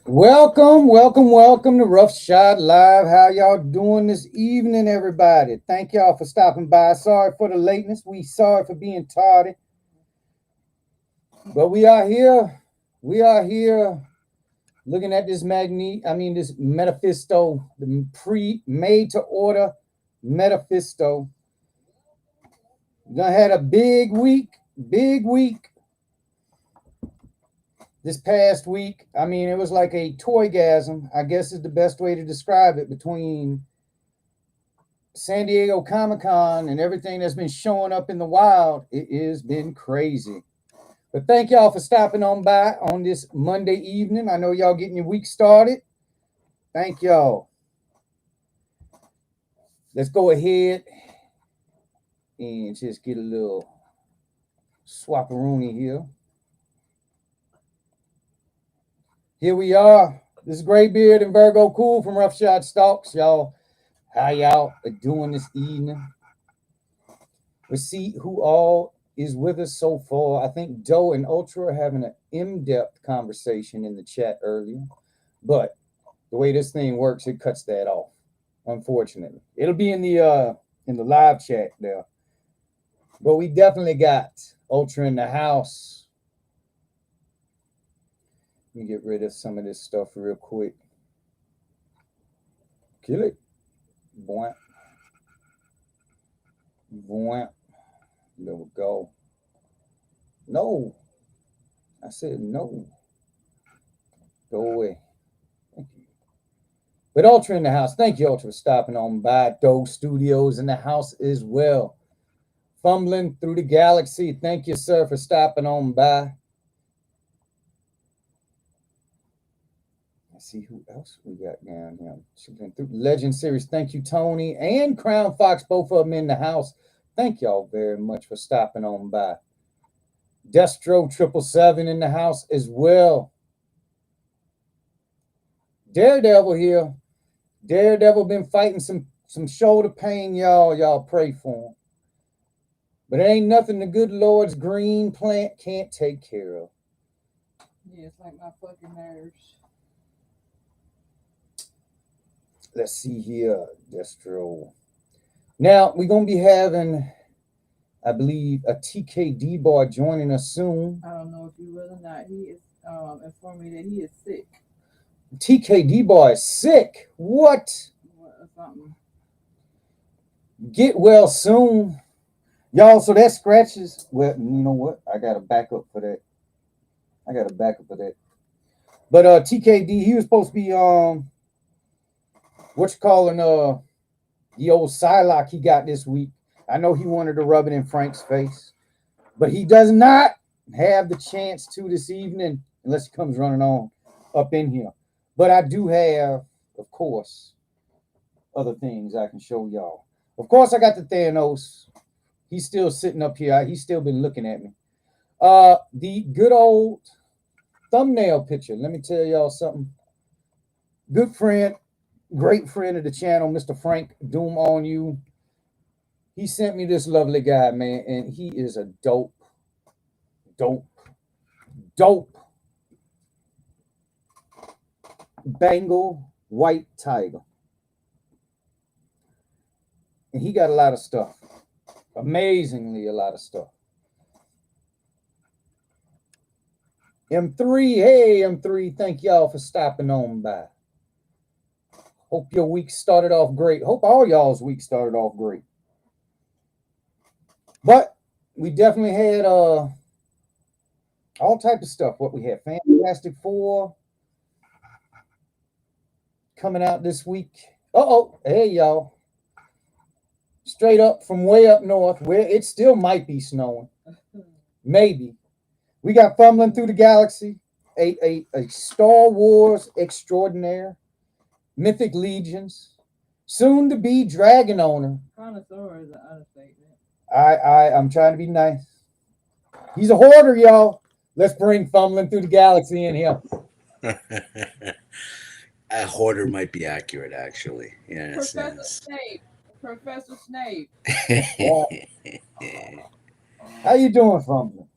Welcome to RoughShod Live. How y'all doing this evening, everybody? Thank y'all for stopping by. Sorry for the lateness. We sorry for being tardy, but we are here. We are here looking at this this Metaphisto, the pre-made to order Metaphisto. Gonna had a big week this past week. It was like a toygasm, I guess is the best way to describe it, between San Diego Comic Con and everything that's been showing up in the wild. It has been crazy. But thank y'all for stopping on by on this Monday evening. I know y'all getting your week started. Thank y'all. Let's go ahead and just get a little swapperoonie here. Here we are. This is Graybeard and Virgo Cool from RoughShod Stalks. Y'all, how y'all are doing this evening? Let's see who all is with us so far. I think Doe and Ultra are having an in-depth conversation in the chat earlier. But the way this thing works, it cuts that off, unfortunately. It'll be in the live chat there. But we definitely got Ultra in the house. Let me get rid of some of this stuff real quick. Kill it. Boing. Boing. There we go. No. I said no. Go away. Thank you. But Ultra in the house. Thank you, Ultra, for stopping on by. Doe Studios in the house as well. Fumbling through the galaxy. Thank you, sir, for stopping on by. Let's see who else we got down here. Through Legend Series. Thank you, Tony and Crown Fox, both of them in the house. Thank y'all very much for stopping on by. Destro 777 in the house as well. Daredevil here. Daredevil been fighting some shoulder pain, y'all. Y'all pray for him. But it ain't nothing the good Lord's green plant can't take care of. Yeah, it's like my fucking nerves. Let's see here, Destro. Now, we're going to be having, I believe, a TKD boy joining us soon. I don't know if you will or not. He is informed me that he is sick. TKD boy is sick. What? Or something. Get well soon. Y'all, so that scratches. Well, you know what? I got a backup for that. But TKD, he was supposed to be the old Psylocke he got this week. I know he wanted to rub it in Frank's face, but he does not have the chance to this evening unless he comes running on up in here. But I do have, of course, other things I can show y'all. Of course, I got the Thanos. He's still sitting up here. He's still been looking at me. The good old thumbnail picture. Let me tell y'all something. Good friend, great friend of the channel, Mr. Frank, Doom on you. He sent me this lovely guy, man, and he is a dope Bengal white tiger. And he got a lot of stuff. Amazingly, a lot of stuff. M3, hey, M3, thank y'all for stopping on by. Hope your week started off great. Hope all y'all's week started off great. But we definitely had all type of stuff. What we had, Fantastic Four coming out this week. Hey y'all. Straight up from way up north, where it still might be snowing. Maybe. We got Fumbling Through the Galaxy, a Star Wars extraordinaire, Mythic Legions, soon to be Dragon Owner. Connoisseur is an understatement. I'm trying to be nice. He's a hoarder, y'all. Let's bring Fumbling Through the Galaxy in here. A hoarder might be accurate, actually. Yeah, Professor Snape. How you doing, Fumbling?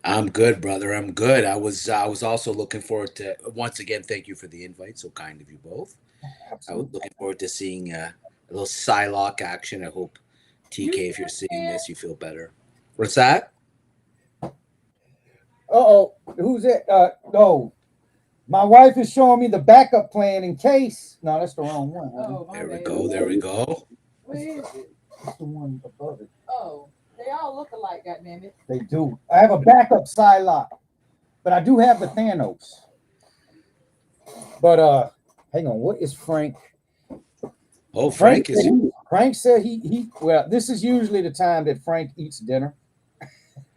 I'm good, brother. I'm good. I was also looking forward to once again. Thank you for the invite. So kind of you both. I was Absolutely. looking forward to seeing a little Psylocke action. I hope You TK, if you're still seeing there? this, you feel better. What's that? Uh-oh. Who's it? Oh, my wife is showing me the backup plan in case. No, that's the wrong one, honey. Oh, my There we bad. go. There we go. Where is it? That's the one above it. Oh, they all look alike, goddammit. They do. I have a backup Psylocke, but I do have the Thanos. But hang on. What is Frank? Oh, Frank is. Frank said he. Well, this is usually the time that Frank eats dinner.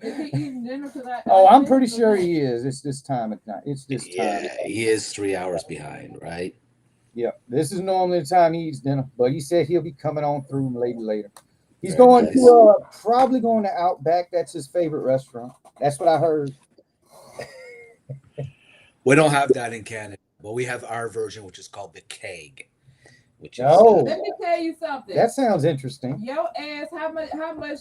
Is he eating dinner? Oh, I'm pretty sure he is. It's this time at night. It's this time. Yeah, he is 3 hours behind, right? Yeah, this is normally the time he eats dinner, but he said he'll be coming on through maybe later. He's Very going nice. to probably going to Outback. That's his favorite restaurant. That's what I heard. We don't have that in Canada, but we have our version, which is called the keg, which is Oh. Let me tell you something. That sounds interesting. Your ass, how much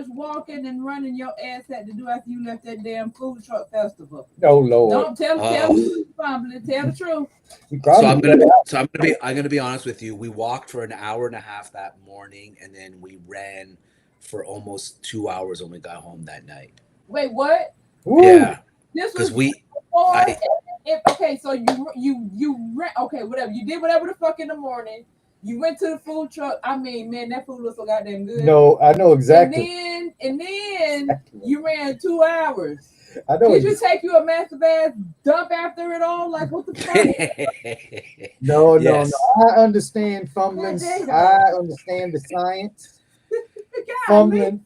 walking and running your ass had to do after you left that damn food truck festival? Oh Lord. Don't tell the truth. So I'm gonna be honest with you. We walked for an hour and a half that morning, and then we ran for almost 2 hours when we got home that night. Wait, what? Ooh. Yeah, This was because okay, so you ran, okay, whatever. You did whatever the fuck in the morning. You went to the food truck. I mean, man, that food looks so goddamn good. No, I know exactly. And then you ran 2 hours. I know. Did you take you a massive ass dump after it all? Like, what the fuck? No, Yes. no. I understand fumblings. I understand the science. Fumbling.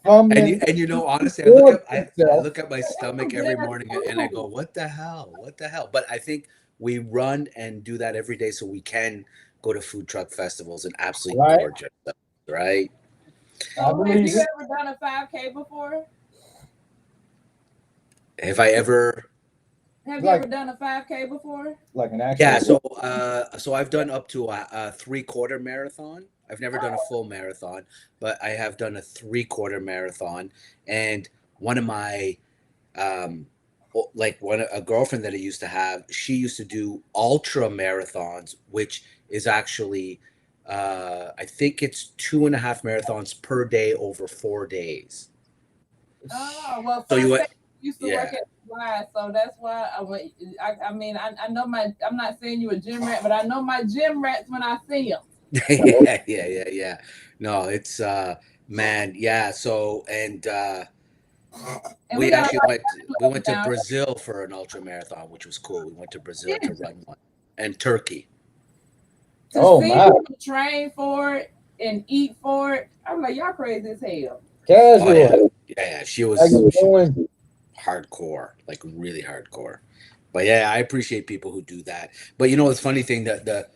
And you know, honestly, I look at my stomach every morning and I go, what the hell? What the hell? But I think we run and do that every day so we can go to food truck festivals and absolutely gorge ourselves, right? So have you ever done a 5K before? Have I ever? Have you ever done a 5K before? Like an actual? Yeah, so I've done up to a 3/4 marathon. I've never done a full marathon, but I have done a 3/4 marathon. And one of my, a girlfriend that I used to have, she used to do ultra marathons, which is actually, I think it's 2.5 marathons per day over 4 days. Oh, well, so you used to work at Y, so that's why I mean, I know I'm not saying you a gym rat, but I know my gym rats when I see them. Yeah. No, it's man, yeah. So and we actually went to Brazil for an ultra marathon, which was cool. We went to Brazil to run one, and Turkey. To see people train for it and eat for it, I'm like, y'all crazy as hell. Casual. Yeah, she was hardcore, like really hardcore. But yeah, I appreciate people who do that. But you know, it's funny thing that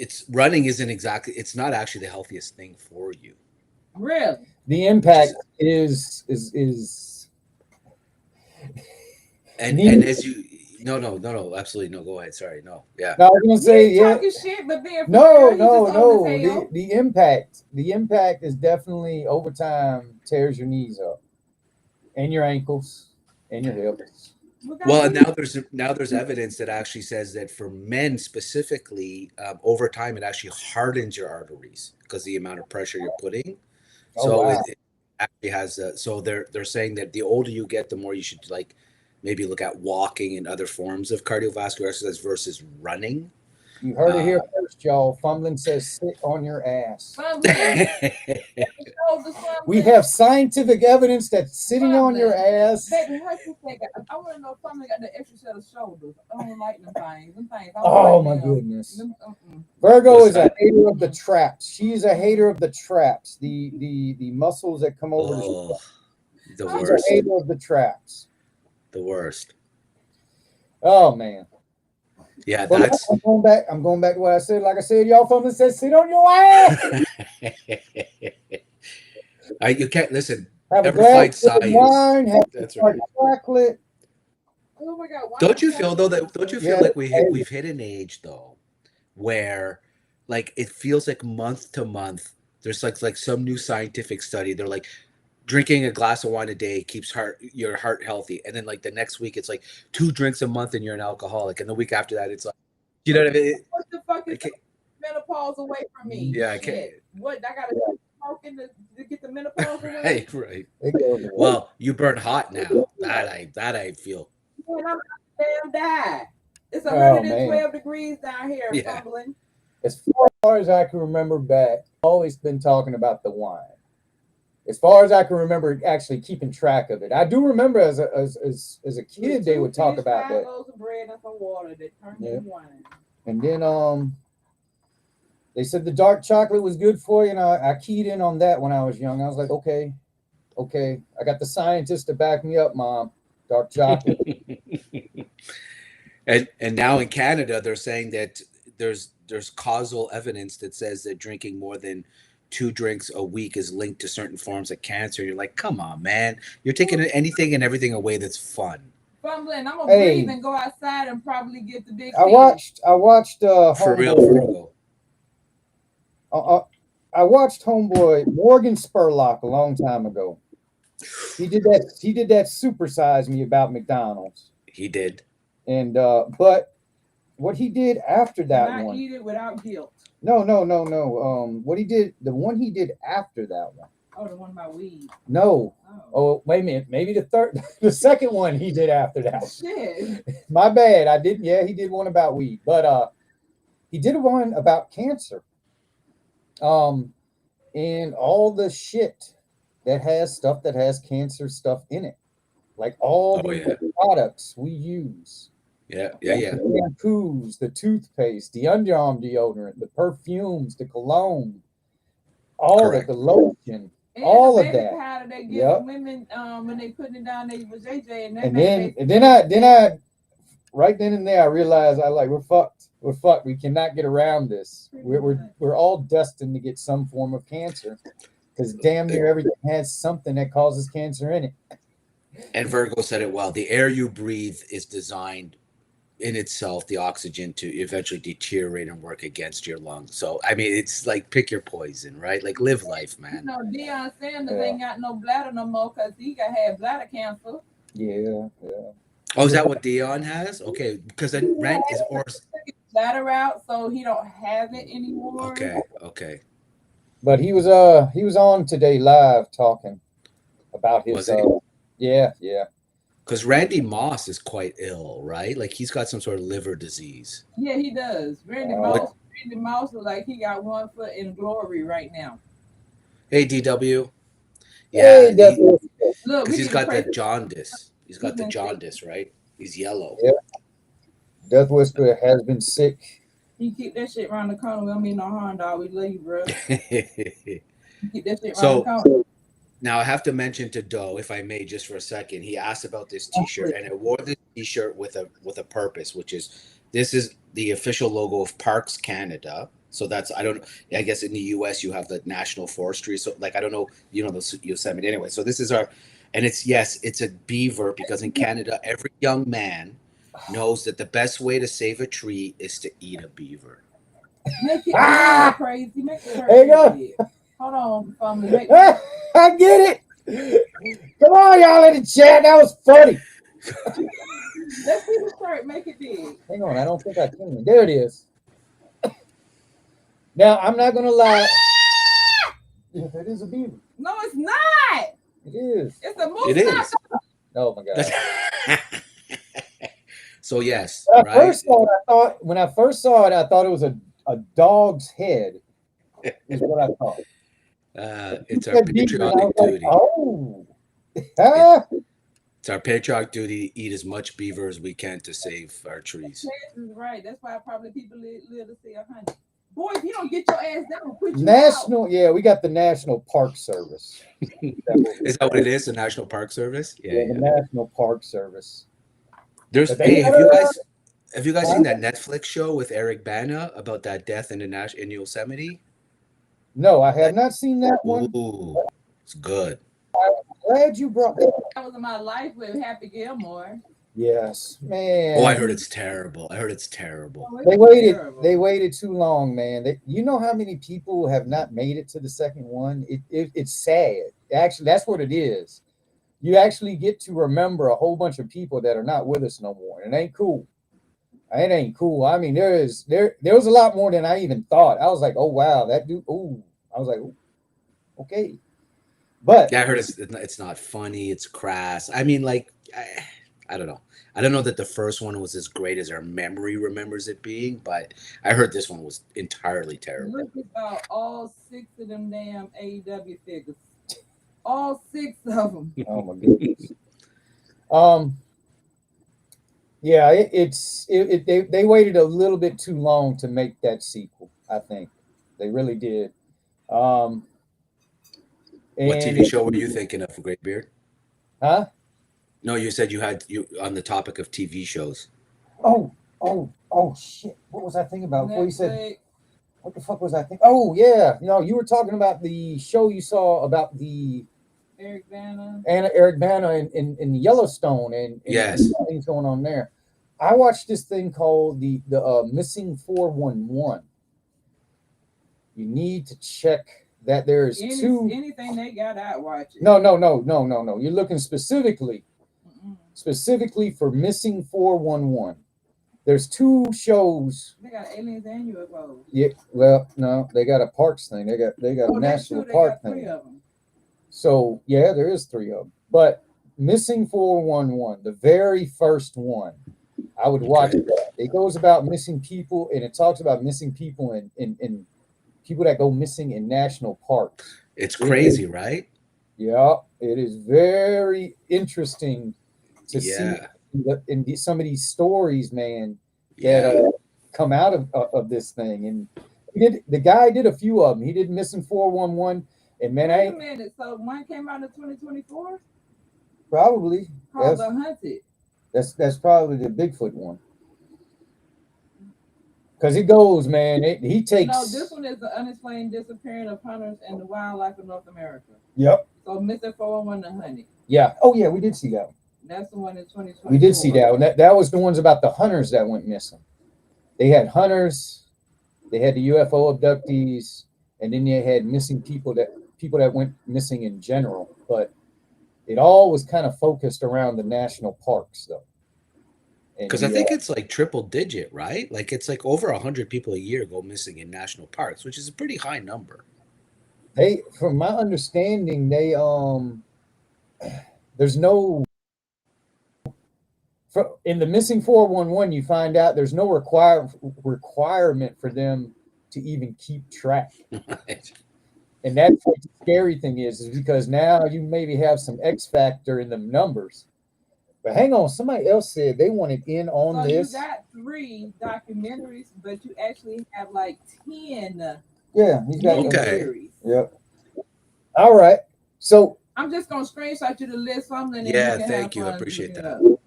it's running it's not actually the healthiest thing for you. Really? The impact is and as you no, absolutely no. Go ahead. Sorry, no. Yeah. No, I was gonna say talking shit, but being no. The impact is definitely over time tears your knees up, and your ankles, and your hips. Well, now there's evidence that actually says that for men specifically, over time it actually hardens your arteries because the amount of pressure you're putting. So it actually has. So they're saying that the older you get, the more you should maybe look at walking and other forms of cardiovascular exercise versus running. You heard it here first, y'all. Fumbling says sit on your ass. We have scientific evidence that sitting on your ass. Baby, I want to know if Fumbling got the extra set of shoulders. I don't like them things. Oh my goodness. Virgo is a hater of the traps. She's a hater of the traps. The muscles that come over the worst. She's a hater of the traps. The worst. Oh man. Yeah, I'm going back to what I said. Like I said, y'all Fumbling says sit on your ass. You can't listen. Have never fight science. Wine, have That's right. Chocolate. Oh my God! Don't you feel like we've hit an age though, where like it feels like month to month there's like some new scientific study. They're like drinking a glass of wine a day keeps your heart healthy, and then like the next week it's like 2 drinks a month and you're an alcoholic, and the week after that it's like, you know what I mean? What the fuck is menopause away from me? Yeah, I Shit. can't. What I gotta smoking to get the menopause away? Right. Well, you burn hot now. That I feel. Man, I'm damn die. It's Oh, 112 degrees down here, Yeah. fumbling. As far as I can remember back, always been talking about the wine. As far as I can remember, actually keeping track of it. I do remember as a kid, they would talk about that. 5 loaves of bread and some water that turned into wine. And then they said the dark chocolate was good for you, and I keyed in on that when I was young. I was like, okay, I got the scientists to back me up, Mom. Dark chocolate. and now in Canada, they're saying that there's causal evidence that says that drinking more than 2 drinks a week is linked to certain forms of cancer. You're like, come on, man. You're taking anything and everything away that's fun. Fumbling. I'm gonna breathe and go outside and probably get the big. I watched for real. I watched Homeboy Morgan Spurlock a long time ago. He did that supersize me about McDonald's. He did. And but what he did after that one. Eat it without guilt. No. What he did, the one he did after that one. Oh, the one about weed. No. Oh, wait a minute. Maybe the second one he did after that. Shit. My bad. I didn't. Yeah, he did one about weed, but he did one about cancer. And all the shit that has cancer stuff in it, like all the products we use. Yeah. The shampoos, the toothpaste, the underarm deodorant, the perfumes, the cologne, all of the lotion, and all of that. Powder they give women when they putting it down, they was JJ and then I right then and there I realized we're fucked. We're fucked. We cannot get around this. We're all destined to get some form of cancer because damn near everything has something that causes cancer in it. And Virgo said it well. The air you breathe is designed in itself, the oxygen, to eventually deteriorate and work against your lungs. So, I mean, it's like pick your poison, right? Like live life, man. You know, Deion Sanders ain't got no bladder no more because he had bladder cancer. Yeah. Oh, is that what Deion has? Okay, because then Rent is bladder out, so he don't have it anymore. Okay. But he was on today live talking about his yeah. Because Randy Moss is quite ill, right? Like he's got some sort of liver disease. Yeah, he does. Randy Moss is like he got 1 foot in glory right now. Hey, DW. Yeah, because he's got that jaundice. He's got the jaundice, right? He's yellow. Yeah. Death Whisperer has been sick. You keep that shit around the corner. We don't mean no harm, dog. We love you, bro. Keep that shit around the corner. Now I have to mention to Doe, if I may, just for a second. He asked about this T-shirt, and I wore this T-shirt with a purpose, which is this is the official logo of Parks Canada. So that's I guess in the U.S. you have the National Forestry. So like I don't know, the Yosemite anyway. So this is and it's a beaver because in Canada every young man knows that the best way to save a tree is to eat a beaver. Make it crazy. Make it there you go. Hold on, family. I get it. Come on, y'all in the chat. That was funny. Let's see the shirt. Make it big. Hang on. I don't think I can. There it is. Now, I'm not going to lie. It is a beaver. No, it's not. It is. It's a moose. It is. Oh, my God. So, yes. When I first saw it, I thought it was a dog's head. Is what I thought. It's our patriotic duty. It's our patriotic duty to eat as much beaver as we can to save our trees. Right. That's why probably people live to see 100. Boy, if you don't get your ass down, put you National, out. Yeah, we got the National Park Service. Is that what it is? The National Park Service? Yeah. The National Park Service. Have you guys seen that Netflix show with Eric Bana about that death in Yosemite? No, I have not seen that one. Ooh, it's good. I'm glad you brought that. That was in my life with Happy Gilmore. Yes, man. Oh, I heard it's terrible. They waited too long, man. You know how many people have not made it to the second one? It's sad. actually, that's what it is. You actually get to remember a whole bunch of people that are not with us no more. And it ain't cool. It ain't cool. I mean, there was a lot more than I even thought. I was like, oh wow, that dude. Ooh, I was like, ooh, okay. But Yeah, I heard it's not funny. It's crass. I mean, like, I don't know. I don't know that the first one was as great as our memory remembers it being, but I heard this one was entirely terrible. Look about all 6 of them damn AEW figures. All 6 of them. oh my goodness. Yeah, they waited a little bit too long to make that sequel. I think they really did. What And TV show were you thinking of, Great Beard? huh? No, you said you on the topic of TV shows. Oh shit! What was I thinking about before you said? Netflix. What the fuck was I thinking? Oh yeah, you were talking about the show you saw about the Eric Bana. Eric Bana in Yellowstone and Yes. things going on there. I watched this thing called the Missing 411. You need to check that. There's two. Anything they got out watching. No. You're looking specifically for Missing 411. There's 2 shows. They got aliens and UFOs. Yeah, well, no, they got a parks thing. They got a national park thing. 3 of them. So yeah, there is 3 of them. But Missing 411, the very first one, I would watch that. It goes about missing people, and it talks about missing people and people that go missing in national parks. It's crazy, right? Yeah, it is very interesting to see in some of these stories, man, that come out of this thing. And the guy did a few of them. He did Missing 411, and man, Wait a minute. So one came out in 2024. Probably called The Hunted. That's probably the Bigfoot one. Because he goes, man, he takes. No, this one is the unexplained disappearance of hunters and the wildlife of North America. Yep. So Mr. 411 The Hunted. Yeah. Oh yeah, we did see that one. That's the one in 2020. We did see that one. That was the ones about the hunters that went missing. They had hunters, they had the UFO abductees, and then they had missing people that went missing in general. But it all was kind of focused around the national parks, though. Because I think it's like triple digit, right? Like it's like over 100 people a year go missing in national parks, which is a pretty high number. They, from my understanding, there's no. In the Missing 411, you find out there's no requirement for them to even keep track. Right. And that's what the scary thing is because now you maybe have some X factor in the numbers. But hang on, somebody else said they wanted in on this. You got 3 documentaries, but you actually have like 10. Yeah, he's got series. Yep. All right. So I'm just gonna screenshot you the list. So I'm letting thank you. I appreciate that.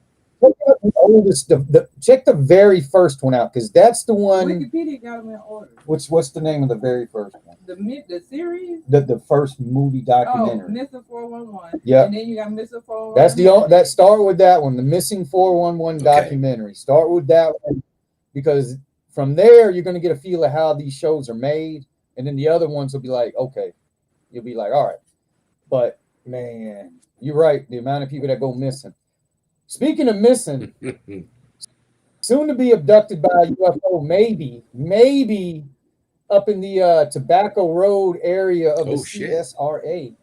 Check the very first one out because that's the one. Wikipedia got them in order. What's the name of the very first one? The series. The first movie documentary. Oh, Missing 411. Yeah. And then you got Missing 411. That's that start with that one, the Missing 411 documentary. Start with that one because from there you're going to get a feel of how these shows are made, and then the other ones will be like, okay, you'll be like, all right. But man, you're right. The amount of people that go missing. Speaking of missing, soon to be abducted by a UFO, maybe up in the Tobacco Road area of the CSRA.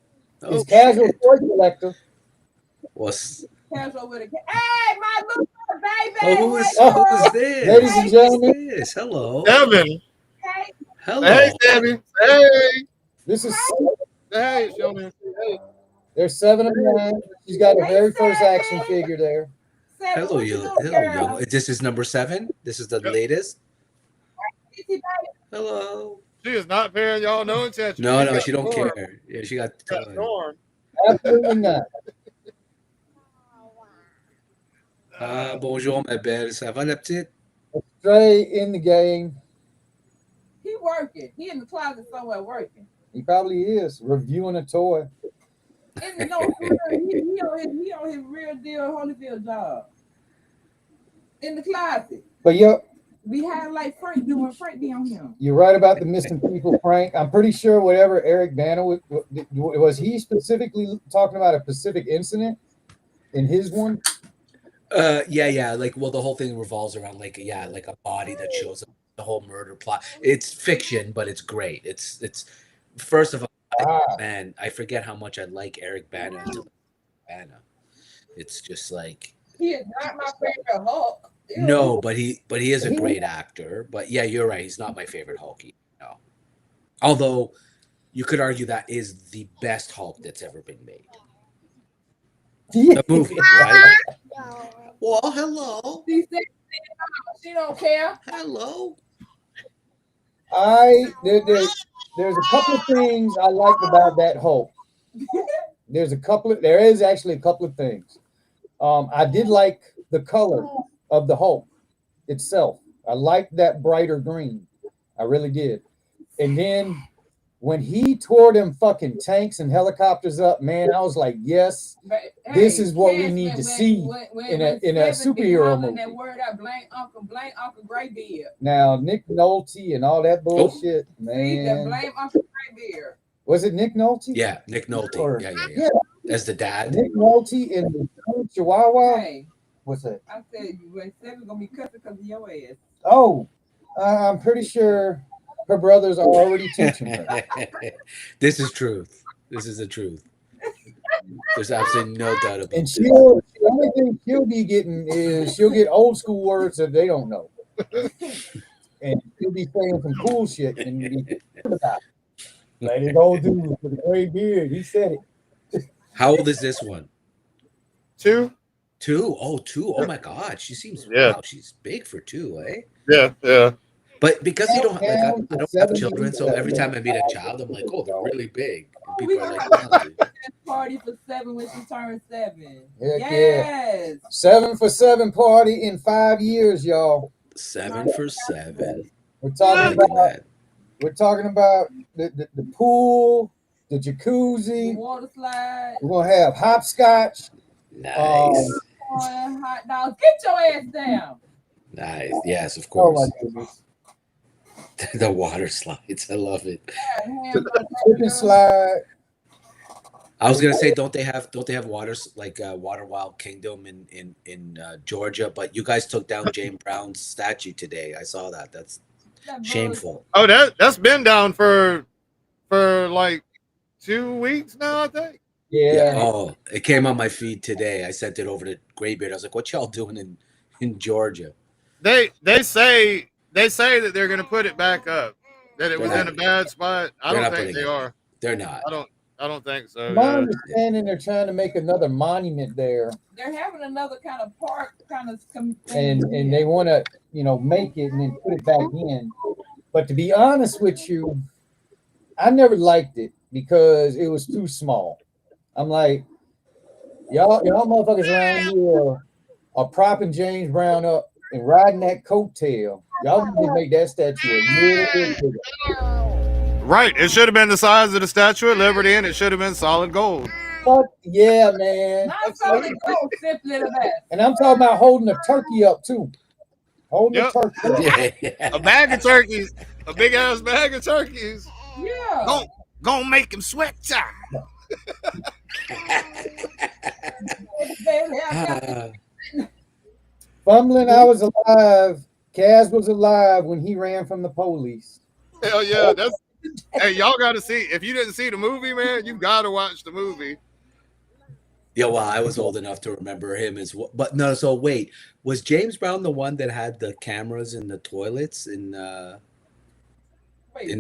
Is Casual Toy Collector. What's Casual with a hey, my little baby. Oh, who is this? Ladies and gentlemen. Yes, hello. Devin. Hey. Hello. Hey, Devin. Hey. This is hey, gentlemen. Hey. There's 7 of them. She's got her very first action figure there. Hello, yo. This is number 7. This is the latest. Hello. She is not paying y'all no attention. No, she don't care. Yeah, she got storm. Absolutely not. Bonjour, ma belle. Ça va, la petite? Straight in the game. He working. He in the closet somewhere working. He probably is reviewing a toy. And no, he on his real deal Holyfield job in the closet. But We had like Frank doing Frank be on him. You're right about the missing people, Frank. I'm pretty sure whatever Eric Banner was he specifically talking about a specific incident in his one? Yeah. Like, well, the whole thing revolves around like a body that shows up. The whole murder plot. It's fiction, but it's great. It's first of all, man, I forget how much I like Eric Bana. It's just like he is not my favorite Hulk. Ew. No, but he is a great actor. But yeah, you're right. He's not my favorite Hulk. No, although you could argue that is the best Hulk that's ever been made. The movie, right? Well, hello. She don't care. Hello. There's a couple of things I liked about that Hulk. There is actually a couple of things. I did like the color of the Hulk itself. I liked that brighter green. I really did. And then when he tore them fucking tanks and helicopters up, man, I was like, yes, this is what we need to see in a superhero movie. That word out, blame Uncle Graybeard. Now, Nick Nolte and all that bullshit, man. See, blame Uncle Graybeard. Was it Nick Nolte? Yeah, Nick Nolte. Yeah. As the dad. Nick Nolte in the Chihuahua. Hey, what's that? I said when Seven's gonna be cussing because of your ass. Oh, I'm pretty sure her brothers are already teaching her. This is truth. This is the truth. There's absolutely no doubt about it. And the only thing she'll be getting is she'll get old school words that they don't know. And she'll be saying some cool shit and be about it. Like this old dude with a gray beard, he said it. How old is this one? 2. 2? Oh, 2. Oh my God, she seems wow. She's big for 2, eh? Yeah. But because you don't I don't have children, so every time I meet a child, I'm like, oh, they're really big. And people are like, wow. Party for 7 when she turns 7. Heck Yes. 7 for 7 party in 5 years, y'all. 7 for 7. We're talking about the pool, the jacuzzi, the water slide. We're gonna have hopscotch. Nice. Hot dogs. Get your ass down. Nice. Yes, of course. Oh my goodness. The water slides. I love it. Chicken slide. I was gonna say, don't they have waters like Water Wild Kingdom in Georgia? But you guys took down James Brown's statue today. I saw that. That's shameful. Oh, that's been down for like 2 weeks now, I think. Yeah. Oh, it came on my feed today. I sent it over to Graybeard. I was like, "What y'all doing in Georgia?" They say that they're gonna put it back up. That it was in a bad spot. I don't think they are. They're not. I don't think so. My understanding, they're trying to make another monument there. They're having another kind of park kind of and they want to make it and then put it back in. But to be honest with you, I never liked it because it was too small. I'm like, y'all motherfuckers around here are propping James Brown up and riding that coattail. Y'all need to make that statue a little bit bigger. Right. It should have been the size of the Statue of Liberty, and it should have been solid gold. Fuck yeah, man. Not solid gold, simply the best. And I'm talking about holding a turkey up too. Holding a turkey up. A bag of turkeys. A big ass bag of turkeys. Yeah. Gonna make him sweat, child. Fumbling, I was alive. Kaz was alive when he ran from the police. Hell yeah, hey, y'all got to see. If you didn't see the movie, man, you got to watch the movie. Yeah, well, I was old enough to remember him as well. But no, so wait, was James Brown the one that had the cameras in the toilets in the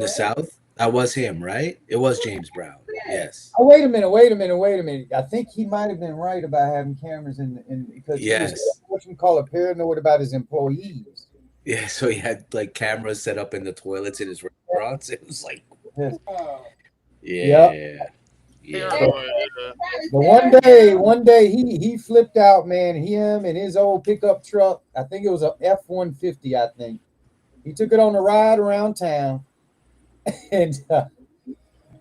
South? That was him, right? It was James Brown. Yes. Oh, wait a minute. I think he might have been right about having cameras in because he was what you call paranoid about his employees. Yeah, so he had like cameras set up in the toilets in his restaurants. It was like, yeah. But one day he flipped out, man. Him and his old pickup truck. I think it was a F-150. I think he took it on a ride around town, and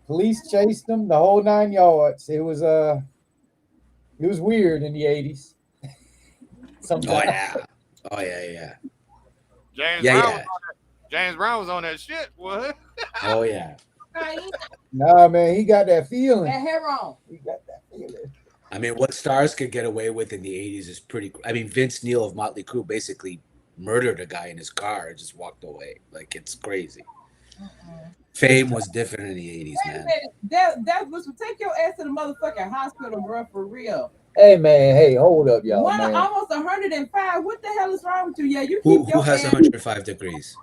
police chased him the whole 9 yards. It was weird in the 80s. Oh yeah. James Yeah, Brown. yeah. James Brown was on that shit. What? Oh yeah. Nah, man, he got that feeling. That hair on. He got that feeling. I mean, what stars could get away with in the '80s is pretty. I mean, Vince Neil of Motley Crue basically murdered a guy in his car and just walked away. Like, it's crazy. Fame was different in the '80s, Wait a man. minute. That was take your ass to the motherfucking hospital, bro, for real. Hey, man, hey, hold up, y'all, man. Almost 105. What the hell is wrong with you? Yeah, you Who keep your has ass. 105 degrees?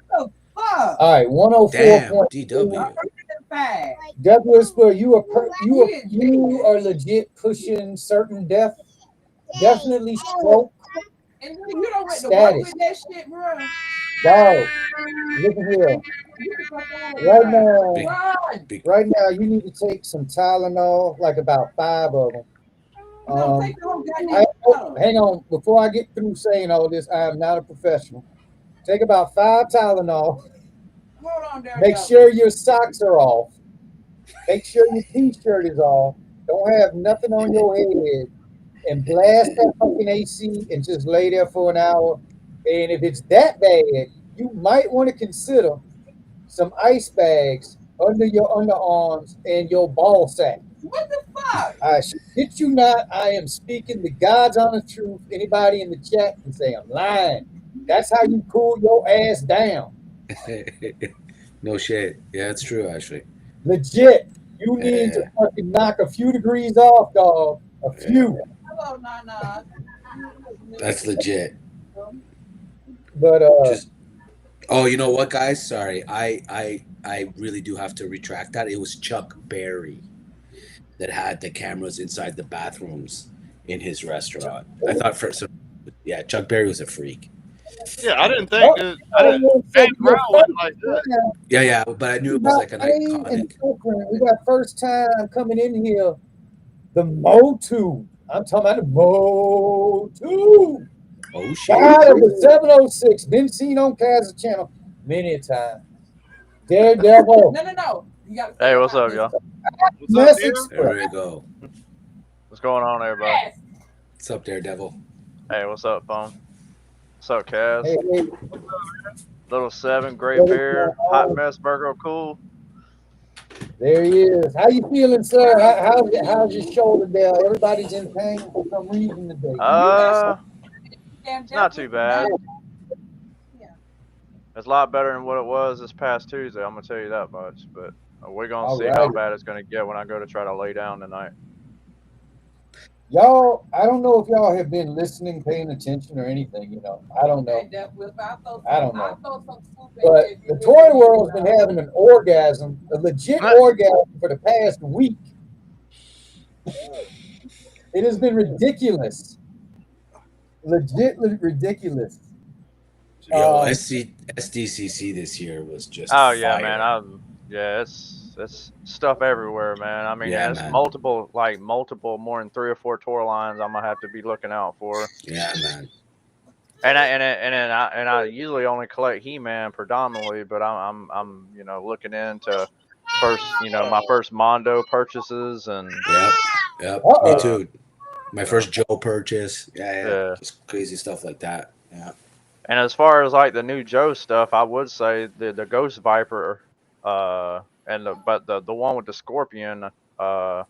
What the fuck? All right, 104. Damn, DW. 105. Death Whisperer, you are legit pushing certain death. Definitely stroke. And you don't want to work Status. with that shit, bro. Dog, look at here. Right now, you need to take some Tylenol, like about 5 of them. Take the whole goddamn Hang on, before I get through saying all this, I am not a professional. Take about 5 Tylenol. Hold on there. Make sure your socks are off. Make sure your t-shirt is off. Don't have nothing on your head. And blast that fucking AC and just lay there for an hour. And if it's that bad, you might want to consider some ice bags under your underarms and your ball sack. What the fuck? I shit you not. I am speaking the God's honest truth. Anybody in the chat can say I'm lying. That's how you cool your ass down. No shit. Yeah, it's true, actually. Legit. You need to fucking knock a few degrees off, dog. A few. Hello, Nana. That's legit. But oh, you know what, guys? Sorry, I really do have to retract that. It was Chuck Berry that had the cameras inside the bathrooms in his restaurant. I thought Chuck Berry was a freak. Yeah, I didn't think James Brown was like that. Yeah, but I knew it was like an iconic. We got first time coming in here, the Motu. I'm talking about the Motu. Oh shit! God of the 706, been seen on Kaz's channel many a time. Daredevil. No. You got. Hey, what's up, y'all? There we go. What's going on, everybody? What's up, Daredevil? Hey, what's up, Bone? What's up, Kaz? Hey. Little 7, great beard, hot mess burger, cool. There he is. How you feeling, sir? How's your shoulder there? Everybody's in pain for some reason today. It's not too bad. It's a lot better than what it was this past Tuesday. I'm gonna tell you that much. But we're gonna see how bad it's gonna get when I go to try to lay down tonight. Y'all, I don't know if y'all have been listening, paying attention, or anything. You know, I don't know. I don't know. But the toy world's been having an orgasm, a legit orgasm, for the past week. It has been ridiculous. Legitimately ridiculous. Yo, SDCC this year was just yeah, fire. man. It's stuff everywhere, man. I mean, there's multiple more than 3 or 4 tour lines I'm gonna have to be looking out for. Yeah, man. And I usually only collect He-Man predominantly, but I'm looking into my first Mondo purchases and Yep. Me too. My first Joe purchase. Yeah. Just crazy stuff like that. Yeah. And as far as like the new Joe stuff, I would say the Ghost Viper, but the one with the Scorpion, that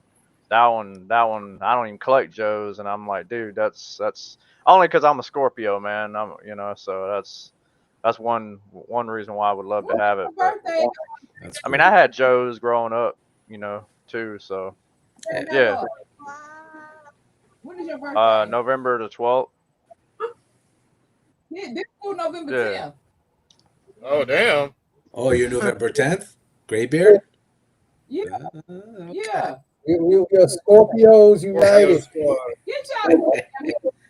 one I don't even collect Joes, and I'm like, dude, that's only because I'm a Scorpio, man. So that's one reason why I would love to have it. But, I mean, I had Joes growing up, too. So yeah. When is your birthday? November the 12th. Yeah, this is November 10th. Oh damn. Oh, you're November 10th? Graybeard? Yeah. Okay. Yeah. We're Scorpios United. Get y'all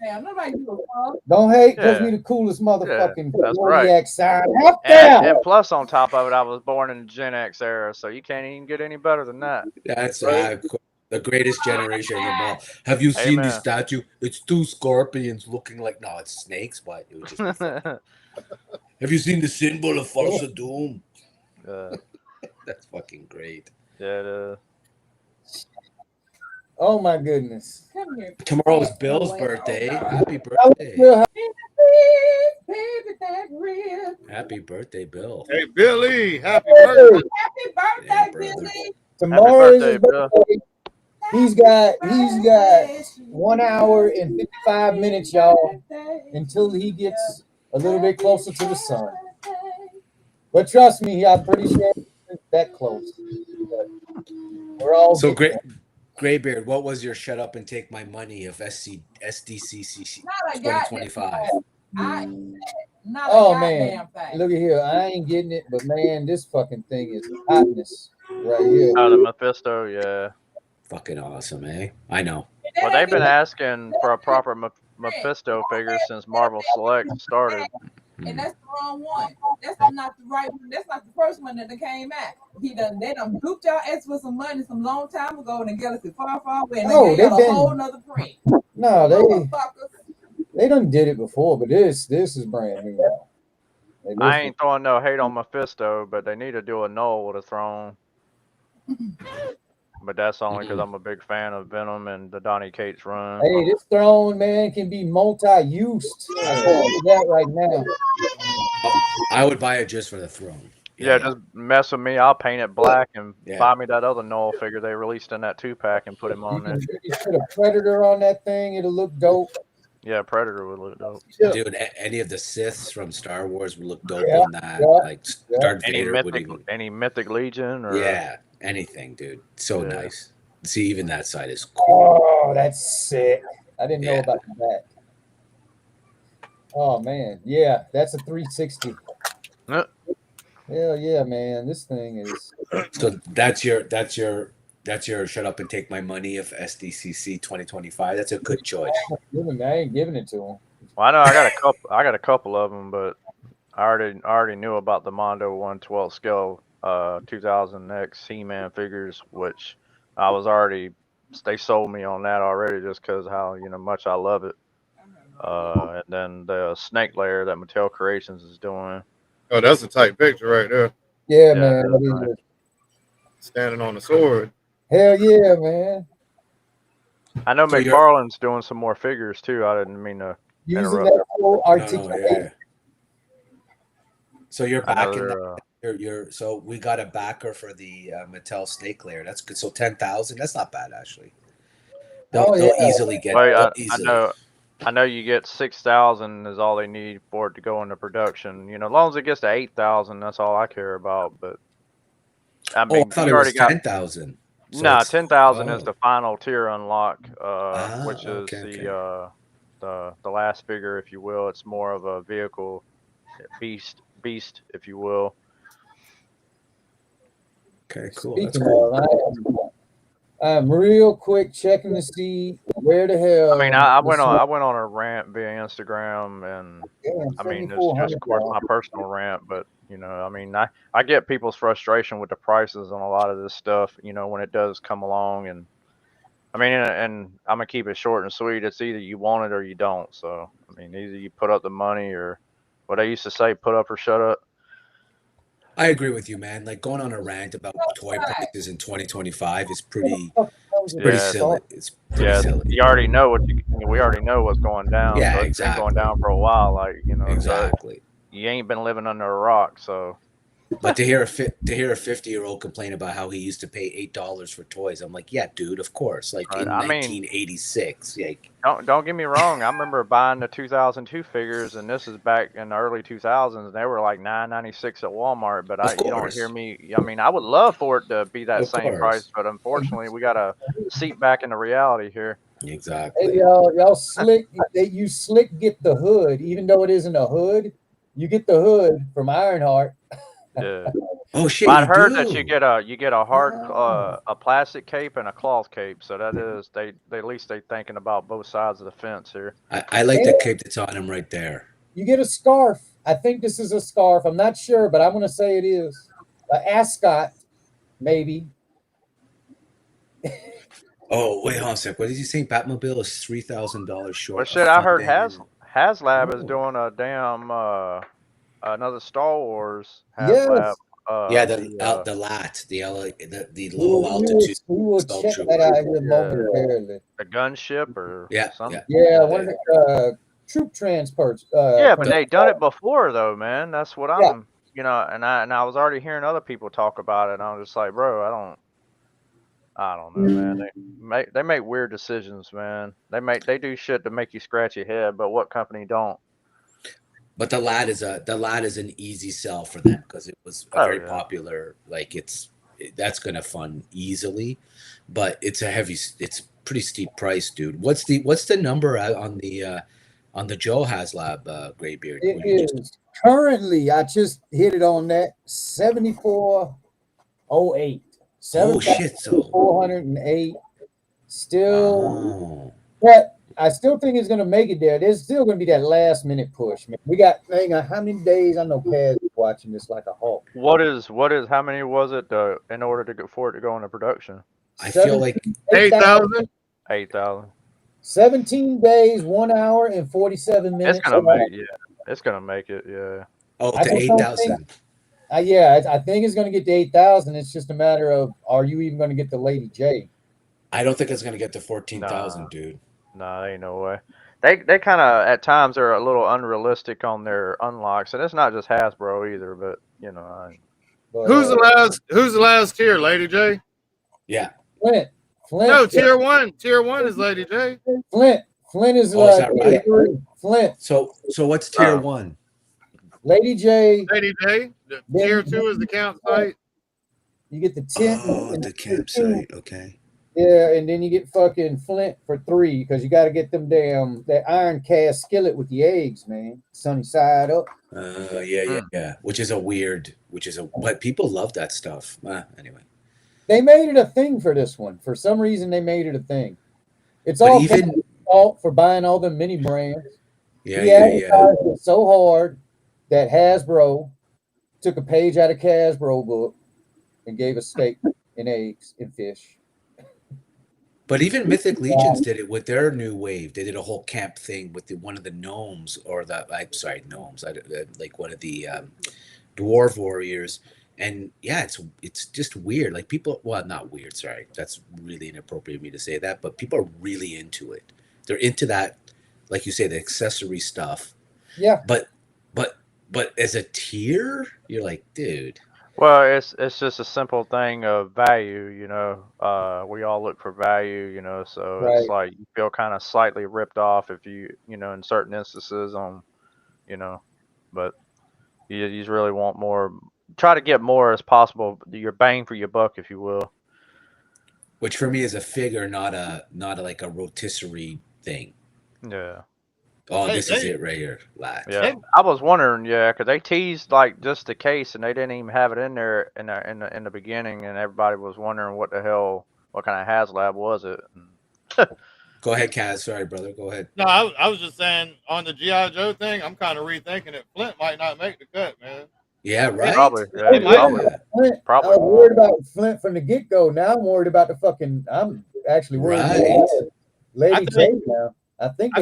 now. Nobody give a fuck. Don't hate because we the coolest motherfucking zodiac sign out there. And plus, on top of it, I was born in the Gen X era, so you can't even get any better than that. That's the greatest generation of them all. Have you seen the statue? It's 2 scorpions looking like it's snakes, but it would just be fun. Have you seen the symbol of False Doom? That's fucking great. Yeah, it is. Oh my goodness. Tomorrow is Bill's birthday. Happy birthday. Baby, that rib. Happy birthday, Bill. Hey, Billy, happy birthday. Happy birthday, Yeah, brother. Billy. Tomorrow is his birthday, Bill. birthday. He's got 1 hour and 55 minutes, y'all, until he gets a little bit closer to the sun. But trust me, I'm pretty sure it's that close. But we're all So getting great. Graybeard, what was your shut up and take my money of SDCC Not a 2025? Not a Oh goddamn man, thing. look at here. I ain't getting it, but man, this fucking thing is hotness right here. Oh, the Mephisto, yeah. Fucking awesome, eh? I know. Well, they've been asking for a proper Mephisto figure since Marvel Select started. And that's the wrong one. That's not the right one. That's not the first one that came out. They done duped y'all ass for some money some long time ago in the galaxy far, far away. And they got a whole nother print. No, they done did it before, but this is brand new now. I ain't throwing no hate on Mephisto, but they need to do a Null with a throne. But that's only because I'm a big fan of Venom and the Donny Cates run. Hey, this throne, man, can be multi-used. I tell you that right now. I would buy it just for the throne. Yeah, just mess with me. I'll paint it black and buy me that other Null figure they released in that 2-pack and put him on there. You put a Predator on that thing, it'll look dope. Yeah, Predator would look dope. Dude, any of the Siths from Star Wars would look dope on that. Like Darth Vader would even... Any Mythic Legion or anything, dude. So nice. See, even that side is cool. Oh, that's sick. I didn't know about that. Oh man, yeah, that's a 360. Hell yeah, man. This thing is. So that's your shut up and take my money of SDCC 2025. That's a good choice. I ain't giving it to him. Well, I know I got a couple of them, but I already knew about the Mondo 1/12 scale 2000X He-Man figures, which I was already. They sold me on that already just because how much I love it. And then the Snake Lair that Mattel Creations is doing. Oh, that's a tight picture right there. Yeah, man. Standing on the sword. Hell yeah, man. I know McFarlane's doing some more figures too. I didn't mean to using that whole articulation. So you're backing so we got a backer for the Mattel Snake Lair. That's good. So 10,000. That's not bad actually. They'll easily get. I know you get 6,000 is all they need for it to go into production. As long as it gets to 8,000, that's all I care about. But I mean, I thought it was 10,000. So no, 10,000 is the final tier unlock, which is the last figure, if you will. It's more of a vehicle beast, if you will. Okay, cool. That's cool. I'm real quick checking to see where the hell. I mean, I went on a rant via Instagram, and I mean, it's just of course my personal rant, but I mean, I get people's frustration with the prices on a lot of this stuff, when it does come along, and I mean, and I'm gonna keep it short and sweet. It's either you want it or you don't. So I mean, either you put up the money or what I used to say, put up or shut up. I agree with you, man. Like going on a rant about toy prices in 2025 is pretty silly. It's pretty silly. You already know we already know what's going down. Yeah, so it's been going down for a while. Like exactly. So you ain't been living under a rock, so. But to hear a 50-year-old complain about how he used to pay $8 for toys, I'm like, yeah, dude, of course. Like in 1986. Don't get me wrong. I remember buying the 2002 figures, and this is back in the early 2000s. And they were like $9.96 at Walmart. But you don't hear me. I mean, I would love for it to be that same price, but unfortunately, we got to seat back into reality here. Exactly. Hey, y'all slick. You slick get the hood, even though it isn't a hood. You get the hood from Ironheart. Yeah. Oh shit! I heard that you get a hard a plastic cape and a cloth cape. So that is they at least they thinking about both sides of the fence here. I like the cape that's on him right there. You get a scarf. I think this is a scarf. I'm not sure, but I'm gonna say it is an ascot, maybe. Oh wait, hold on a sec. What did you say? Batmobile is $3,000 short. Well, shit, I heard HasLab is doing a damn another Star Wars HasLab. The LAT, the low altitude. We will check that out here momentarily. A gunship or something. Yeah, one of the troop transports. Yeah, but they done it before though, man. That's what Yeah. I'm, and I was already hearing other people talk about it, and I'm just like, bro, I don't know, man. They make weird decisions, man. They do shit to make you scratch your head, but what company don't? But the lad is an easy sell for them because it was a very popular. Like that's gonna fund easily, but it's pretty steep price, dude. What's the number on the Joe HasLab Graybeard? It is currently. I just hit it on that 7408. Oh shit! So 408. Still, but I still think it's gonna make it there. There's still gonna be that last minute push, man. We got how many days? I know Kaz is watching this like a hawk. What is how many was it in order for it to go into production? I feel like 8,000. 8,000. 17 days, 1 hour and 47 minutes. It's gonna make It's gonna make it. Yeah. Oh, to 8,000. Yeah, I think it's gonna get to 8,000. It's just a matter of are you even gonna get the Lady J? I don't think it's gonna get to 14,000, dude. Nah, ain't no way. They kind of at times are a little unrealistic on their unlocks, and it's not just Hasbro either. But who's the last tier, Lady J? Yeah, Flint. No, tier one. Tier one is Lady J. Flint is is that right? Flint. So what's tier one? Lady J. Lady J. Tier two is the campsite. You get the tent. Oh, the campsite. Okay. Yeah, and then you get fucking Flint for 3 because you got to get them that iron cast skillet with the eggs, man. Sunny side up. Yeah. But people love that stuff. Anyway. They made it a thing for this one. For some reason, they made it a thing. It's all fault for buying all the mini brands. Yeah. It so hard that Hasbro took a page out of Hasbro book and gave us steak and eggs and fish. But even Mythic Legions did it with their new wave. They did a whole camp thing with one of the gnomes, like one of the dwarf warriors. And yeah, it's just weird. Like people, well, not weird. Sorry, that's really inappropriate of me to say that. But people are really into it. They're into that, like you say, the accessory stuff. Yeah. But as a tier, you're like, dude. Well, it's just a simple thing of value, we all look for value, so Right. It's like you feel kind of slightly ripped off if you in certain instances on, but you just really want more, try to get more as possible, your bang for your buck, if you will. Which for me is a figure, not like a rotisserie thing. Yeah. Oh, this is it right here. Yeah, I was wondering, because they teased like just the case, and they didn't even have it in there in the beginning, and everybody was wondering what kind of HasLab was it. Go ahead, Kaz. Sorry, brother. Go ahead. No, I was just saying on the G.I. Joe thing, I'm kind of rethinking it. Flint might not make the cut, man. Yeah, right. Probably. Flint, I was worried about Flint from the get go. Now I'm worried about I'm actually worried about Lady J now. I think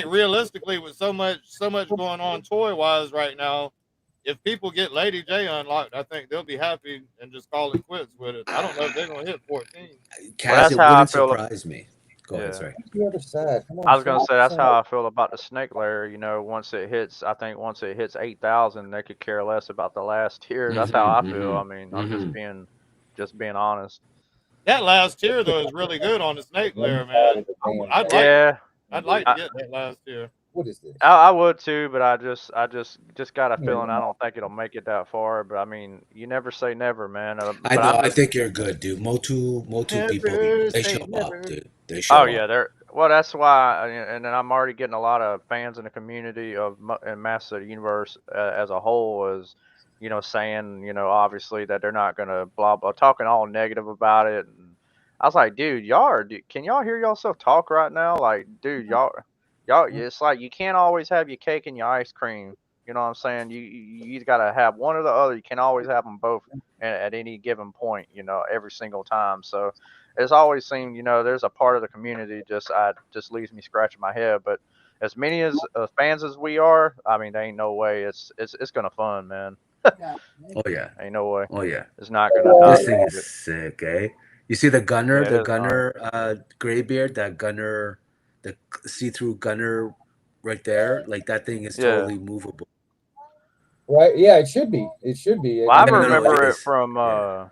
realistically, with so much going on toy wise right now, if people get Lady J unlocked, I think they'll be happy and just call it quits with it. I don't know if they're gonna hit 14. Kaz, it wouldn't surprise me. Go ahead, sorry. The other side. Come on, I was gonna say that's how I feel about the snake layer. Once it hits 8,000, they could care less about the last tier. That's how I feel. I mean, I'm just being honest. That last tier though is really good on the snake layer, man. I'd like to get that last tier. What is this? I would too, but I just got a feeling I don't think it'll make it that far. But I mean, you never say never, man. I know. I think you're good, dude. Motu people, they show up, dude. They show up. Yeah, well, that's why, and then I'm already getting a lot of fans in the community and Masters of the Universe as a whole is, saying, obviously that they're not gonna blah blah, talking all negative about it. And I was like, dude, can y'all hear yourself talk right now? Like, dude, y'all, it's like you can't always have your cake and your ice cream. You know what I'm saying? You gotta have one or the other. You can't always have them both at any given point. Every single time. So it's always seemed, there's a part of the community just leaves me scratching my head. But as many as fans as we are, I mean, there ain't no way it's gonna fun, man. Oh yeah, ain't no way. Oh yeah, it's not gonna. This thing is sick, eh? You see the gunner, Graybeard, that gunner the see-through gunner right there, like that thing is Yeah. totally movable. Right? Yeah, it should be. It should be. Well, I No, remember it is. from Yeah.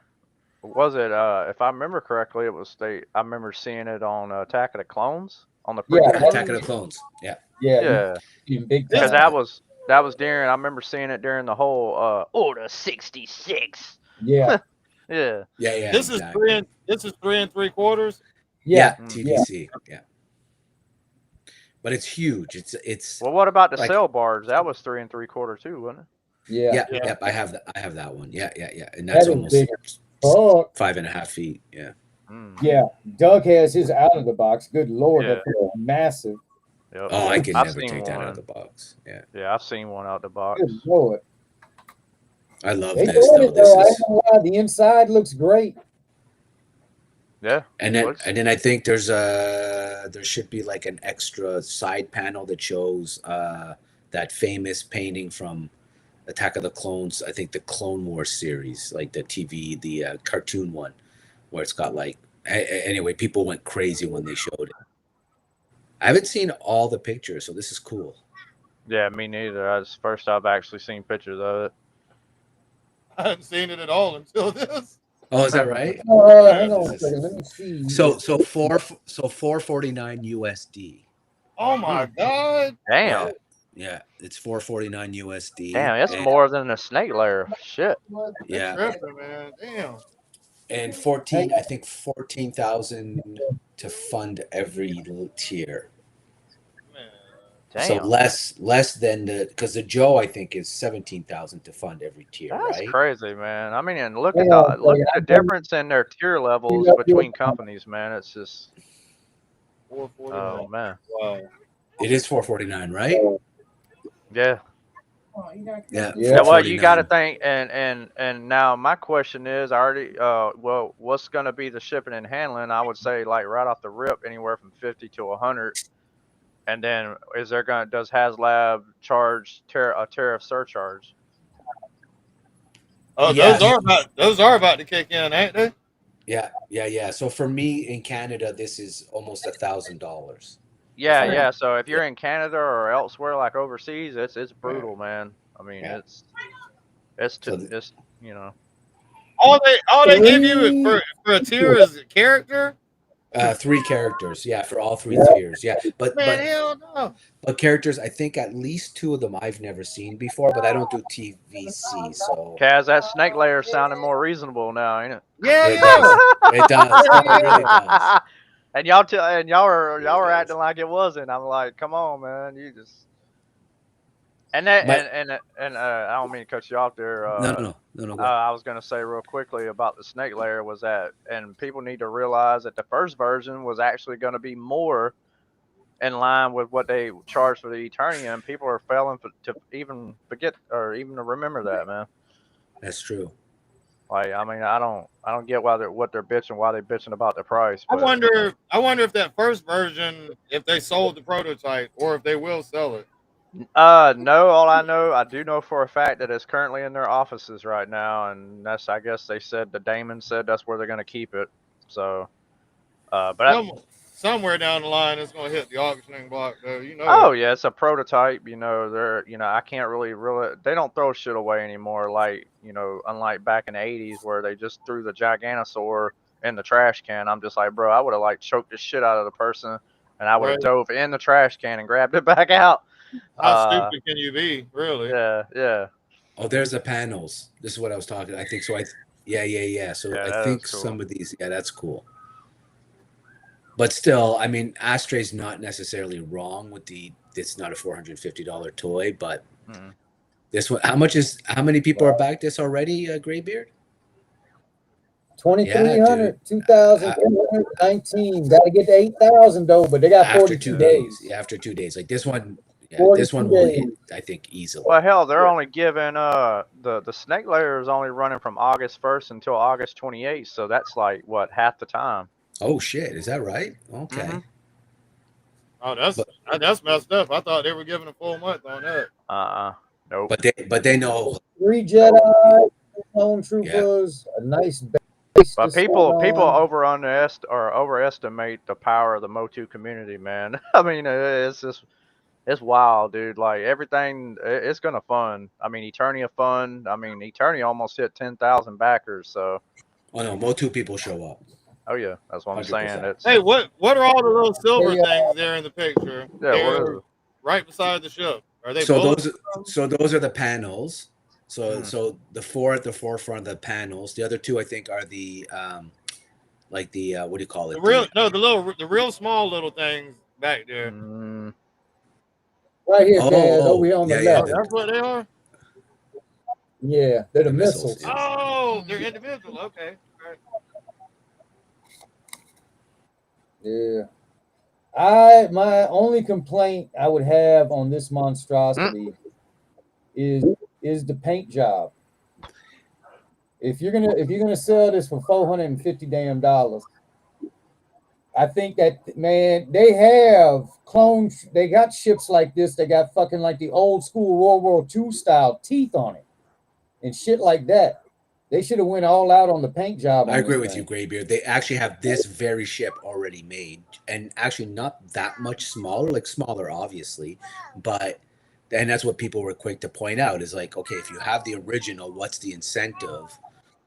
was it if I remember correctly, it was I remember seeing it on Attack of the Clones on the Yeah, prequel Attack of movies. the Clones. Yeah. yeah, Yeah, big because time. that was during. I remember seeing it during the whole Order 66. Yeah, Yeah. Yeah. This Exactly. is 3 3/4. yeah, TVC. Yeah. But it's huge. It's. Well, what about the like, sail barge? That was 3 3/4 too, wasn't it? yeah. Yep. I have that one. Yeah. And That that's is almost big as fuck. 5.5 feet. Yeah. Yeah, Doug has his out of the box. Good lord, Yeah. that thing is massive. Yep. Oh, I can I've never seen take that out one. of the box. Yeah. Yeah, I've seen one out the box. Good lord. I love They this doing though. it This though. I is. ain't gonna lie. The inside looks great. Yeah. And then I think there should be like an extra side panel that shows that famous painting from Attack of the Clones. I think the Clone Wars series, like the TV, the cartoon one, where it's got like. Anyway, people went crazy when they showed it. I haven't seen all the pictures, so this is cool. Yeah, me neither. That's the first I've actually seen pictures of it. I hadn't seen it at all until this. Oh, is that right? Hang on a second. Let me see. So 449 USD. Oh my god! Damn. Yeah, it's 449 USD. Damn, that's more than a snake layer. Shit. Yeah. Tripping, man. Damn. And 14,000 to fund every little tier. Man. Damn. So less than because the Joe I think is 17,000 to fund every tier. That's right? crazy, man. I mean, and look at the difference in their tier levels between companies, man. It's just 449. oh man. Wow. It is 449, right? Yeah. Yeah. Well, you got to think, and now my question is, I already, well, what's going to be the shipping and handling? I would say, like right off the rip, anywhere from 50 to 100, and then does HasLab charge a tariff surcharge? Oh, Yeah. those are about to kick in, ain't they? Yeah. So for me in Canada, this is almost $1,000. Yeah. So if you're in Canada or elsewhere, like overseas, it's brutal, man. I mean, it's you know. All they give you for a tier is a character. 3 characters, for all 3 tiers, but hell no. But characters, I think at least 2 of them I've never seen before, but I don't do TVC, so. Kaz, that snake layer sounding more reasonable now, ain't it? Yeah, It does. It really does. And y'all were acting like it wasn't. I'm like, come on, man, you just. And that and I don't mean to cut you off there. No. I was gonna say real quickly about the snake layer was that, and people need to realize that the first version was actually going to be more in line with what they charged for the Eternia, and people are failing to even forget or even to remember that, man. That's true. Like, I mean, I don't get why they're bitching about the price. But I wonder if that first version, if they sold the prototype or if they will sell it. No, I do know for a fact that it's currently in their offices right now, and that's, I guess they said, the Damon said that's where they're going to keep it. So, but somewhere down the line, it's going to hit the auctioning block, though. You know. Oh yeah, it's a prototype. You know, I can't really, they don't throw shit away anymore. Like, unlike back in the '80s where they just threw the Giganosaur in the trash can. I'm just like, bro, I would have like choked the shit out of the person, and I would have dove in the trash can and grabbed it back out. How stupid can you be, really? Yeah. Oh, there's the panels. This is what I was talking. I think so. Yeah. So I think cool. Some of these, that's cool. But still, I mean, Astray's not necessarily wrong with it's not a $450 toy, but this one, how many people are back this already, Graybeard? 2,300, 2,319. Got to get to 8,000 though, but they got 42 days. Yeah, after 2 days. Like this one, this one will hit, I think, easily. Well, hell, they're only giving the snake layer is only running from August 1st until August 28th, so that's like what, half the time. Oh shit, is that right? Okay. Mm-hmm. Oh, that's messed up. I thought they were giving a full month on that. Nope. But they know 3 Jedi, clone troopers, a nice. But people overestimate the power of the Motu community, man. I mean, it's wild, dude. Like everything, it's gonna fund. I mean, Eternia fund. I mean, Eternia almost hit 10,000 backers. So. Oh no, Motu people show up. Oh yeah, that's what I'm saying. 100%. It's Hey, what are all the little silver things there in the picture? yeah. What is They're it? right beside the ship. Are they So bullets? those are the panels. Hmm. So the four at the forefront of the panels. The other two, I think, are the like the what do you call it? The real small little things back there. Mm, Right here, Kaz, over Oh, here on the yeah. Oh, left. that's what they are. Yeah, they're the missiles. missiles. Yeah. Oh, they're individual. Okay. All right. Yeah. My only complaint I would have on this monstrosity is the paint job. If you're gonna sell this for $450 damn dollars, I think that, man, they have clones. They got ships like this. They got fucking like the old school World War II style teeth on it and shit like that. They should have went all out on the paint job. I agree with you, Graybeard. They actually have this very ship already made, and actually not that much smaller, like smaller, obviously, but and that's what people were quick to point out is like, okay, if you have the original, what's the incentive?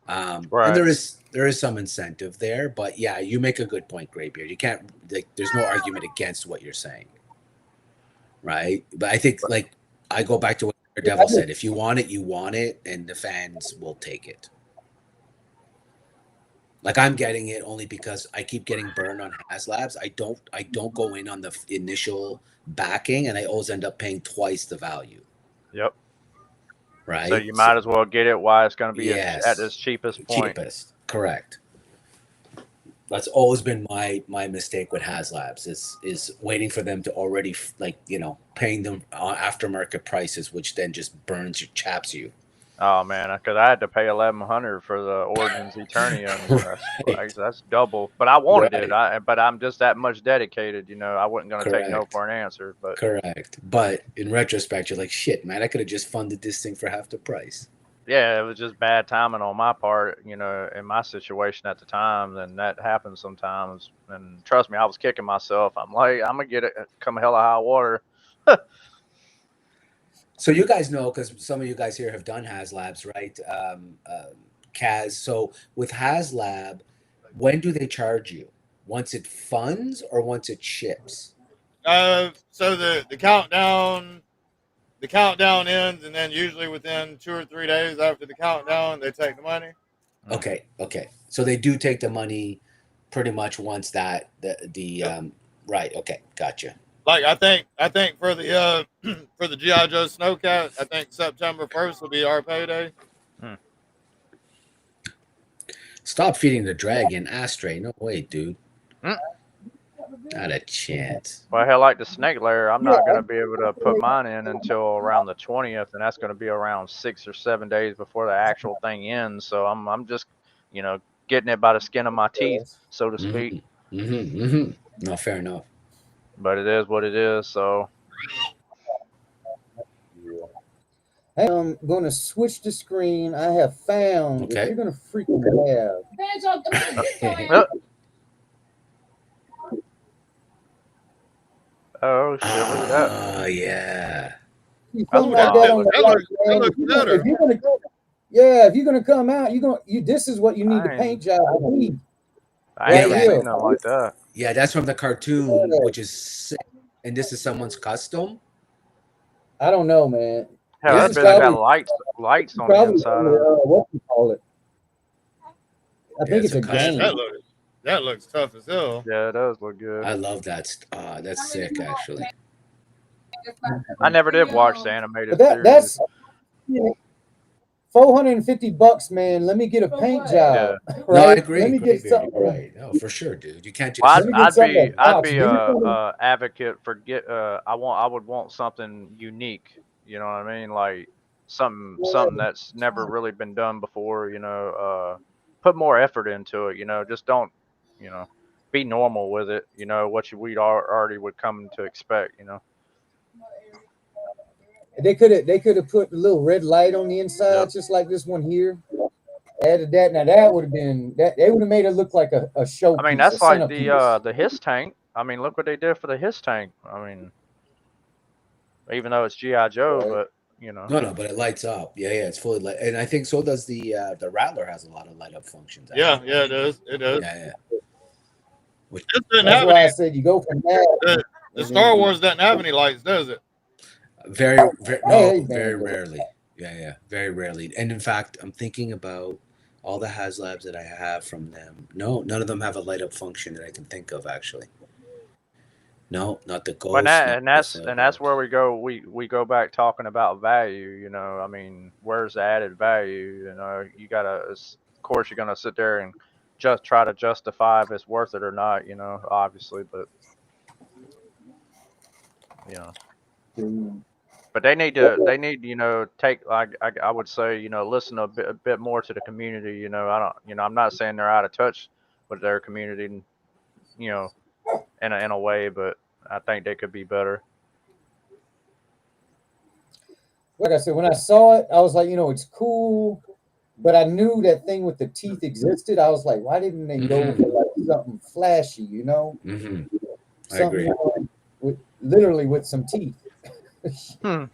And right. there is some incentive there, but yeah, you make a good point, Graybeard. You can't like, there's no argument against what you're saying, right? But I think like I go back to what Devil said: if you want it, you want it, and the fans will take it. Like I'm getting it only because I keep getting burned on HasLabs. I don't go in on the initial backing, and I always end up paying twice the value. Yep. Right. So you might as well get it while it's going to be yes, at its cheapest point. Cheapest, correct. That's always been my mistake with HasLabs is waiting for them to already like paying them aftermarket prices, which then just chaps you. Oh man, because I had to pay $1,100 for the Origins Eternia, and Right. that's double. But I wanted Right. it. But I'm just that much dedicated. I wasn't going to take no Correct. for an answer. But Correct. But in retrospect, you're like, shit, man, I could have just funded this thing for half the price. yeah, it was just bad timing on my part. In my situation at the time, and that happens sometimes. And trust me, I was kicking myself. I'm like, I'm gonna get it come hell or high water. So you guys know, because some of you guys here have done HasLabs, right? Kaz. So with HasLab, when do they charge you? Once it funds or once it ships? So the countdown ends, and then usually within 2 or 3 days after the countdown, they take the money. Okay. So they do take the money pretty much once that right. Okay, gotcha. Like I think for the for the GI Joe Snowcat, I think September 1st will be our payday. Stop feeding the dragon, Astray. No way, dude. Not a chance. Well, hell, like the snake layer, I'm not going to be able to put mine in until around the 20th, and that's going to be around 6 or 7 days before the actual thing ends. So I'm just, getting it by the skin of my teeth, so to speak. No, fair enough. But it is what it is. So. Hey, I'm going to switch the screen. I have found if you're going to freaking have. Oh shit! Look at that. Oh yeah. That looks better. If you're gonna come out, this is what you need to paint job. I ain't never seen nothing like that. Yeah, that's from the cartoon, which is sick. And this is someone's custom. I don't know, man. Hell, that bitch got lights on the inside of it. What do you call it? I think it's a game. That looks tough as hell. Yeah, it does look good. I love that. That's sick, actually. I never did watch the animated series. That's $450, man. Let me get a paint job. Yeah. Right? No, I agree. Let me get something. Right. No, for sure, dude. You can't just. Well, I'd be a advocate for I would want something unique. You know what I mean? Like something that's never really been done before. Put more effort into it. Just don't. Be normal with it. What we already would come to expect. They could have put a little red light on the inside, just like this one here. Added that. Now that would have been that. They would have made it look like a showpiece. I mean, that's a like centerpiece. the Hiss tank. I mean, look what they did for the Hiss tank. I mean, even though it's GI Joe, Right. but you know. No, but it lights up. Yeah, it's fully lit, and I think so does the Rattler has a lot of light up functions. Yeah, it does. It does. Yeah. Which, This doesn't That's have why I any. said you go from that. The Star Wars doesn't have any lights, does it? very Hey, very man. rarely. Yeah, very rarely. And in fact, I'm thinking about all the HasLabs that I have from them. No, none of them have a light up function that I can think of actually. No, not the Well, Ghost. that's where we go back talking about value. You know, I mean, where's the added value? You know, you gotta, of course, you're gonna sit there and just try to justify if it's worth it or not. You know, obviously, but you know, but they need you know, take, like I would say, you know, listen a bit more to the community. You know, I'm not saying they're out of touch with their community, you know, in a way, but I think they could be better. Like I said, when I saw it, I was like, it's cool, but I knew that thing with the teeth existed. I was like, why didn't they go for like something flashy? Mm-hmm. I Something agree. literally with some teeth. Well,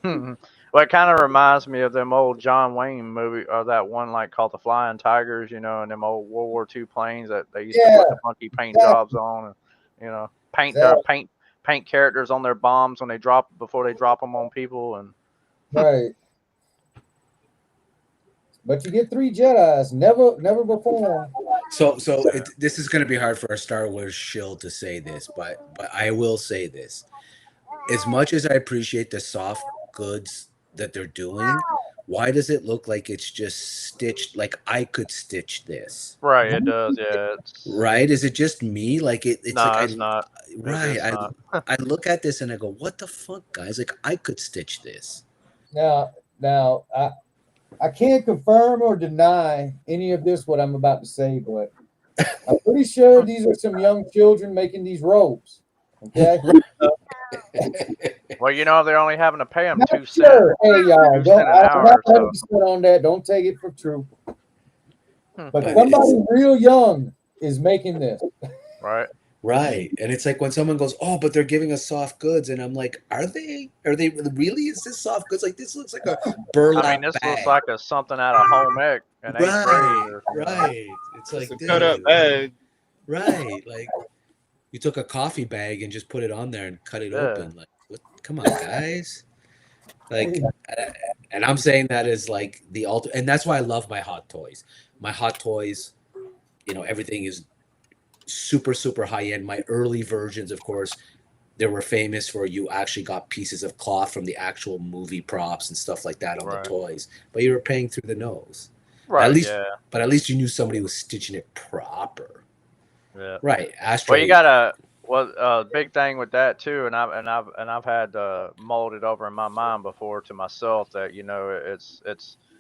it kind of reminds me of them old John Wayne movie, or that one like called The Flying Tigers, you know, and them old World War II planes that they used to put the funky paint jobs on, and you know, paint characters on their bombs when they before they drop them on people, and right. But you get 3 Jedis, never before. So this is going to be hard for a Star Wars shill to say this, but I will say this: as much as I appreciate the soft goods that they're doing, why does it look like it's just stitched? Like I could stitch this, right? It does, yeah. right? Is it just me? Like it's like It's not. right. It's not. I look at this and I go, what the fuck, guys? Like I could stitch this. Now, I can't confirm or deny any of this what I'm about to say, but I'm pretty sure these are some young children making these robes. Okay. Well, you know, they're only having to pay them Not 2 sure. cents. Hey, y'all, $2 an I'm hour. not 100% on that. Don't take it for true. But somebody real young is making this. Right. Right. And it's like when someone goes, oh, but they're giving us soft goods. And I'm like, are they really? Is this soft goods? Like, this looks like a burlap I mean, this bag. looks like something out of home ec. Right. It's like, a cut up bag. Right. Like, you took a coffee bag and just put it on there and cut it open. Like, what? Come on, guys. Like, and I'm saying that is like the ultimate. And that's why I love my Hot Toys. My Hot Toys, everything is super high end. My early versions, of course, they were famous for you actually got pieces of cloth from the actual movie props and stuff like that on the toys, but you were paying through the nose. Right. At least you knew somebody was stitching it proper. Yeah. Right. Astro. Well, you gotta. Well, big thing with that too, and I've had molded over in my mind before to myself that it's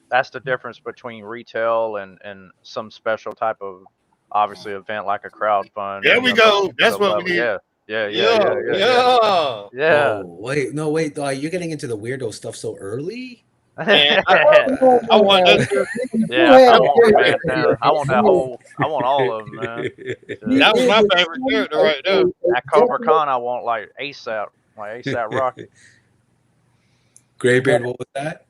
that's the difference between retail and some special type of obviously event like a crowdfund. There we go. That's what we need. Yeah. Oh wait, no wait, you're getting into the weirdo stuff so early. Man, I want that. Yeah, I want that whole. I want all of them, man. That was my favorite character right there. That Cobra Khan, I want like ASAP Rocky. Graybeard, what was that?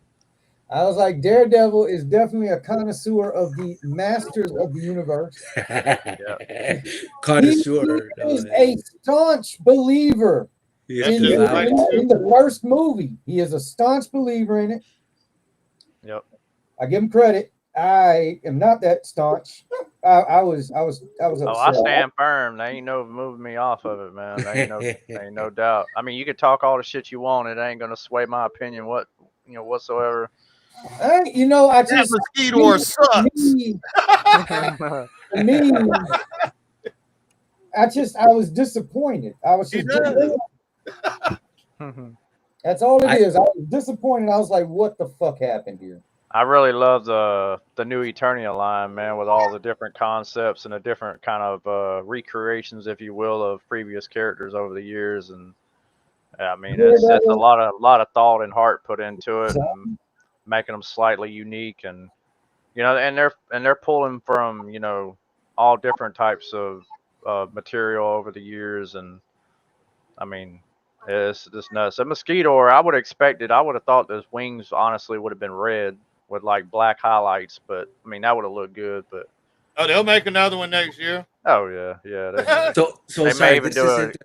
I was like, Daredevil is definitely a connoisseur of the masters of the universe. Connoisseur. He is a staunch believer in the first movie. He is a staunch believer in it. Yep. I give him credit. I am not that staunch. I was upset. Oh, I stand firm. They ain't no moving me off of it, man. There ain't no doubt. I mean, you can talk all the shit you want. It ain't gonna sway my opinion whatsoever. I just Mosquito sucks. I was disappointed. I was just that's all it is. I was disappointed. I was like, what the fuck happened here? I really love the new Eternia line, man, with all the different concepts and the different kind of recreations, if you will, of previous characters over the years. And I mean, it's a lot of thought and heart put into it, and making them slightly unique. And You know, and they're pulling from, you know, all different types of material over the years, and I mean, it's just nuts. A mosquito, I would have expected. I would have thought those wings honestly would have been red with like black highlights, but I mean that would have looked good. But Oh, they'll make another one next year. oh yeah, yeah, So they may sorry, even this do isn't. it.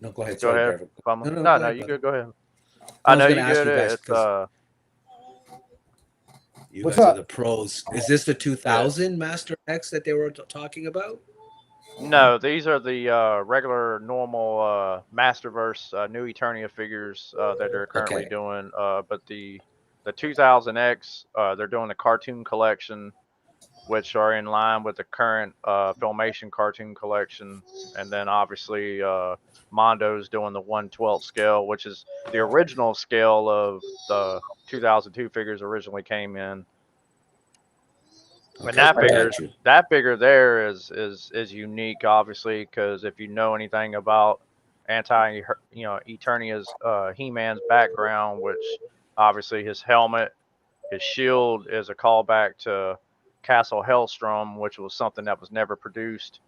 No, go ahead. Go Sorry, ahead, Trevor. Bummer. No, no, No, go no, ahead, you brother. good. Go ahead. No, I I was know gonna you ask good. you guys It's because you What's guys are up? the pros. Is this the Yeah. 2000 Master X that they were talking about? No, these are the regular, normal Masterverse New Eternia figures that they're currently Okay. doing. But the 2000X, they're doing the cartoon collection, which are in line with the current Filmation cartoon collection. And then obviously Mondo's doing the 1/12 scale, which is the original scale of the 2002 figures originally came in. And Okay, I got you. that figure there is unique, obviously, because if you know anything about Eternia's He-Man's background, which obviously his helmet, his shield is a callback to Castle Hellstrom, which was something that was never produced,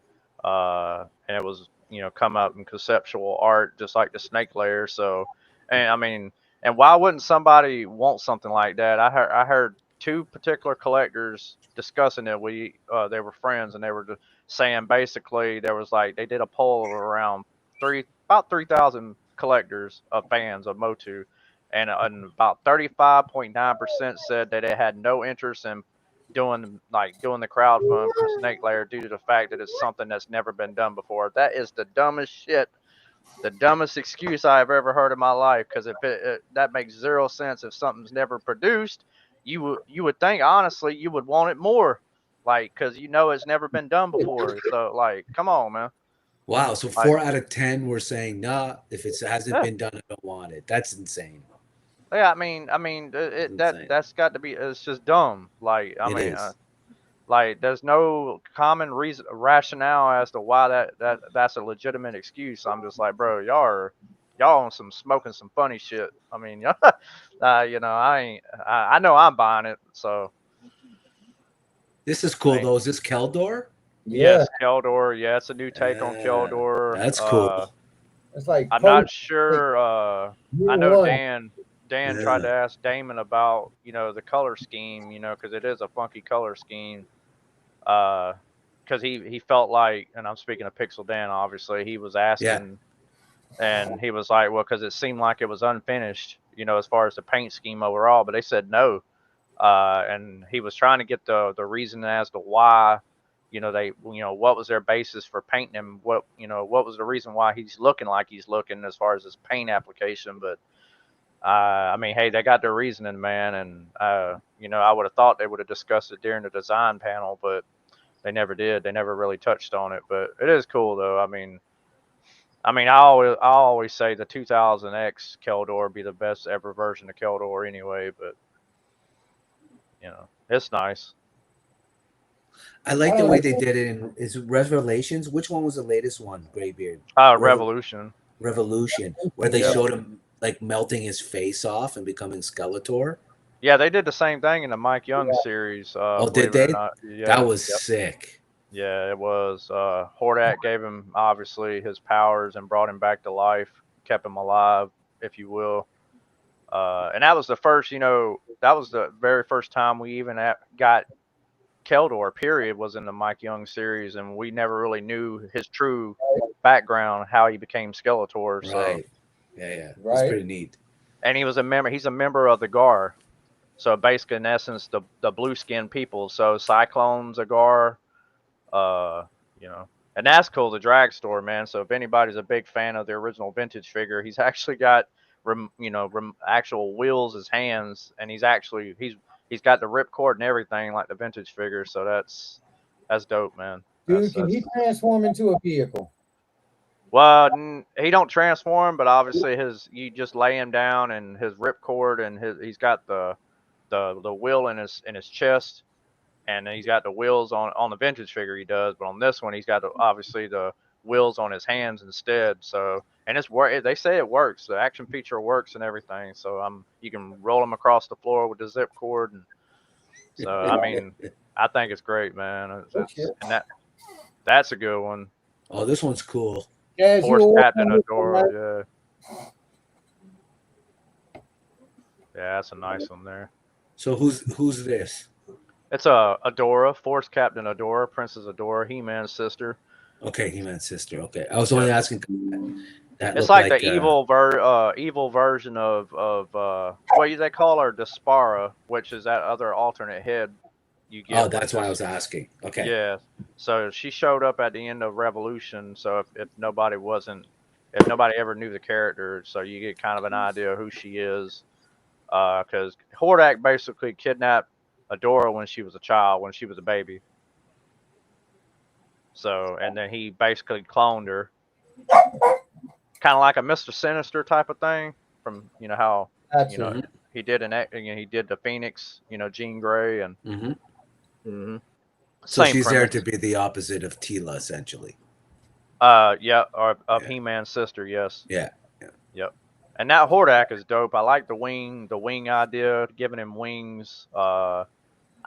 and it was come up in conceptual art, just like the Snake Layer. So, and I mean, and why wouldn't somebody want something like that? I heard two particular collectors discussing it. They were friends, and they were just saying basically there was like they did a poll of around about 3,000 collectors of fans of Motu, and about 35.9% said that it had no interest in doing the crowd fund for the Snake Layer due to the fact that it's something that's never been done before. That is the dumbest shit, the dumbest excuse I've ever heard in my life. Because if that makes zero sense. If something's never produced, you would think honestly you would want it more, like because it's never been done before. So like, come on, man. Wow. So Like, 4 out of 10 were saying, nah, if it hasn't yeah, been done, I don't want it. That's insane. yeah. I mean, That's that insane. that's got to be. It's just dumb. Like, I It mean, is. like, there's no common reason rationale as to why that's a legitimate excuse. I'm just like, bro, y'all on some smoking some funny shit. I mean, I ain't. I know I'm buying it. So, This is I cool mean, though. Is this Keldor? Yeah, yes, Keldor. Yeah, it's a new take on Keldor. That's cool. it's like I'm post not like sure. I year know one. Dan tried Yeah. to ask Damon about the color scheme. Because it is a funky color scheme. Because he felt like, and I'm speaking of Pixel Dan, obviously, he was Yeah. asking, and he was like, well, because it seemed like it was unfinished, as far as the paint scheme overall, but they said no. And he was trying to get the reason as to why, what was their basis for painting him, what was the reason why he's looking like he's looking as far as his paint application. But I mean, hey, they got their reasoning, man, and I would have thought they would have discussed it during the design panel, but they never did. They never really touched on it, but it is cool though. I mean, I always say the 2000X Keldor be the best ever version of Keldor anyway, but it's nice. I I like the don't way know. they did it in is Revelations. Which one was the latest one, Graybeard? Revolution. Revolution, where they Yep. Yeah, showed him like melting his face off and becoming Skeletor. Yeah, they did the same thing in the Mike Young series. Oh, did Believe it or they? not. That Yeah. was Yep. sick. Yeah, it was. Hordak gave him obviously his powers and brought him back to life, kept him alive, if you will. And that was the first, that was the very first time we even got Keldor. Period, was in the Mike Young series, and we never really knew his true background, how he became Skeletor. So, Right. Yeah, yeah. It's right. pretty neat. and he was a member. He's a member of the Gar. So basically, in essence, the blue skinned people. So Cyclone's a Gar. Uh, you know, and that's cool. The drag store, man. So if anybody's a big fan of the original vintage figure, he's actually got actual wheels as hands, and he's got the ripcord and everything like the vintage figure. So that's dope, man. Dude, can That's he transform into a vehicle? Well, he don't transform, but obviously you just lay him down and his ripcord and he's got the wheel in his chest, and he's got the wheels on the vintage figure he does, but on this one he's got obviously the wheels on his hands instead. So, and they say it works. The action feature works and everything. So you can roll him across the floor with the zip cord, and So I mean, I think it's great, man. shit. And that's a good one. Oh, this one's cool. As you Force were Captain working with them, Adora, yeah, that's a nice one there. So who's this? It's a Adora, Force Captain Adora, Princess Adora, He-Man's sister. Okay, He-Man's sister. Okay, I was only asking. That It's looked like like the evil version of what do they call her, Despara, which is that other alternate head you get. Oh, that's why I was asking. Okay. Yeah. So she showed up at the end of Revolution. So if nobody ever knew the character, so you get kind of an idea of who she is. Because Hordak basically kidnapped Adora when she was a child, when she was a baby. So, and then he basically cloned her, kind of like a Mr. Sinister type of thing. From how Gotcha. he did he did the Phoenix, Jean Grey, and So same she's premise. there to be the opposite of Tila, essentially. Yeah, or of He-Man's sister, yes. Yeah. Yep. And that Hordak is dope. I like the wing idea, giving him wings. I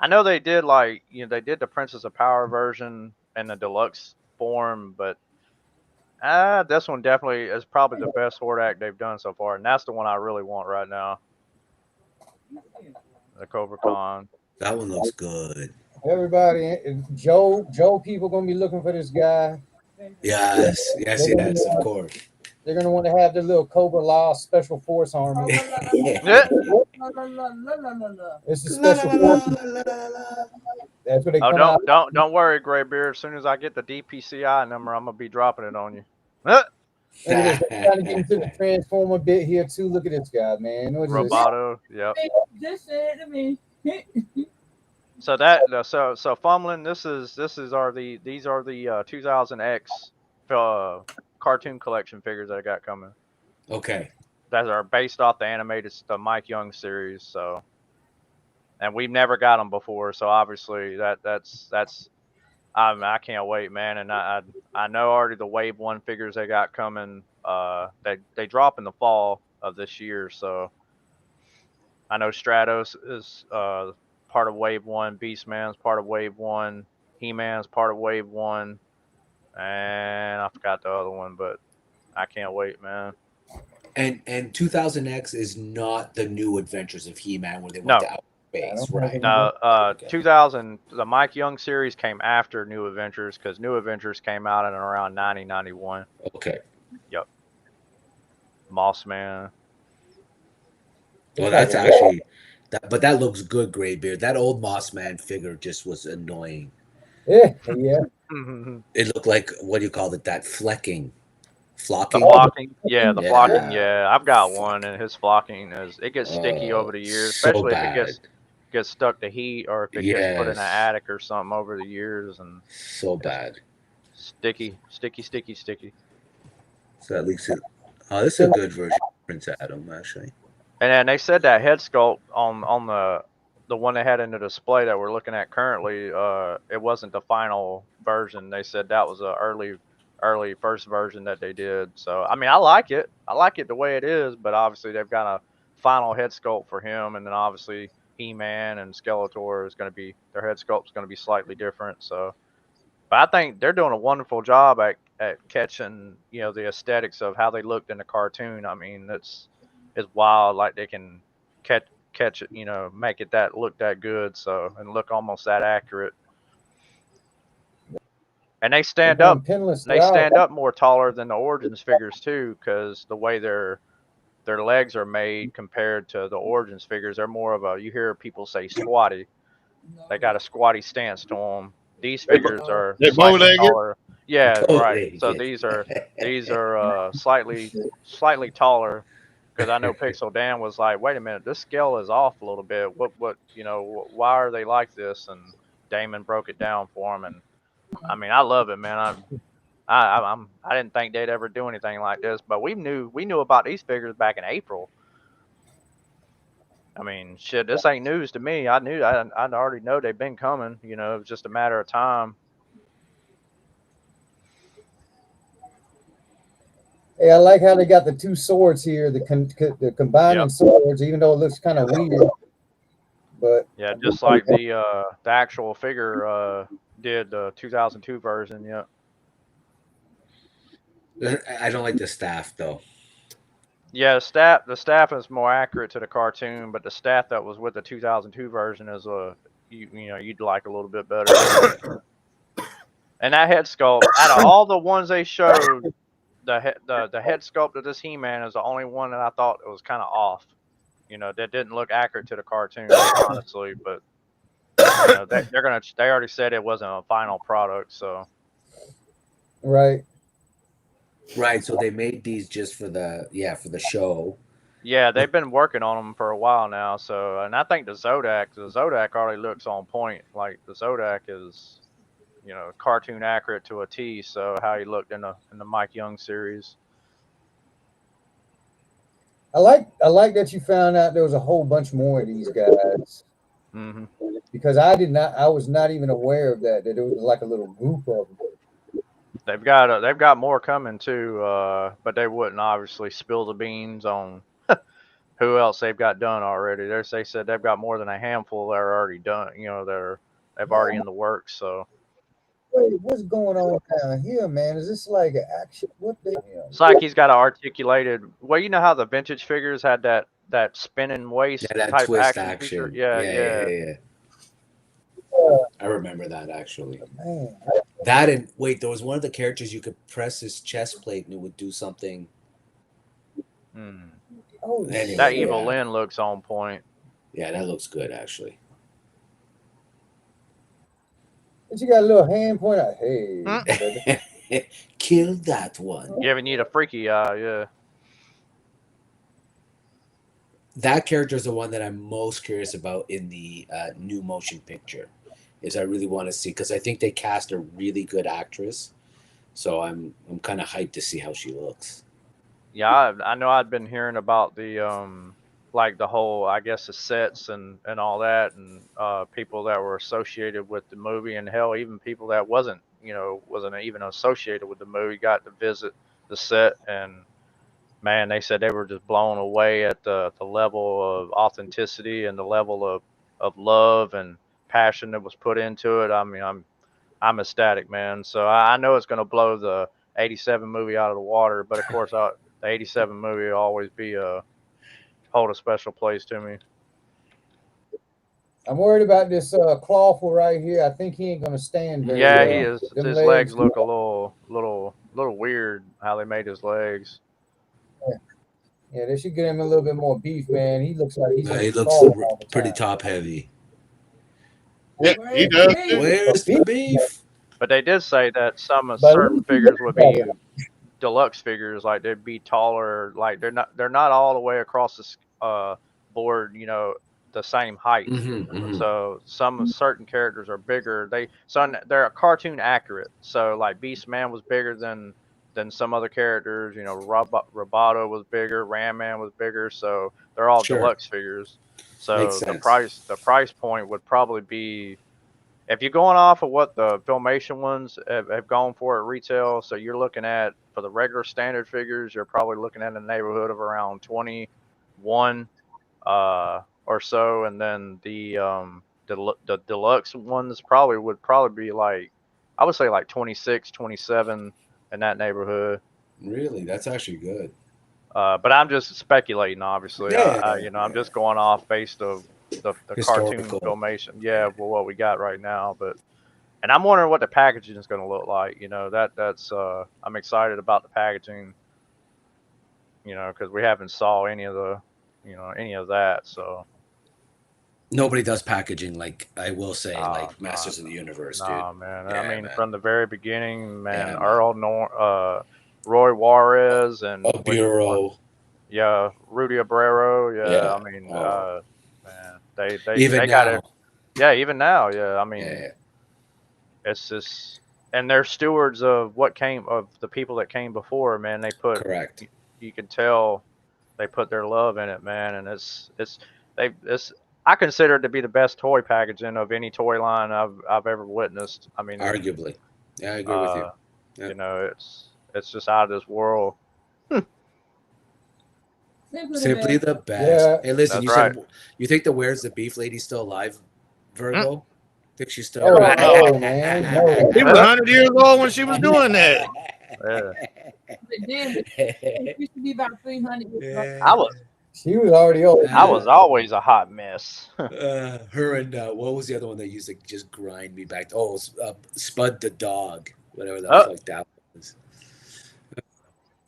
know they did they did the Princess of Power version in the deluxe form, but this one definitely is probably the best Hordak they've done so far, and that's the one I really want right now. The Cobra Khan. That one looks good. Everybody, Joe people gonna be looking for this guy. Yes, of course. They're gonna want to have their little Cobra Law Special Force Army. It's a special force. That's what they come out. Don't worry, Graybeard. As soon as I get the DPCI number, I'm gonna be dropping it on you. Look at this. I'm trying to get into the Transformer bit here too. Look at this guy, man. Roboto, yep. Just say it to me. So fumbling. These are the 2000X cartoon collection figures that I got coming. Okay. That are based off the Mike Young series. So, and we've never got them before. So obviously that's I can't wait, man. And I know already the Wave 1 figures they got coming. They drop in the fall of this year. So I know Stratos is part of Wave 1, Beastman's part of Wave 1, He-Man's part of Wave 1, and I forgot the other one, but I can't wait, man. And 2000X is not the new Adventures of He-Man where they went to outer space, right? No, 2000, the Mike Young series came after New Adventures because New Adventures came out in around 90-91. Okay. Yep. Mossman. Well, that's actually... But that looks good, Graybeard. That old Mossman figure just was annoying. Yeah. It looked like, what do you call it? That flocking. The flocking, yeah, the flocking, yeah. I've got one, and his flocking gets sticky over the years, especially if it gets stuck to heat or if it gets put in an attic or something over the years, and so bad. Sticky. So at least this is a good version of Prince Adam, actually. And then they said that head sculpt on the one they had in the display that we're looking at currently, it wasn't the final version. They said that was a early first version that they did. So I mean, I like it. I like it the way it is, but obviously they've got a final head sculpt for him, and then obviously He-Man and Skeletor is going to be their head sculpt's going to be slightly different. So, but I think they're doing a wonderful job at catching the aesthetics of how they looked in the cartoon. I mean, it's wild, like they can catch it, make it look that good, so, and look almost that accurate. And they stand up more taller than the Origins figures too, because the way their legs are made compared to the Origins figures, they're more of you hear people say squatty. They got a squatty stance to them. These figures are slightly taller. Yeah, right. So these are slightly taller. Because I know Pixel Dan was like, wait a minute, this scale is off a little bit. What why are they like this? And Damon broke it down for him, and I mean, I love it, man. I didn't think they'd ever do anything like this, but we knew about these figures back in April. I mean, shit, this ain't news to me. I already know they've been coming. It was just a matter of time. Hey, I like how they got the two swords here, the combining swords, even though it looks kind of weird. But Yeah, just like the actual figure did the 2002 version. Yeah. I don't like the staff though. Yeah, the staff is more accurate to the cartoon, but the staff that was with the 2002 version is you know you'd like a little bit better. And that head sculpt, out of all the ones they showed, the head sculpt of this He-Man is the only one that I thought was kind of off. You know, that didn't look accurate to the cartoon, honestly. But you know, they already said it wasn't a final product, so. right. Right. So they made these just for the show. Yeah, they've been working on them for a while now. So, and I think the Zodak already looks on point. Like the Zodak is, you know, cartoon accurate to a T. So how he looked in the Mike Young series. I like that you found out there was a whole bunch more of these guys. Mm-hmm. Because I was not even aware of that it was like a little group of them. They've got more coming too, but they wouldn't obviously spill the beans on who else they've got done already. They said they've got more than a handful that are already done. You know, they've already in the works. So. Wait, what's going on down here, man? Is this like an action? What the hell? It's like he's got an articulated. Well, you know how the vintage figures had that spinning waist Yeah, that type twist action feature. action. Yeah. I remember that actually. Man, That and wait, there was one of the characters you could press his chest plate and it would do something. Hmm. oh, Anyway, That shit. Evil Lyn looks on point. Yeah, that looks good actually. But you got a little hand point out. Hey, baby. Kill that one. Giving you the freaky eye. Yeah. That character is the one that I'm most curious about in the new motion picture. Is I really want to see because I think they cast a really good actress, so I'm kind of hyped to see how she looks. Yeah, I know I'd been hearing about the like the whole, I guess, the sets and all that, and people that were associated with the movie, and hell, even people that wasn't even associated with the movie got to visit the set, and man, they said they were just blown away at the level of authenticity and the level of love and passion that was put into it. I mean, I'm ecstatic, man. So I know it's going to blow the '87 movie out of the water, but of course, the '87 movie will always be hold a special place to me. I'm worried about this clawful right here. I think he ain't gonna stand very Yeah, well. he is. Them His legs look a little weird how they made his legs. Yeah, they should get him a little bit more beef, man. He looks like he's He looks pretty top heavy. Yeah, he does too. Where's the beef? But they did say that some certain figures would be deluxe figures, like they'd be taller, like they're not all the way across the board, you know, the same height. So some certain characters are bigger. They're cartoon accurate. So like Beast Man was bigger than some other characters. You know, Roboto was bigger, Ram Man was bigger. So they're all deluxe figures. So the price point would probably be, if you're going off of what the Filmation ones have gone for at retail, so you're looking at, for the regular standard figures, you're probably looking at a neighborhood of around 21 or so, and then the deluxe ones would probably be like, I would say like 26, 27 in that neighborhood. Really, that's actually good. But I'm just speculating, obviously. I'm just going off based of the cartoon Filmation. Yeah, well, what we got right now, and I'm wondering what the packaging is going to look like. You know, that's I'm excited about the packaging. You know, because we haven't saw any of that. So nobody does packaging like, I will say, like Masters of the Universe, dude. Man. Yeah, I mean, man. from the very beginning, man, Roy Juarez and Bureau. Yeah, Rudy Abrero. Yeah, I mean, man, they got it. Yeah, even now, yeah. I mean, it's just, and they're stewards of the people that came before. Man, they put correct. You can tell they put their love in it, man, and I consider it to be the best toy packaging of any toy line I've ever witnessed. I mean, arguably, yeah, I agree with you. Yeah. You know, it's just out of this world. Simply the best. Yeah. Hey, listen, That's you right. said you think the Where's the Beef lady's still alive, Virgo? Think she's still Oh alive? no, man, no. He was 100 years old when she was doing that. Yeah. But then it used to be about 300 years old. I was She was already old. I was always a hot mess. Her and what was the other one that used to just grind me back? Oh, it was, Spud the dog, whatever the Oh. fuck that was.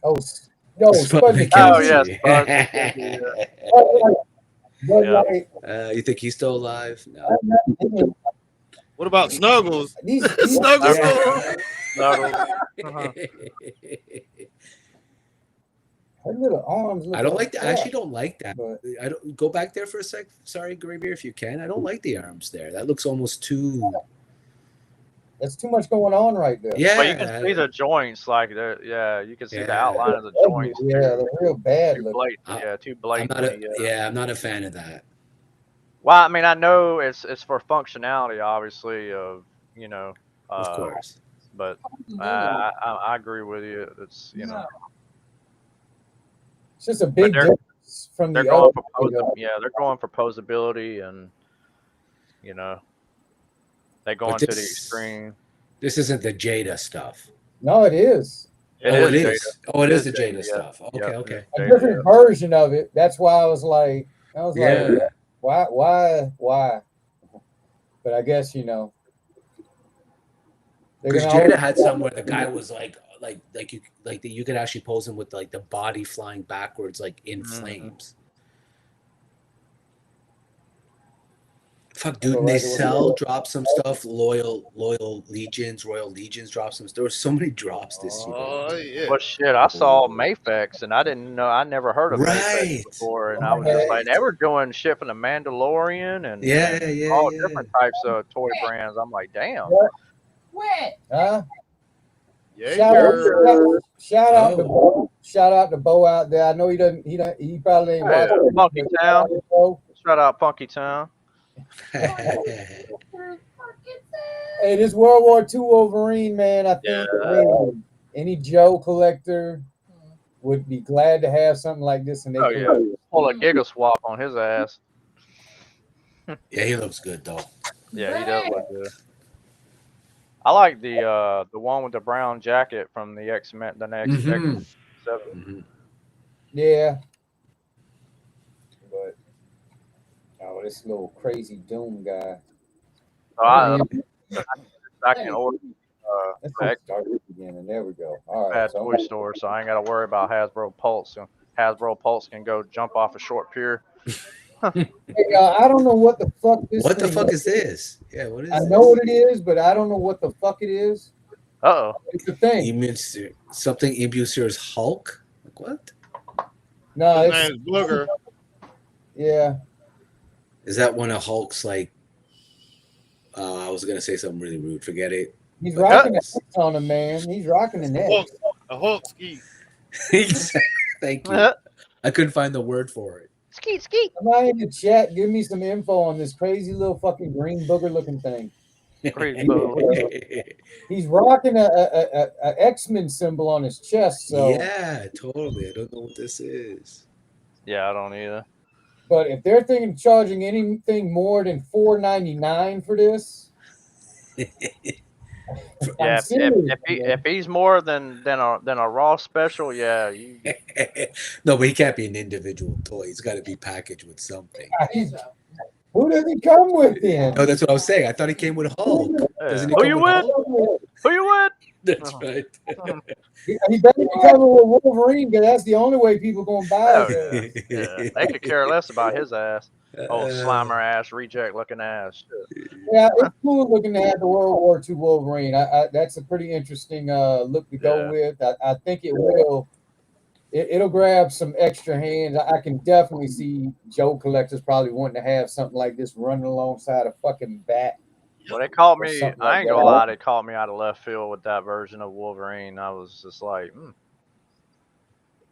Oh, no, Spud Oh yes, McKenzie. Bud McKenzie, Bud Yeah. Light. You think he's still alive? No. What about Snuggles? These Snuggles Yeah. still Snuggles. Uh-huh. her little arms. Look I don't like that. that. I actually don't like that. But I don't go back there for a sec. Sorry, Gray Bear, if you can. I don't like the arms there. That looks almost too. there's too much going on right there. Yeah. But you can see the joints, like yeah, you can see the Yeah. outline of the joints. Yeah, they're real bad too looking. blatant. Too blatantly. I'm not a fan of that. Well, I mean, I know it's for functionality, obviously, of Of course. but I agree with you. It's It's just a big they're- difference from they're the going other. for they're going for posability, and they're going to the extreme. This isn't the Jada stuff. No, it is It is Jada. Oh, it is the Jada, Jada yeah. stuff. Okay, Yeah, okay. a Jada, different version of it. That's why I was like, Yeah. why? But I guess they're Because gonna Jada always- had some where the guy was like you could actually pose him with like the body flying backwards, like in flames. Fuck, dude, Nacelle dropped some stuff. Royal Legions dropped some. There were so many drops this year. Oh yeah. Well, shit, I saw Mafex, and I didn't know. I never heard of Mafex Right. before, and I was just like, they were doing shit from the Mandalorian and all different types of toy brands. I'm like, damn. What? Huh? Yeah. Shout out to Bo out there. I know he probably ain't Hey, watching. Funky Town. Shout out Funky Town. Hey, this World War II Wolverine, man, I think any Joe collector would be glad to have something like this. And they Pull a Giga Swap on his ass. Yeah, he looks good though. Yeah, he does look good. I like the one with the brown jacket from the X-Men, the next X-Men 7. Yeah. But this little crazy Doom guy. So I can order Let's just start it again, and there we go. All right. at toy store, so I ain't got to worry about Hasbro Pulse. So Hasbro Pulse can go jump off a short pier. Hey, I don't know what the fuck this. What the fuck is this? Yeah, what is? I know what it is, but I don't know what the fuck it is. Uh-oh. It's a thing. Something Imbuser's Hulk? Like what? No, His it's name's Booger. yeah. Is that one of Hulk's like? I was gonna say something really rude. Forget it. He's rocking the X on him, man. He's rocking the neck. A Hulk ski. Thank you. I couldn't find the word for it. Skeet. Somebody in the chat, give me some info on this crazy little fucking green booger looking thing. He's rocking a X-Men symbol on his chest. So yeah, totally. I don't know what this is. Yeah, I don't either. But if they're thinking of charging anything more than $4.99 for this, Yeah, if he's more than a raw special, yeah. No, but he can't be an individual toy. He's got to be packaged with something. Who does he come with then? No, that's what I was saying. I thought he came with Hulk. Doesn't he Who come you with with? Hulk? Who you with? That's right. He better be coming with Wolverine, because that's the only way people gonna buy Oh, it. yeah. They could care less about his ass. Oh, Slimer ass, reject looking ass. Yeah, it's cool looking to have the World War II Wolverine. That's a pretty interesting look to go with. I think it will. It'll grab some extra hands. I can definitely see Joe collectors probably wanting to have something like this running alongside a fucking bat. Well, they caught me. something I like ain't gonna that. lie, they caught me out of left field with that version of Wolverine. I was just like,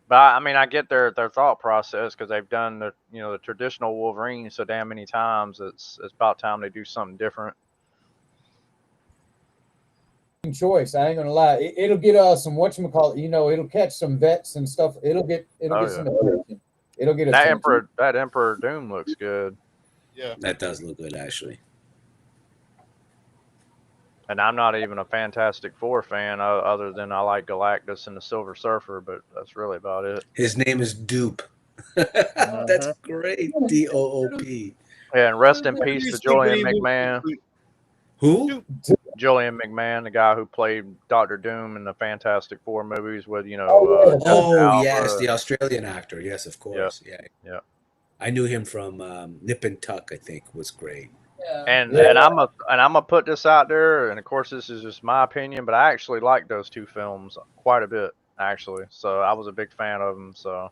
But I mean, I get their thought process, because they've done the traditional Wolverine so damn many times. It's about time they do something different. Choice. I ain't gonna lie. It'll get some whatchamacallit. It'll catch some vets and stuff. It'll get some attention. It'll get That attention. Emperor Doom looks good. Yeah. That does look good, actually. And I'm not even a Fantastic Four fan, other than I like Galactus and the Silver Surfer, but that's really about it. His name is Dupe. Mm-hmm. That's great. Doop. Yeah, and rest in peace to Julian McMahon. Who? Julian McMahon, the guy who played Doctor Doom in the Fantastic Four movies with, Oh, Jessica Oh, Alba. yes, the Australian actor. Yes, of course. Yeah. Yeah. I knew him from Nip and Tuck, I think, was great. Yeah. And Yeah. and I'm gonna put this out there, and of course this is just my opinion, but I actually like those two films quite a bit, actually. So I was a big fan of them. So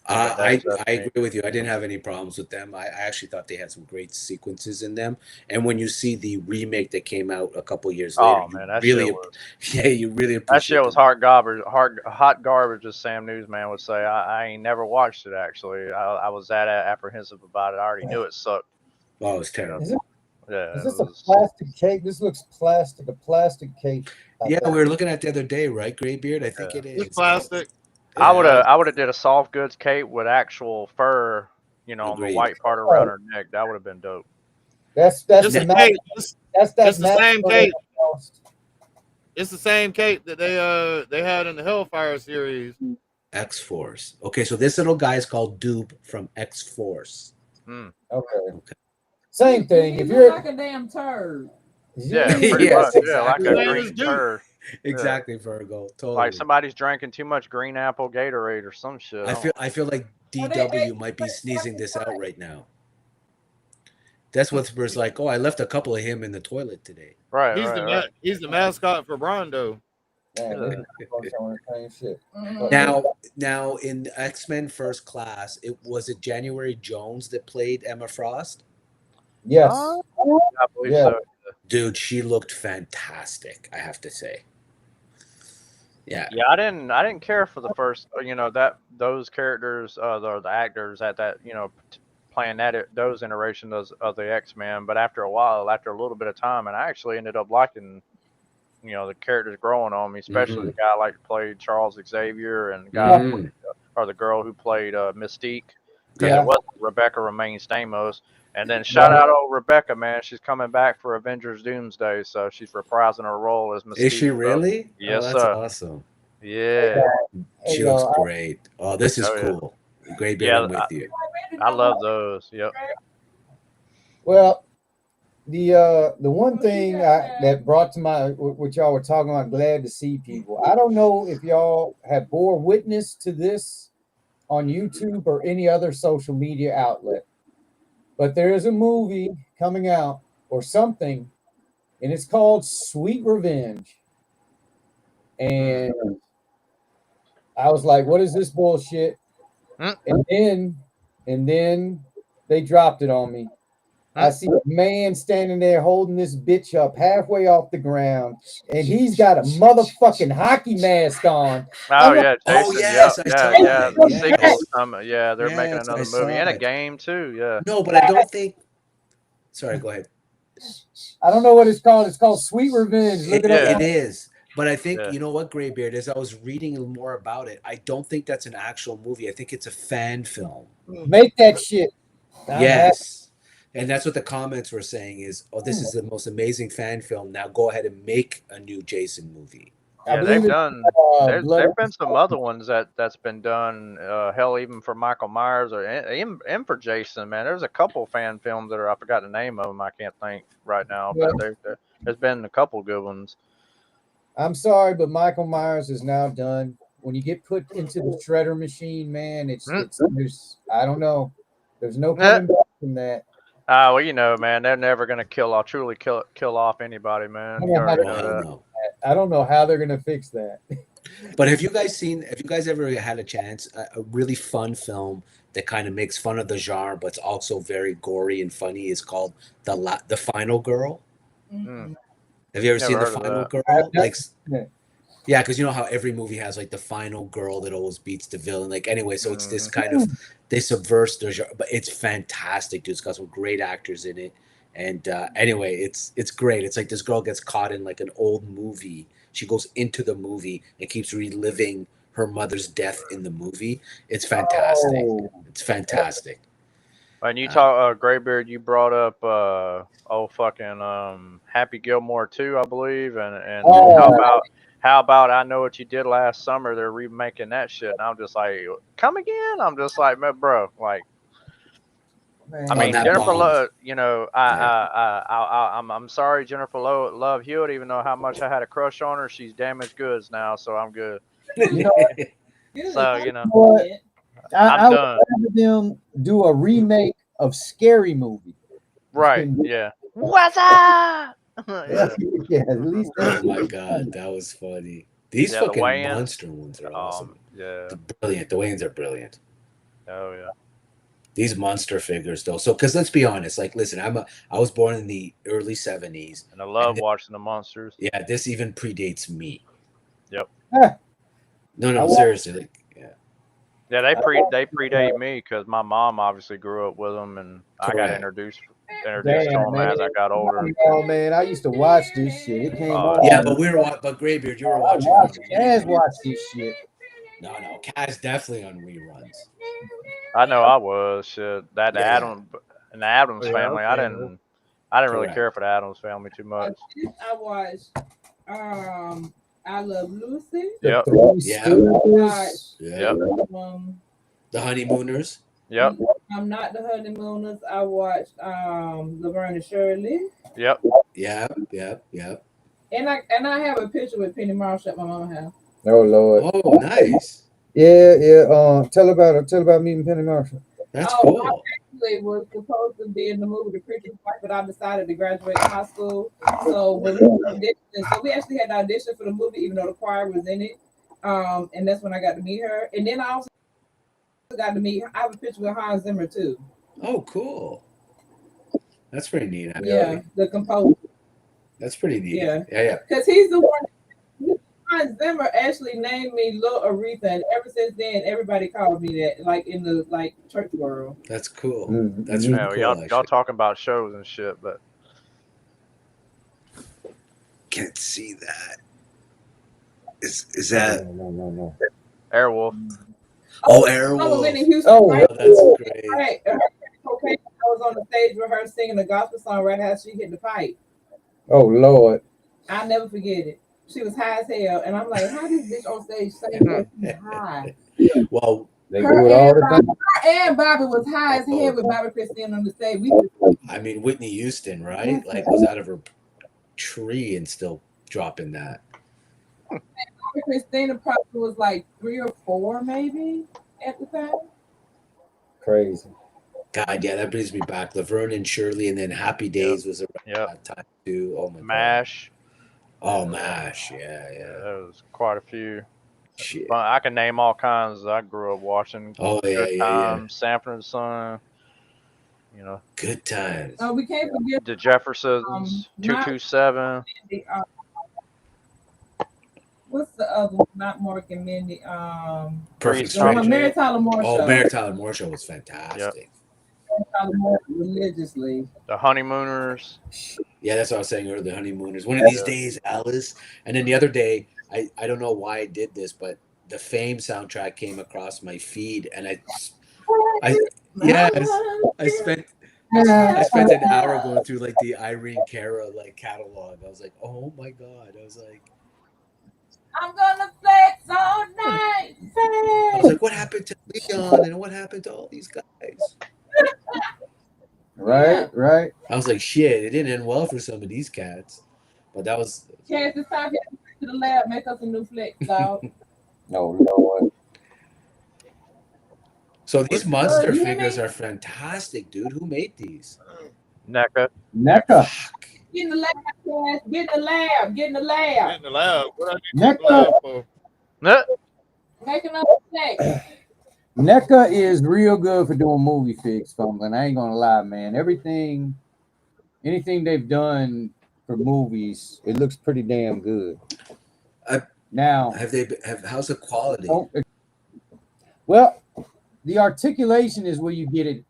I that's me. agree with you. I didn't have any problems with them. I actually thought they had some great sequences in them. And when you see the remake that came out a couple years later, Oh you man, that really, shit was you really that appreciate shit was them. hot garbage, as Sam Newsman would say. I ain't never watched it actually. I was that apprehensive about it. I already knew it sucked. Oh, it was terrible. Yeah, Is it this a was. plastic cake? This looks a plastic cake. Yeah, we were looking at the other day, right, Graybeard? I think Yeah. it It's is. plastic. I would Yeah, have did a soft goods cape with actual fur, on the agreed. white part around her neck. That would have been dope. That's It's the a mask. cape. That's that It's the mask same for cape. Lost. It's the same cape that they had in the Hellfire series. X-Force. Okay, so this little guy is called Dupe from X-Force. Mm. Okay. Same thing. He If look you're like a damn turd. Yeah, pretty Yes, much. Yeah, like exactly. a Name green is Duke. turd. Exactly, Virgo. Totally. Like somebody's drinking too much green apple Gatorade or some shit. I feel like DW might be sneezing this out right now. That's what's like, oh, I left a couple of him in the toilet today. Right, He's he's the mascot for Brondo. man, Yeah. this is some of the same shit. Now in X-Men First Class, was it January Jones that played Emma Frost? Yes. I believe Yeah. so. Dude, she looked fantastic, I have to say. Yeah. Yeah, I didn't care for the first, that those characters, the actors at that, playing those iterations of the X-Men. But after a while, after a little bit of time, and I actually ended up liking, the characters growing on me, especially the guy like played Charles Xavier and the guy or the girl who played Mystique, because it wasn't Rebecca Romaine Stamos. And then shout out old Rebecca, man. She's coming back for Avengers Doomsday, so she's reprising her role as Mystique. Is she really? Yes, that's sir. awesome. Yeah. She looks great. Oh, this is cool. Great being I'm with you. I love those. Yep. Well, the one thing that brought to my what y'all were talking about, glad to see people. I don't know if y'all have bore witness to this on YouTube or any other social media outlet, but there is a movie coming out or something, and it's called Sweet Revenge. And I was like, what is this bullshit? And then they dropped it on me. I see a man standing there holding this bitch up halfway off the ground, and he's got a motherfucking hockey mask on. Oh yeah, Jason. Oh yes, yep, I saw yeah. that. The Yes. sequel's coming. Yeah, they're making Yes, another I movie saw and a it. game too. Yeah. No, but I don't think. Sorry, go ahead. I don't know what it's called. It's called Sweet Revenge. Look it up. It is. But I think, Yeah. you know what, Graybeard, as I was reading more about it, I don't think that's an actual movie. I think it's a fan film. Make that shit. Yes. And that's what the comments were saying is, oh, this is the most amazing fan film. Now go ahead and make a new Jason movie. Yeah, they've done. There've been some other ones that's been done. Hell, even for Michael Myers or and for Jason, man. There's a couple fan films that I forgot the name of them. I can't think right now, but there's been a couple good ones. I'm sorry, but Michael Myers is now done. When you get put into the shredder machine, man, it's there's I don't know. There's no coming back from that. Well, man, they're never gonna truly kill off anybody, man. You already know that. I don't know how they're gonna fix that. But have you guys ever had a chance, a really fun film that kind of makes fun of the genre, but it's also very gory and funny, is called The Final Girl? Have you ever seen The Final Girl? Yeah, because you know how every movie has like the final girl that always beats the villain. Like anyway, so it's this kind of, they subvert the genre, but it's fantastic, dude. It's got some great actors in it. And anyway, it's great. It's like this girl gets caught in like an old movie. She goes into the movie and keeps reliving her mother's death in the movie. It's fantastic. Oh. It's fantastic. And you talk, Graybeard, you brought up Happy Gilmore 2, I believe, and how about I Know What You Did Last Summer? They're remaking that shit, and I'm just like, come again? I'm just like, man, bro, like. Man. I mean, that Jennifer Bond. Love. You know, I'm sorry, Jennifer Love Hewitt. Even though how much I had a crush on her, she's damaged goods now, so I'm good. You know, So you know, what? I would done. rather them do a remake of Scary Movie. Right? Yeah. What's up? Yeah. Yeah, at least Oh my god, that was funny. These Yeah, the fucking Wayans. monster ones are awesome. Yeah. They're brilliant. The Wayans are brilliant. Oh yeah. These monster figures, though. So, because let's be honest, like, listen, I was born in the early '70s, And I love watching the monsters. Yeah, this even predates me. Yep. No, seriously, like, yeah. Yeah, they predate me because my mom obviously grew up with them, and I got Correct. introduced to them as I got older. Oh man, I used to watch this shit. It came on. Yeah, but Graybeard, you were watching. Kaz watched this shit. No, Kaz definitely on reruns. I know I was shit. That Adams and the Adams family. I didn't really care for the Adams family too much. I watched I Love Lucy. Yep. Yep. The Honeymooners. Yep. I'm Not the Honeymooners. I watched Laverne and Shirley. Yep. Yep. And I have a picture with Penny Marshall at my mama's house. Oh Lord. Oh, nice. Yeah. Tell about meeting Penny Marshall. That's cool. I actually was supposed to be in the movie The Preacher's Wife, but I decided to graduate high school. So when we actually had to audition for the movie, even though the choir was in it. And that's when I got to meet her. And then I also got to meet her. I have a picture with Hans Zimmer too. Oh, cool. That's pretty neat. Actually. Yeah, the composer. That's pretty neat. Yeah. Because he's the one. Hans Zimmer actually named me Lil Aretha, and ever since then, everybody called me that, like in the church world. That's cool. Mm-hmm. That's really cool. Y'all talking about shows and shit, but can't see that. Is that no. Airwolf? Oh, Airwolf. In Houston, oh, that's great. Right. I was on the stage with her singing a gospel song right after she hit the pipe. Oh Lord. I'll never forget it. She was high as hell, and I'm like, how this bitch on stage sing that she's high? Well, they do it all the time. Her and Bobby was high as hell with Bobby Christine on the stage. I mean, Whitney Houston, right? Like, was out of her tree and still dropping that. Bobby Christina probably was like 3 or 4, maybe at the time. Crazy. God, yeah, that brings me back. Laverne and Shirley, and then Happy Days was around that time too. Oh my MASH. God. Oh, MASH. Yeah. There was quite a few. Shit. But I can name all kinds I grew up watching. Oh, Good Times, Sanford and Son. You know. Good Times. Oh, we can't forget the Jeffersons. 227. What's the other one? Not Mark and Mindy. Perfect Stranger. Mary Tyler Moore Show. Oh, Mary Tyler Moore Show was fantastic. Yep. Mary Tyler Moore religiously. The Honeymooners. Yeah, that's what I was saying earlier. The Honeymooners. One of these days, Alice. And then the other day, I don't know why I did this, but the Fame soundtrack came across my feed, and I spent an hour going through like the Irene Cara catalog. I was like, oh my God. I was like, I'm gonna flex all night. I was like, what happened to Leon and what happened to all these guys? Right. I was like, shit, it didn't end well for some of these cats. But that was Chance, it's time to the lab, make us a new flex, dog. No, Lord. So these monster figures are fantastic, dude. Who made these? NECA. Get in the lab, Chance. Get in the lab. Get in the lab. What I need NECA. the lab for? Make another flex. NECA is real good for doing movie fix fumbling. I ain't gonna lie, man. Anything they've done for movies, it looks pretty damn good. Now, how's the quality? Well, the articulation is where you get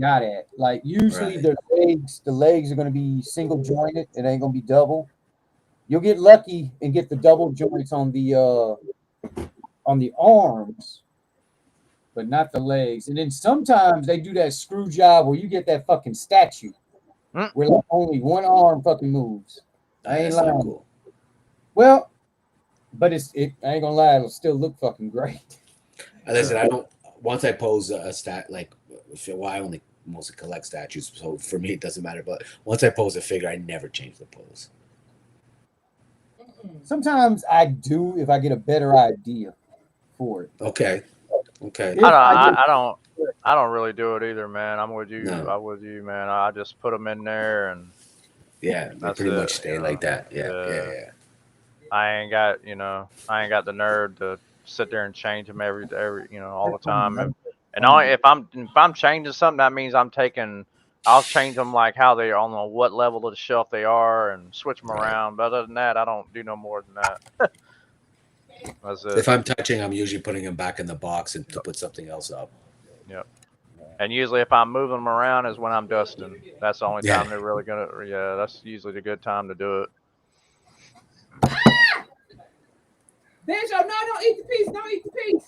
got at. Like usually the legs are going to be single jointed. It ain't going to be double. You'll get lucky and get the double joints on the on the arms, but not the legs. And then sometimes they do that screw job where you get that fucking statue where like only one arm fucking moves. I ain't lying. Cool. Well, but I ain't gonna lie, it'll still look fucking great. Listen, I don't. Once I pose a stat, like, well, I only mostly collect statues, so for me it doesn't matter. But once I pose a figure, I never change the pose. Sometimes I do if I get a better idea for it. Okay. I don't really do it either, man. I'm with you. No. I'm with you, man. I just put them in there and they pretty much stay like that. Yeah. I ain't got the nerve to sit there and change them every all the time. And only if I'm changing something, that means I'll change them like how they are on what level of the shelf they are and switch them around. But other than that, I don't do no more than that. That's it. If I'm touching, I'm usually putting them back in the box and to put something else up. Yep. And usually if I'm moving them around is when I'm dusting. That's the only time they're really gonna. Yeah, that's usually the good time to do it. Banjo, no, don't eat the piece. Don't eat the piece.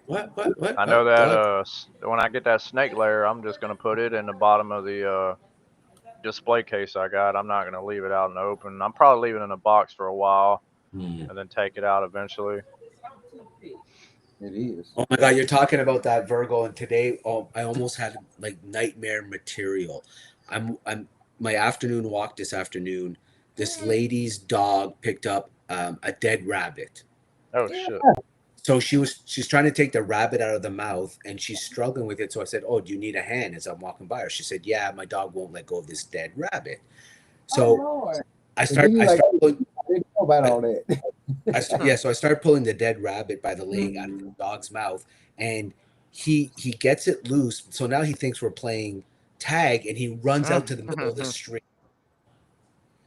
What? I know that when I get that snake layer, I'm just gonna put it in the bottom of the display case I got. I'm not gonna leave it out in the open. I'm probably leaving it in a box for a while and then take it out eventually. It is. Oh my God, you're talking about that, Virgo, and today I almost had like nightmare material. I'm my afternoon walk this afternoon. This lady's dog picked up a dead rabbit. Oh shit. So she's trying to take the rabbit out of the mouth and she's struggling with it. So I said, "Oh, do you need a hand?" As I'm walking by her, she said, "Yeah, my dog won't let go of this dead rabbit." So I start pulling about all that. So I started pulling the dead rabbit by the leg out of the dog's mouth, and he gets it loose. So now he thinks we're playing tag, and he runs out to the middle of the street.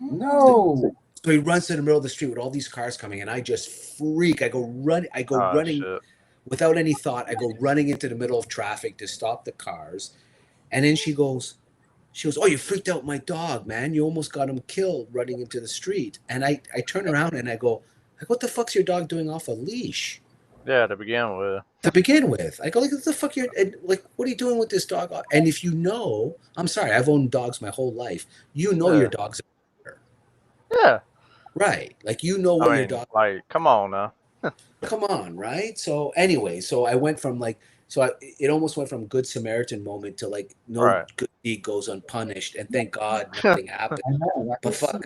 No. So he runs to the middle of the street with all these cars coming, and I just freak. I go running shit. without any thought. I go running into the middle of traffic to stop the cars, and then she goes, "Oh, you freaked out my dog, man! You almost got him killed running into the street." And I turn around and I go, "What the fuck's your dog doing off a leash?" Yeah, to begin with. I go, like, what the fuck what are you doing with this dog? And if you know, I'm sorry, I've owned dogs my whole life. You know your dog's a predator. Yeah. Right. Like, you know what your dog. Like, come on now. Come on, right? So anyway, I went from it almost went from Good Samaritan moment to like no good deed goes unpunished, and thank God nothing happened. But fuck,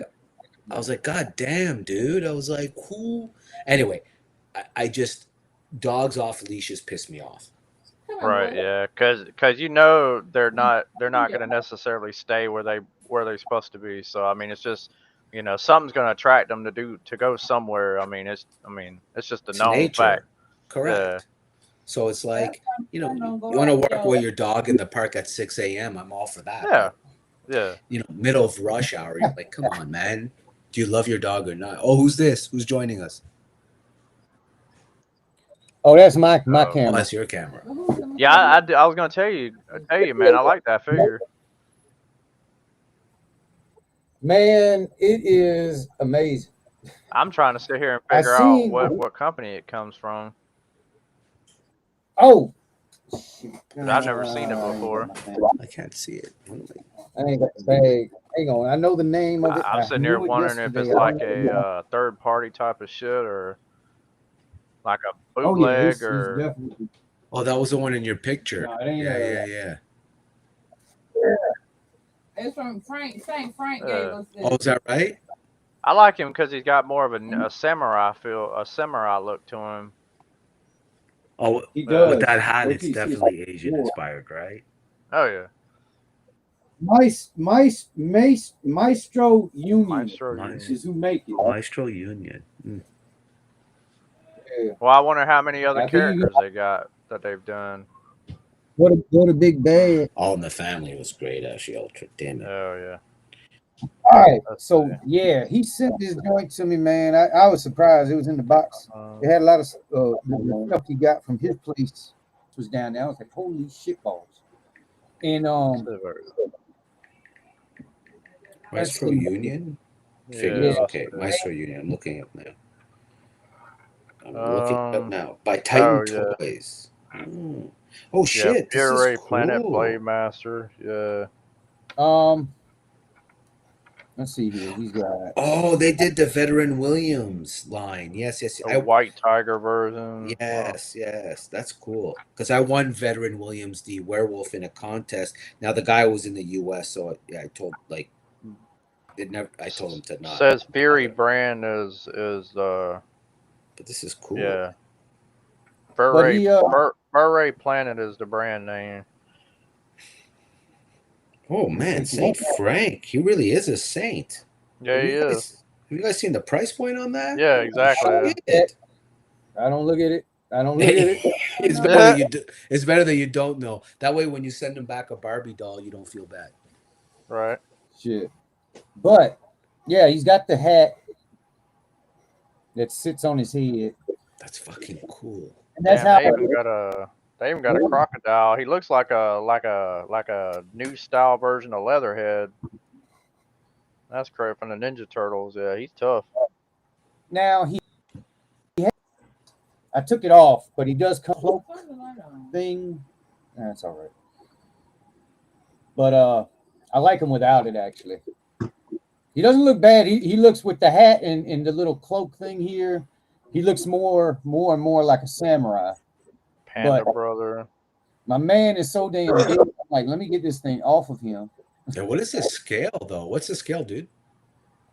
I was like, God damn, dude. I was like, who? Anyway, I just dogs off leashes piss me off. Right, yeah, because they're not going to necessarily stay where they're supposed to be. So I mean, it's just something's going to attract them to go somewhere. I mean, it's just a known nature. fact. Correct. Yeah. So it's like you want to walk away your dog in the park at 6 a.m. I'm all for that. Yeah. But, middle of rush hour, you're like, come on, man. Do you love your dog or not? Oh, who's this? Who's joining us? Oh, that's my camera. Oh, that's your camera. Yeah, I was gonna tell you, man. I like that figure. Man, it is amazing. I'm trying to sit here and figure out what company it comes from. Oh, I've never seen it before. I can't see it. I ain't got the bag. Hang on, I know the name of it. I'm sitting here wondering if it's like a third party type of shit or like a bootleg or. Oh, that was the one in your picture. No, it ain't yeah. It's from Frank. Frank gave us this. Oh, is that right? I like him because he's got more of a samurai look to him. Oh, he does. With that hat, it's definitely Asian inspired, right? Oh yeah. Maestro Union is who make it. Maestro Union. Yeah. Well, I wonder how many other characters they got that they've done. What a big bag. All in the Family was great, actually. Ultra Damn it. Oh yeah. All right, so yeah, he sent this joint to me, man. I was surprised it was in the box. It had a lot of stuff he got from his place. It was down there. I was like, holy shit balls. And Maestro Union? Figures. Okay, Maestro Union. I'm looking up now. I'm looking it up now. By Oh Titan yeah, Toys. Oh yeah. shit! This is Fury Planet cool. Blade Master. Yeah. Let's see here. He's got. Oh, they did the Veteran Williams line. Yes, yes. The White Tiger version. Yes. That's cool. Because I won Veteran Williams the werewolf in a contest. Now the guy was in the U.S., so yeah, I told I told him to not. Says Fury brand is But this is cool. yeah. But he Furry Planet is the brand name. Oh man, Saint Frank. He really is a saint. Yeah, he is. Have you guys seen the price point on that? Yeah, exactly. I don't look at it. It's better that you do. It's better that you don't know. That way, when you send him back a Barbie doll, you don't feel bad. Right. Shit. But yeah, he's got the hat that sits on his head. That's fucking cool. And that's Damn, how they even got a crocodile. He looks like a new style version of Leatherhead. That's correct from the Ninja Turtles. Yeah, he's tough. now I took it off, but he does come cloak thing. That's all right. But I like him without it actually. He doesn't look bad. He looks with the hat and the little cloak thing here. He looks more and more like a samurai. Panda brother. My man is so damn big. I'm like, let me get this thing off of him. Yeah, what is the scale though? What's the scale, dude?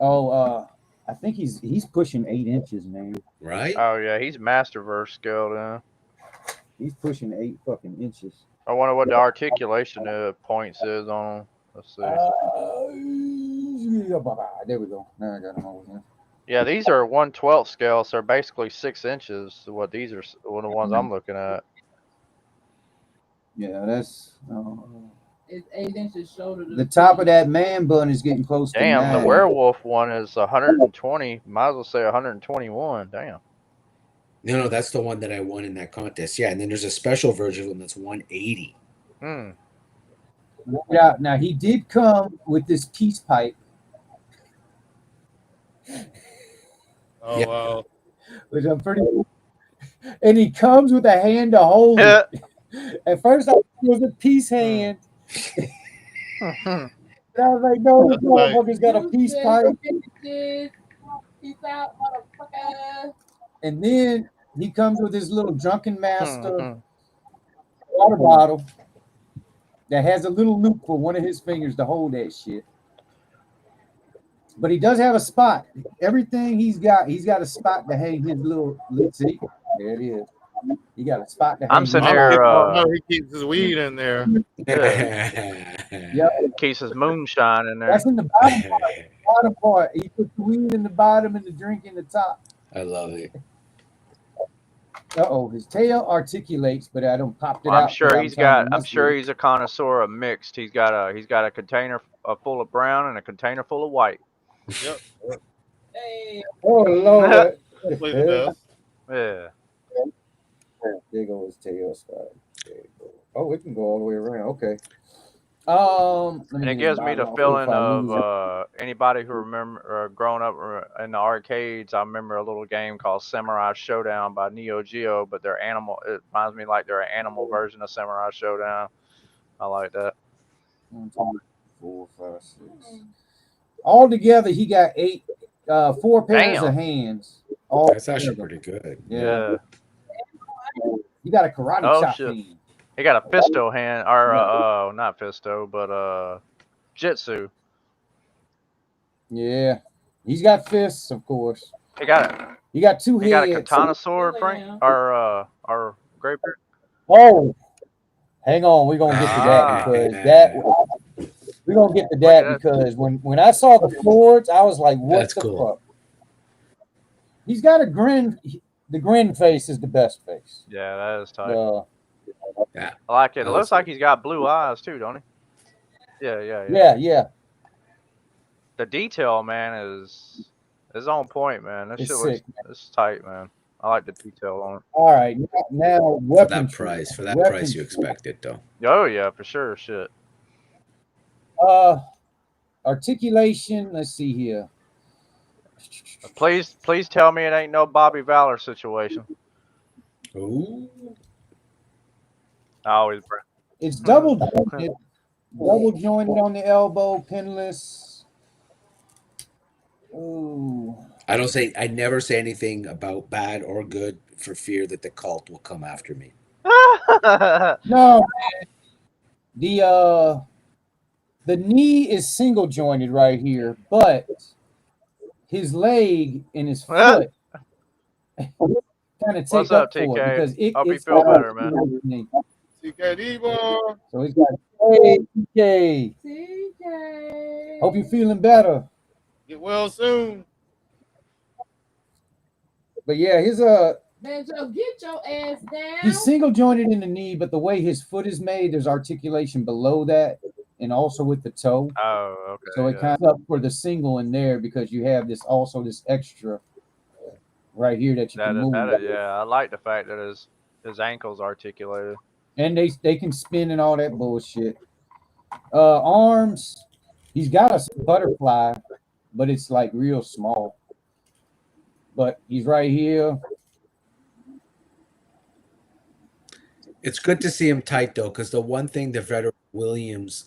Oh, I think he's pushing 8 inches, man. Right? Oh yeah, he's Masterverse scaled in. He's pushing 8 fucking inches. I wonder what the articulation points is on him. Let's see. There we go. Now I got him over here. Yeah, these are 1/12 scale, so they're basically 6 inches. What these are, one of the ones I'm looking at. Yeah, that's. It's 8 inches shoulder. The top of that man bun is getting close to 9. Damn, the werewolf one is 120. Might as well say 121. Damn. No, that's the one that I won in that contest. Yeah, and then there's a special version of him that's 180. Yeah, now he did come with this peace pipe. Oh Yeah. wow. Which I'm pretty. And he comes with a hand to hold it. At first, I thought it was a peace hand. And I was like, no, this motherfucker's got a peace pipe. Peace out, motherfucker. And then he comes with his little drunken master water bottle that has a little loop for one of his fingers to hold that shit. But he does have a spot. Everything he's got a spot to hang his little. Let's see. There it is. He got a spot to hang. I'm sitting A lot of here. people don't know he keeps his weed in there. Yeah. Keeps his moonshine in there. That's in the bottom part. Bottom part. He put the weed in the bottom and the drink in the top. I love it. His tail articulates, but I don't pop it out. I'm sure he's a connoisseur of mixed. He's got a container full of brown and a container full of white. Yep. Hey. Oh Lord. Play the best. Yeah. There goes his tail side. There you go. Oh, it can go all the way around. Okay. And it gives me the feeling of anybody who remember growing up in the arcades. I remember a little game called Samurai Showdown by Neo Geo, but they're animal. It reminds me like they're an animal version of Samurai Showdown. I like that. 1, 2, 4, 5, 6. All together, he got 4 pairs of hands. That's actually pretty good. Yeah. You got a karate chop shit. hand. He got a fisto hand, or not fisto, but jitsu. Yeah, he's got fists, of course. He got it. He got 2 heads. He got a katana sword, Frank, or Graybeard. Oh, hang on, we're gonna get to that because we're gonna get to that because when I saw the swords, I was like, "What the fuck?" He's got a grin. The grin face is the best face. Yeah, that is tight. Yeah, I like it. It looks like he's got blue eyes too, don't he? Yeah. Yeah. The detail, man, is on point, man. This It's shit looks sick, it's tight, man. I like the detail on it. All right, now For that price you expected though. Oh yeah, for sure. Shit. Articulation. Let's see here. Please tell me it ain't no Bobby Valor situation. Ooh. I always. It's double jointed on the elbow, pinless. Ooh. I never say anything about bad or good for fear that the cult will come after me. No, the knee is single jointed right here, but his leg and his foot kind of What's take up, up for it TK? because Hope you it's feel got better, man. TKD boy. So he's got hey TK. TK. Hope you're feeling better. Get well soon. But yeah, his Banjo, get your ass down. he's single jointed in the knee, but the way his foot is made, there's articulation below that and also with the toe. Oh, okay. So it kind of up for the single in there because you have this extra right here that you can move. Yeah, I like the fact that his ankle's articulated. And they can spin and all that bullshit. Arms, he's got a butterfly, but it's like real small. But he's right here. It's good to see him tight though, because the one thing the Frederick Williams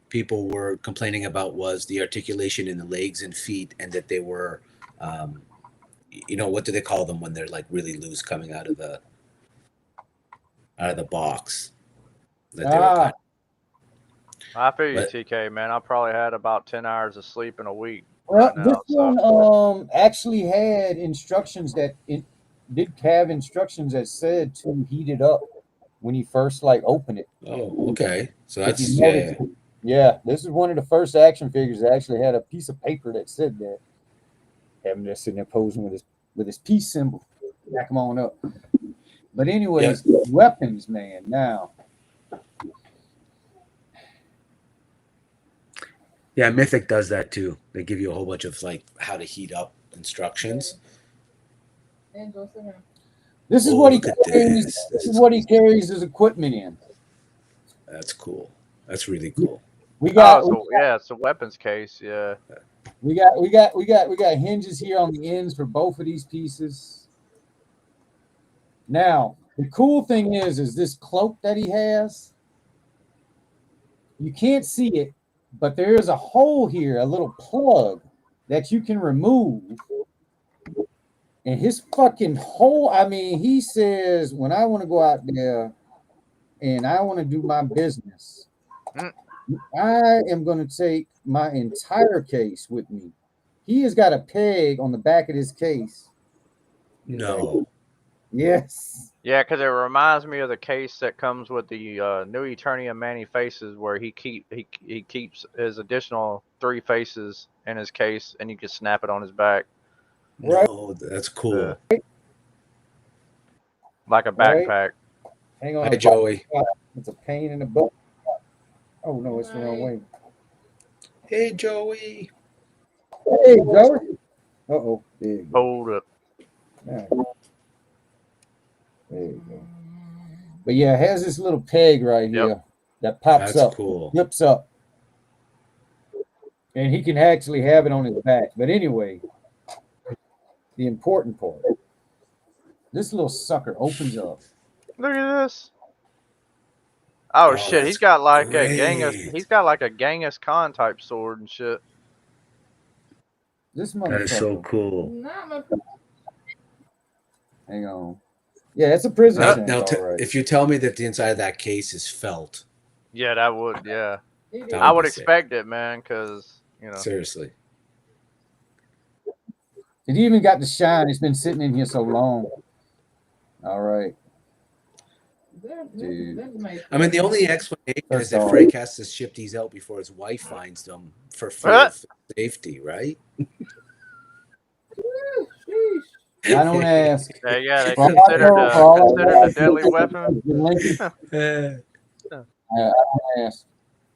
people were complaining about was the articulation in the legs and feet, and that they were, what do they call them when they're like really loose coming out of the box? That they were I feel you, TK, man. I probably had about 10 hours of sleep in a week. Well, this one actually had instructions that it did have instructions that said to heat it up when you first open it. Oh, okay. So that's yeah. This is one of the first action figures that actually had a piece of paper that said that. Having there sitting there posing with his peace symbol. Back him on up. But anyways, weapons, man. Now. Yeah, Mythic does that too. They give you a whole bunch of how to heat up instructions. This is what he carries. This is what he carries his equipment in. That's cool. That's really cool. It's a weapons case. Yeah. We got hinges here on the ends for both of these pieces. Now, the cool thing is this cloak that he has. You can't see it, but there is a hole here, a little plug that you can remove. And his fucking hole, I mean, he says, when I want to go out there and I want to do my business, I am going to take my entire case with me. He has got a peg on the back of his case. No. Yes. Yeah, because it reminds me of the case that comes with the new Eternium Manny faces, where he keeps his additional 3 faces in his case, and you can snap it on his back. No, that's cool. Like a backpack. Right. Hang on. Hi, Joey. It's a pain in the butt. Oh no, it's the wrong way. Hey, Joey. Hey, Joey. Uh-oh. There you go. Hold up. There you go. But yeah, it has this little peg right here that pops up, flips up. And he can actually have it on his back. But anyway, the important part. This little sucker opens up. Look at this. Oh shit, he's got like a Genghis Khan type sword and shit. This motherfucker. That is so cool. Hang on. Yeah, it's a prison. Now if you tell me that the inside of that case is felt. Yeah, that would, I would expect it, man, because, Seriously. It even got the shine. It's been sitting in here so long. All right. Dude. I mean, the only explanation is that Frank has to ship these out before his wife finds them for safety, right? I don't ask. Yeah, they considered a deadly weapon. I don't ask.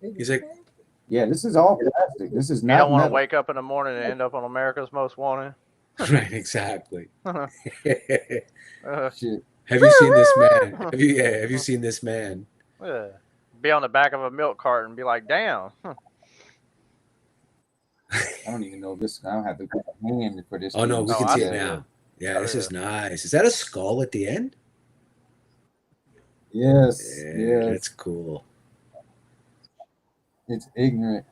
He's like, yeah, this is all plastic. This is not. You don't want to wake up in the morning and end up on America's Most Wanted. Right, exactly. Shit. Have you seen this man? Have you seen this man? Be on the back of a milk carton and be like, damn. I don't even know this. I don't have the hand for this. Oh no, we Oh, can I see see it it. now. Yeah, Oh, this yeah. is nice. Is that a skull at the end? Yes, Yeah, yes. that's cool. It's ignorant.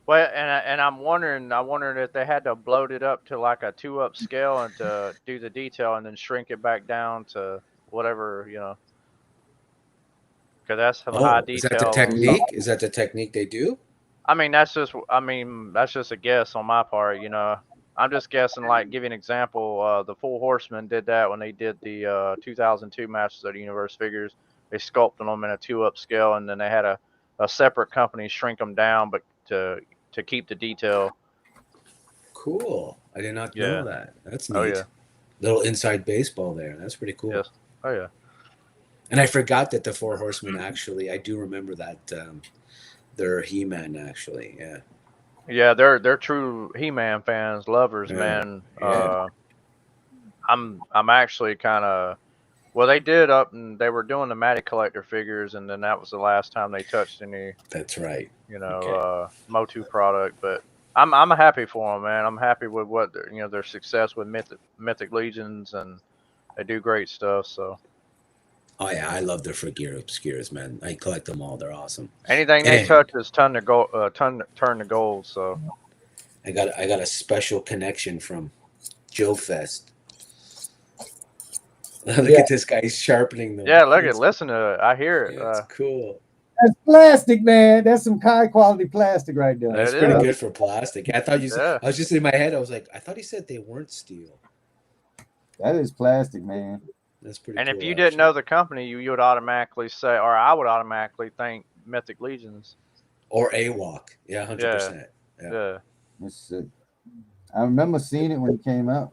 Well, and I'm wondering if they had to bloat it up to like a 2-up scale and to do the detail and then shrink it back down to whatever, because that's some high Oh, is that the detail on technique? something. Is that the technique they do? That's just a guess on my part. I'm just guessing. Like, give you an example. The Four Horsemen did that when they did the 2002 Masters of the Universe figures. They sculpted them in a 2-up scale, and then they had a separate company shrink them down, but to keep the detail. Cool. I did not Yeah. know that. That's Oh neat. yeah. Little inside baseball there. That's pretty cool. Yes. Oh yeah. And I forgot that the Four Horsemen actually. I do remember that they're He-Man actually. Yeah. Yeah, they're true He-Man fans, lovers, Yeah. man. Yeah. I'm actually kind of well. They did up and they were doing the Matty Collector figures, and then that was the last time they touched any, That's right. Motu product. But I'm happy for them, man. I'm happy with what their success with Mythic Legions, and they do great stuff. So Oh yeah, I love the Frigir Obscures, man. I collect them all. They're awesome. anything they And touch is turn to gold. So I got a special connection from Joe Fest. Look at this guy sharpening them. yeah, listen to it. I hear it. It's cool. That's plastic, man. That's some high quality plastic right there. That's It pretty is. good for plastic. I thought you said, Yeah. I was just in my head. I was like, I thought he said they weren't steel. That is plastic, man. That's pretty And cool. if you didn't know the company, you would automatically say, or I would automatically think Mythic Legions. Or AWOC. Yeah, 100%. Yeah. It's sick. I remember seeing it when it came out.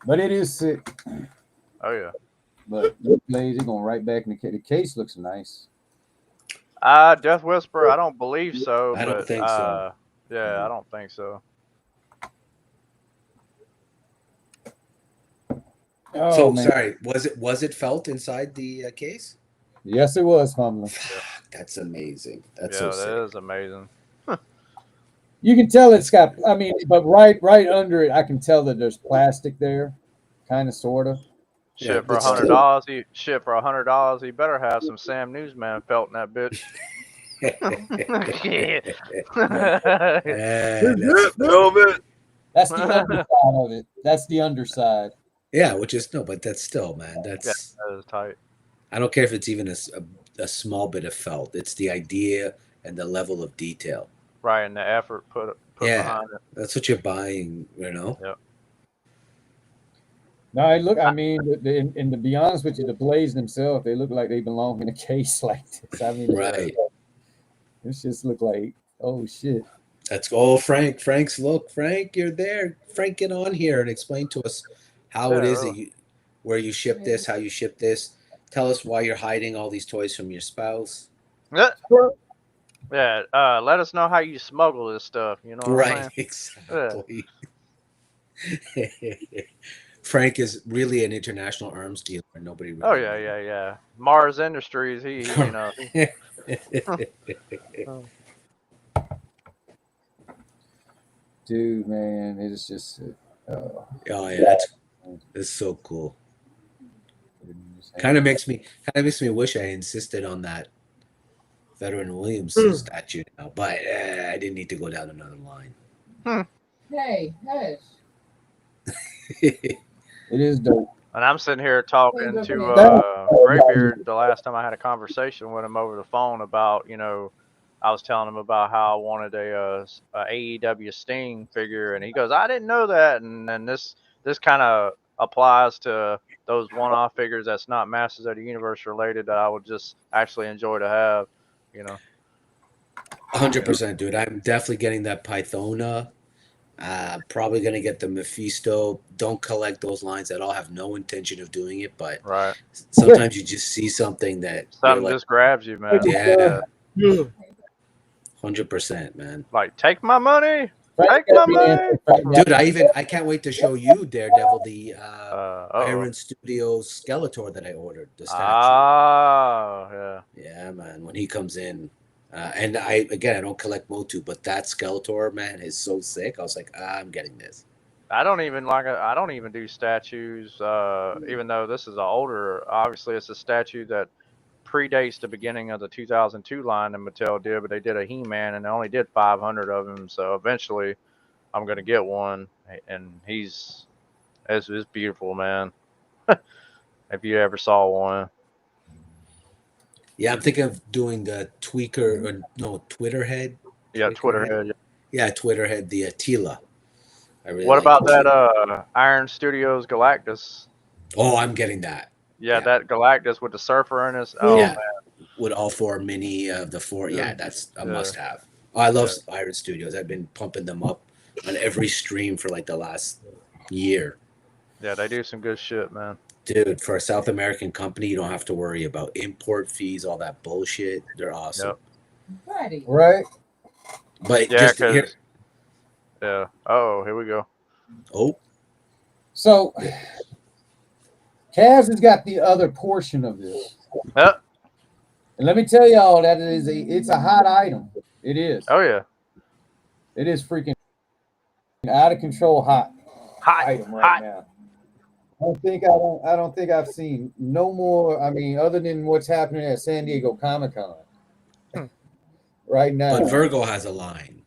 But it is sick. Oh yeah. But the plays, they're going right back in the case. The case looks nice. Death Whisperer, I don't believe so. I don't but, think so. Yeah, I don't think so. Oh, So man. sorry, was it felt inside the case? Yes, it was, Humler. That's amazing. That's Yeah, so sick. that is amazing. You can tell it's got. I mean, but right under it, I can tell that there's plastic there, kind of, sort of. Yeah, Shit for but still. $100. He better have some Sam Newsman felt in that bitch. That's the underside of it. That's the underside. Yeah, which is no, but that's still, man. That's That is tight. I don't care if it's even a small bit of felt. It's the idea and the level of detail. Right, and the effort put behind it. That's what you're buying, Yep. No, look. I mean, and to be honest with you, the blades themselves, they look like they belong in a case like this. I mean, Right. This just look like, oh shit. Frank. Frank, you're there. Frank, get on here and explain to us how it is that where you ship this, how you ship this. Tell us why you're hiding all these toys from your spouse. Yeah. Let us know how you smuggle this stuff. You know what I'm Exactly. Frank is really an international arms dealer. Nobody really. Oh yeah. Mars Industries. He Dude, man, it is just. Oh yeah, that's so cool. Kind of makes me wish I insisted on that Veteran Williams statue now, but I didn't need to go down another line. Hey, hush. It is dope. And I'm sitting here talking to Graybeard the last time I had a conversation with him over the phone about, I was telling him about how I wanted a AEW Sting figure, and he goes, I didn't know that. And then this kind of applies to those one-off figures that's not Masters of the Universe related that I would just actually enjoy to have, 100%, dude. I'm definitely getting that Pythona. Probably gonna get the Mephisto. Don't collect those lines at all. Have no intention of doing it, but right. Sometimes you just see something that something just grabs you, man. Yeah, 100%, man. Like, take my money. Take my money, dude. I can't wait to show you Daredevil, the Iron Studios Skeletor that I ordered. The statue. Ah, yeah. Yeah, man. When he comes in, And I don't collect Motu, but that Skeletor, man, is so sick. I was like, I'm getting this. I don't even do statues. Even though this is an older, obviously it's a statue that predates the beginning of the 2002 line that Mattel did, but they did a He-Man and they only did 500 of him. So eventually, I'm gonna get one, and it's beautiful, man. If you ever saw one. Yeah, I'm thinking of doing the Tweaker, or no, Twitterhead. Yeah, Twitterhead. Yeah, Twitterhead, the Tila. I really What like about the that Tila. Iron Studios Galactus? Oh, I'm getting that. Yeah, that Galactus with the surfer in his. Oh Yeah, man, with all four mini of the four. Yeah, that's a Yeah. must-have. Oh, I love Iron Studios. I've been pumping them up on every stream for like the last year. Yeah, they do some good shit, man. Dude, for a South American company, you don't have to worry about import fees, all that bullshit. They're awesome. Buddy. Right. But Yeah, just here. Yeah. Oh, here we go. Oh. So, Kaz has got the other portion of this. Yep. And let me tell y'all that it's a hot item. It is. Oh yeah. It is freaking out of control hot item right now. I don't think I've seen no more. I mean, other than what's happening at San Diego Comic-Con right now. But Virgo has a line.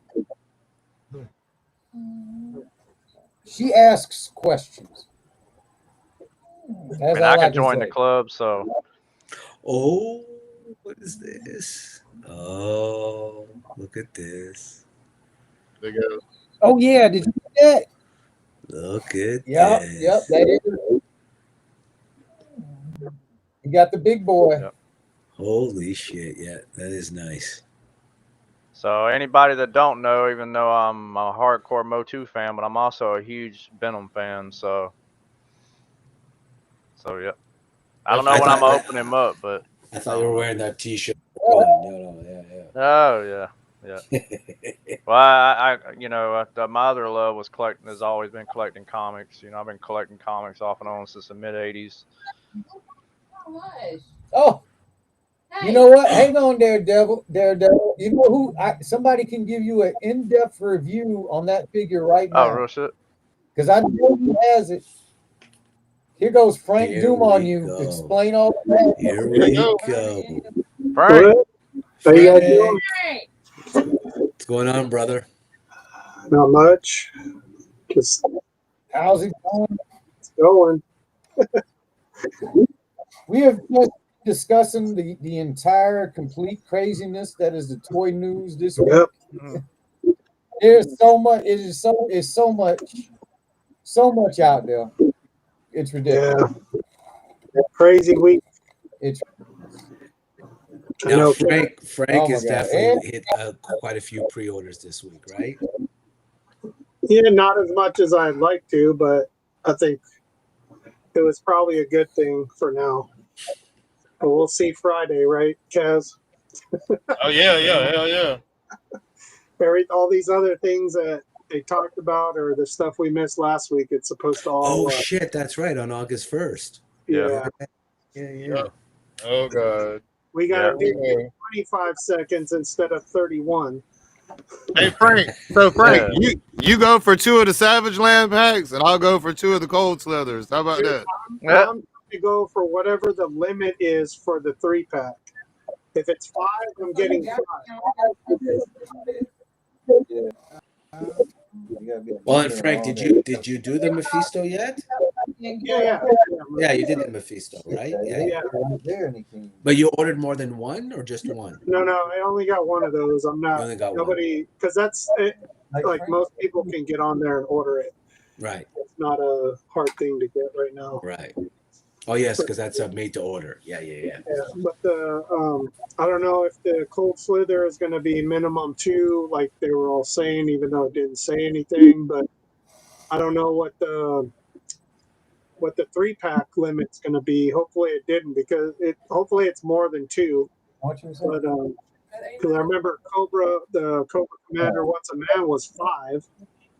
She asks questions. And I can join the club, so. Oh, what is this? Oh, look at this. There you go. Oh yeah, did you see that? Look at this. Yep, that is. You got the big boy. Yep. Holy shit, yeah, that is nice. So anybody that don't know, even though I'm a hardcore Motu fan, but I'm also a huge Venom fan, so yeah. I don't know when I'm opening him up, but I thought you were wearing that T-shirt. No, yeah. Oh yeah. Well, I my other love was has always been collecting comics. You know, I've been collecting comics off and on since the mid '80s. Oh, you know what? Hang on, Daredevil. You know who? Somebody can give you an in-depth review on that figure right now. Oh, real shit. Because I know who has it. Here goes Frank Doom on you. Explain all that. Here we go. Frank. How you guys doing? What's going on, brother? Not much. Just how's it going? It's going. We have just discussing the entire complete craziness that is the toy news this week. Yep. There's so much. It's so much out there. It's ridiculous. Yeah. Crazy week. It's. Now, Frank has definitely hit quite a few pre-orders this week, right? Yeah, not as much as I'd like to, but I think it was probably a good thing for now. But we'll see Friday, right, Kaz? Oh yeah, hell yeah. All these other things that they talked about, or the stuff we missed last week, it's supposed to all. Oh shit, that's right, on August 1st. Yeah. Yeah. Oh god. We got to do 25 seconds instead of 31. Hey Frank, you go for 2 of the Savage Land packs, and I'll go for 2 of the Cold Slithers. How about that? I'm going to go for whatever the limit is for the 3-pack. If it's 5, I'm getting 5. Well, and Frank, did you do the Mephisto yet? Yeah, you did the Mephisto, right? Yeah. But you ordered more than one, or just one? No, I only got one of those. I'm not. You only got nobody, because that's it. Like most people can get on there and order it. Right. It's not a hard thing to get right now. Right. Oh yes, because that's made to order. Yeah. But I don't know if the Cold Slither is going to be minimum 2, like they were all saying, even though it didn't say anything. But I don't know what the 3-pack limit's going to be. Hopefully it didn't, because hopefully it's more than 2. But because I remember the Cobra Commander Once a Man was 5.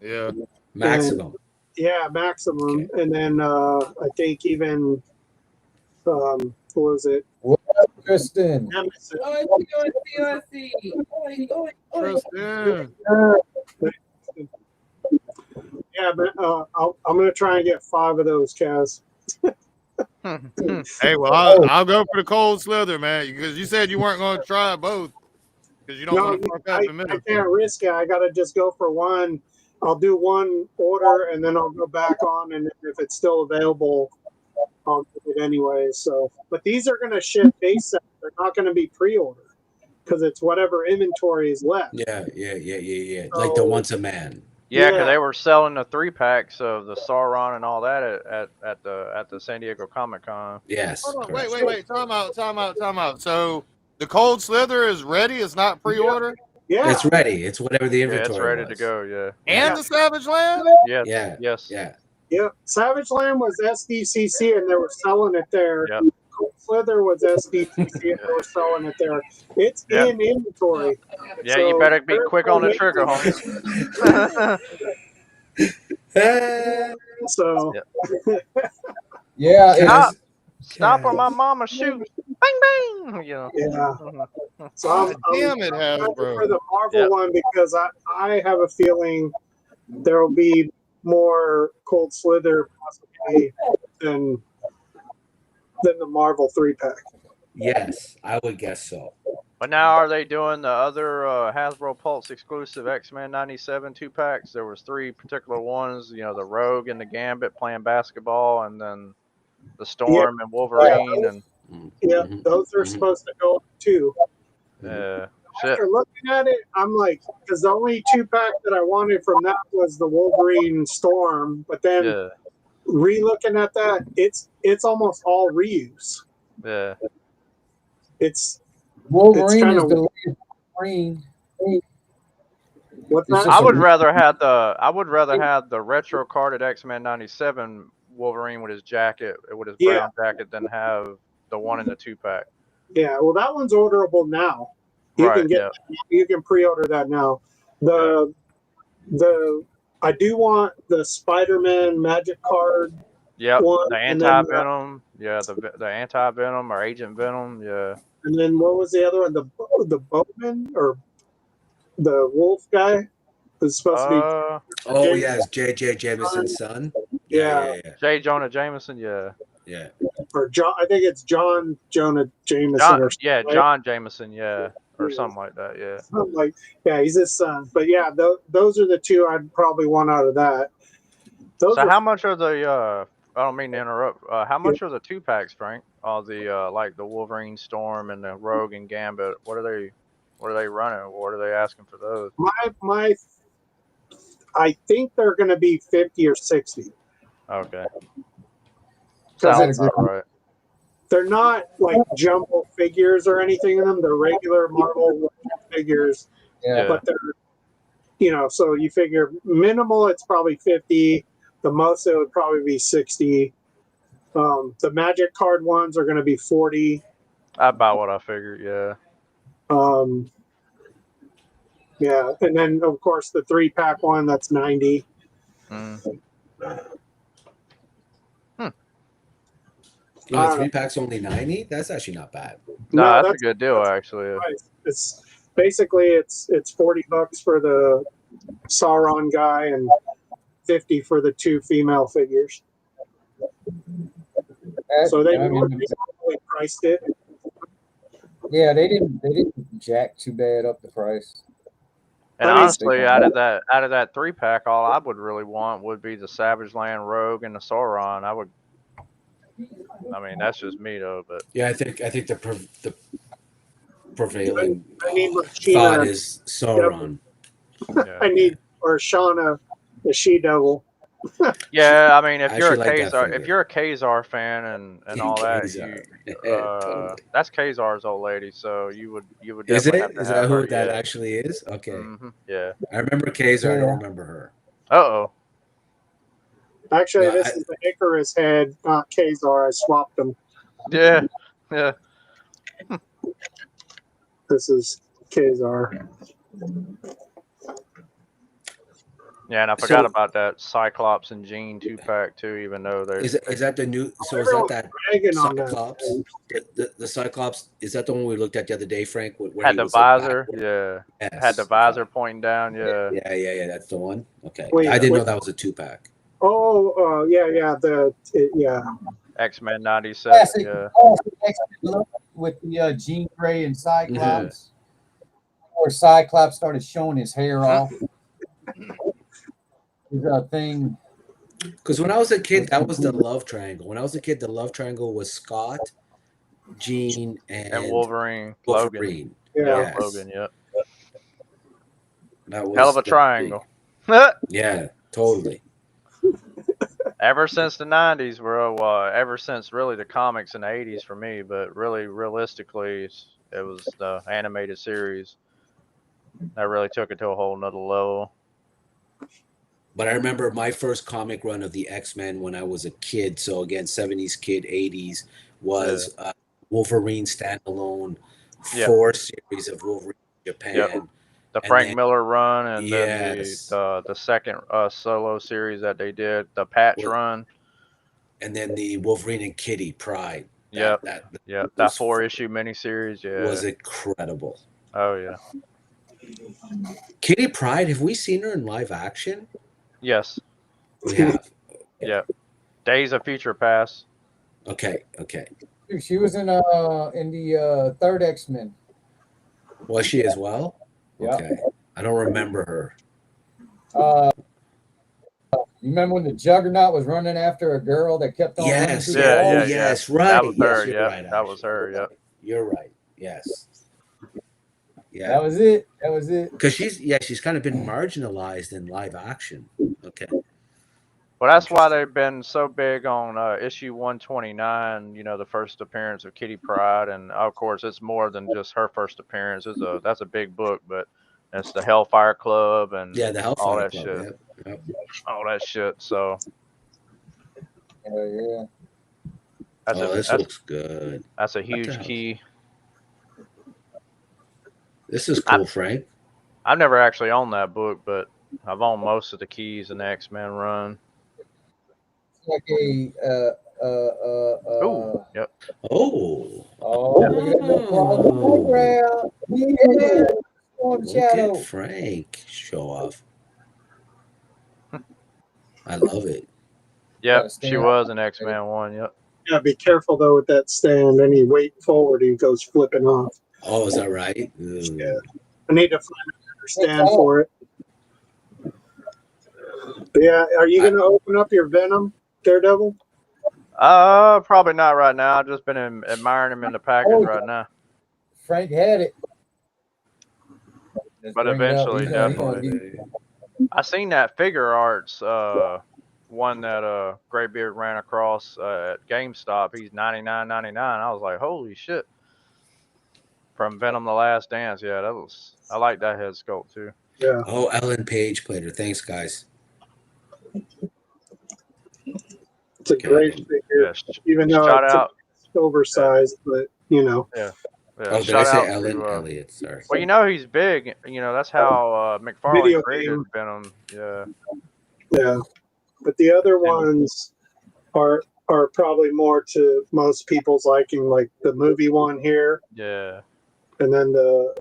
Yeah. Maximum. Maximum. Okay. And then I think even what was it? Tristan. Nemesis. Tristan. Yeah, but I'm gonna try and get 5 of those, Chaz. Hey, well, I'll go for the cold slither, man, because you said you weren't going to try both because you don't No, want to fuck up the I middle. can't risk it. I gotta just go for one. I'll do one order and then I'll go back on, and if it's still available, I'll do it anyway. So, but these are gonna ship ASAP. They're not gonna be pre-order because it's whatever inventory is left. Yeah. Like the once a man. Yeah, because Yeah. they were selling the 3-packs of the Sauron and all that at the San Diego Comic Con. Yes. Hold on, correct. wait. Time out. So the cold slither is ready. It's not pre-order. Yeah. It's ready. It's whatever the Yeah, inventory it's ready was. to go. Yeah. And the Savage Land. Yes. Yeah. Yes. Yeah. Yeah. Savage Land was SDCC and they were selling it there. Yep. Cold Slither was SDCC and they were selling it there. It's Yep. in inventory. Yeah, So you better be they're quick on the trigger, homie. So Yeah, Stop. it's Stop or my mama shoots. Bang bang. You know. yeah. So I'm Damn it, going for Hasbro. the Marvel Yep. one because I have a feeling there will be more Cold Slither possibly than the Marvel 3-pack. Yes, I would guess so. But now are they doing the other Hasbro Pulse exclusive X-Men 97 2-packs? There was 3 particular ones, you know, the Rogue and the Gambit playing basketball, and then the Storm and Wolverine and Yeah, Mhm, those are mhm. supposed to go too. shit. After looking at it, I'm like, because the only 2-pack that I wanted from that was the Wolverine Storm, but then Yeah. re-looking at that, it's almost all reuse. Yeah. It's Wolverine kinda- is the latest Wolverine. what's It's that? just I would a- rather have the retro carded X-Men 97 Wolverine with his jacket, with his brown jacket, than have the one in the 2-pack. Yeah, well, that one's orderable now. You Right. can get you can pre-order that now. The I do want the Spider-Man Magic card. Yep. one, The and then anti-venom. Yeah, the anti-venom or Agent Venom. Yeah. and then what was the other one? The Boatman or the Wolf guy was supposed to be. Oh James- yes, J.J. Jameson's son. Yeah. J. Jonah Jameson. Yeah. Or John. I think it's John Jonah Jameson or something. Right? John Jameson. Yeah, or something like that. Yeah. Something like, yeah, he's his son. But yeah, those are the 2 I'd probably want out of that. Those So are how much are the I don't mean to interrupt. How much are the 2-packs, Frank? All the like the Wolverine Storm and the Rogue and Gambit. What are they running? What are they asking for those? my. I think they're going to be 50 or 60. Okay. Because Sounds about right. they're not like jumbo figures or anything in them. They're regular Marvel figures. Yeah. But they're, so you figure minimal, it's probably 50. The most, it would probably be 60. The Magic card ones are going to be 40. About what I figured, yeah. Yeah, and then of course the 3-pack one, that's 90. The 3-pack's only 90. That's actually not bad. No, that's a good deal actually. It's basically it's $40 for the Sauron guy and 50 for the 2 female figures. So they probably priced it. Yeah, they didn't jack too bad up the price. And honestly, out of that 3-pack, all I would really want would be the Savage Land Rogue and the Sauron. I mean, that's just me though, but yeah, I think the prevailing thought is Sauron. Yeah. I need or Shauna, the She-Devil. Yeah, I mean, if you're a like Kazar fan and all that, totally. that's Kazar's old lady, so you would Is definitely it? have to Is have that who her, that yeah. actually is? Okay. Mm-hmm. Yeah. I remember Kazar. I don't remember her. Uh-oh. Actually, this is the Icarus head, not Kazar. I swapped them. Yeah. Yeah. This is Kazar. Yeah, and I forgot about that Cyclops and Jean 2-pack too. Even though Is that the new? So is Everyone's that bragging on that. Cyclops? The Cyclops, is that the one we looked at the other day, Frank? Where had he the was like visor, backward? yeah, had the Yes. visor Okay. pointing down, yeah. Yeah. That's the one. Okay. Wait, I didn't wait. know that was a 2-pack. Oh, yeah. Yeah. X-Men '97, Classic, yeah, classic X-Men look with the Jean Grey and Mm-hmm. Cyclops. Where Cyclops started showing his hair off. His thing. Because when I was a kid, that was the love triangle. When I was a kid, the love triangle was Scott, Jean, and and Wolverine, Logan, Wolverine. Yeah. yep, Yes. Logan, yep. That was Hell of a the triangle. Yeah, totally. Ever since the '90s, ever since really the comics in the '80s for me, but really realistically, it was the animated series that really took it to a whole nother level. But I remember my first comic run of the X-Men when I was a kid. So again, 70s kid, 80s was Wolverine standalone, Yeah. 4 series of Wolverine Japan. Yep. The And Frank then- Miller run, and Yes. then the second solo series that they did, the Patch Well, run. And then the Wolverine and Kitty Pride. Yep. That That was 4-issue miniseries. Yeah. was incredible. Oh yeah. Kitty Pride, have we seen her in live action? Yes. We have. Yeah. Days of Future Past. Okay. She was in the third X-Men. Was she as well? Yeah. Okay. I don't remember her. You remember when the Juggernaut was running after a girl that kept on running through the wall? Yes, right. That was yes, her. you're Yep. right. That was her. Yep. You're right. Yes. Yeah. That was it. Because she's kind of been marginalized in live action. Okay. Well, that's why they've been so big on issue 129. You know, the first appearance of Kitty Pryde, and of course, it's more than just her first appearance. That's a big book, but it's the Hellfire Club and Yeah, the all Hellfire that Club. shit. Yep. All that shit. So Yeah. This looks good. That's a huge key. This is cool, Frank. I've never actually owned that book, but I've owned most of the keys in the X-Men run. Like a Yep. Oh, look at that background. Storm Shadow. Look at Frank show off. I love it. Yep, she was an X-Men one. Yep. Yeah, be careful though with that stand. Any weight forward, he goes flipping off. Oh, is that right? Yeah. I need to find a better stand for it. But yeah, are you going to open up your Venom, Daredevil? Probably not right now. I've just been admiring him in the package right now. Frank had it. But eventually, definitely. I seen that figure arts one that Graybeard ran across at GameStop. He's $99.99. I was like, holy shit. From Venom: The Last Dance. Yeah, I like that head sculpt too. Yeah. Oh, Ellen Page played her. Thanks, guys. It's a great figure, even though it's oversized, but you know. Yeah. Oh, did I say Ellen? Elliott, sorry. Well, you know he's big. You know, that's how McFarlane created Venom. Yeah. Yeah. But the other ones are probably more to most people's liking, like the movie one here. Yeah. And then the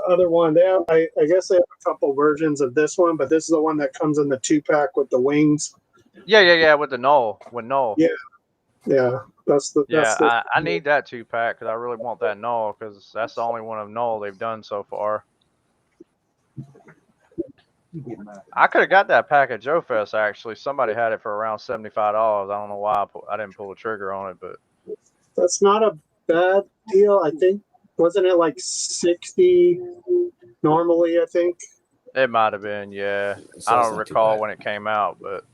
other one, I guess they have a couple versions of this one, but this is the one that comes in the 2-pack with the wings. Yeah, with the Null. With Null. Yeah. I need that 2-pack because I really want that Null because that's the only one of Null they've done so far. I could have got that pack at Joe Fest actually. Somebody had it for around $75. I don't know why I didn't pull the trigger on it, but that's not a bad deal. I think wasn't it like 60 normally? I think it might have been. Yeah, I don't recall when it came out, but.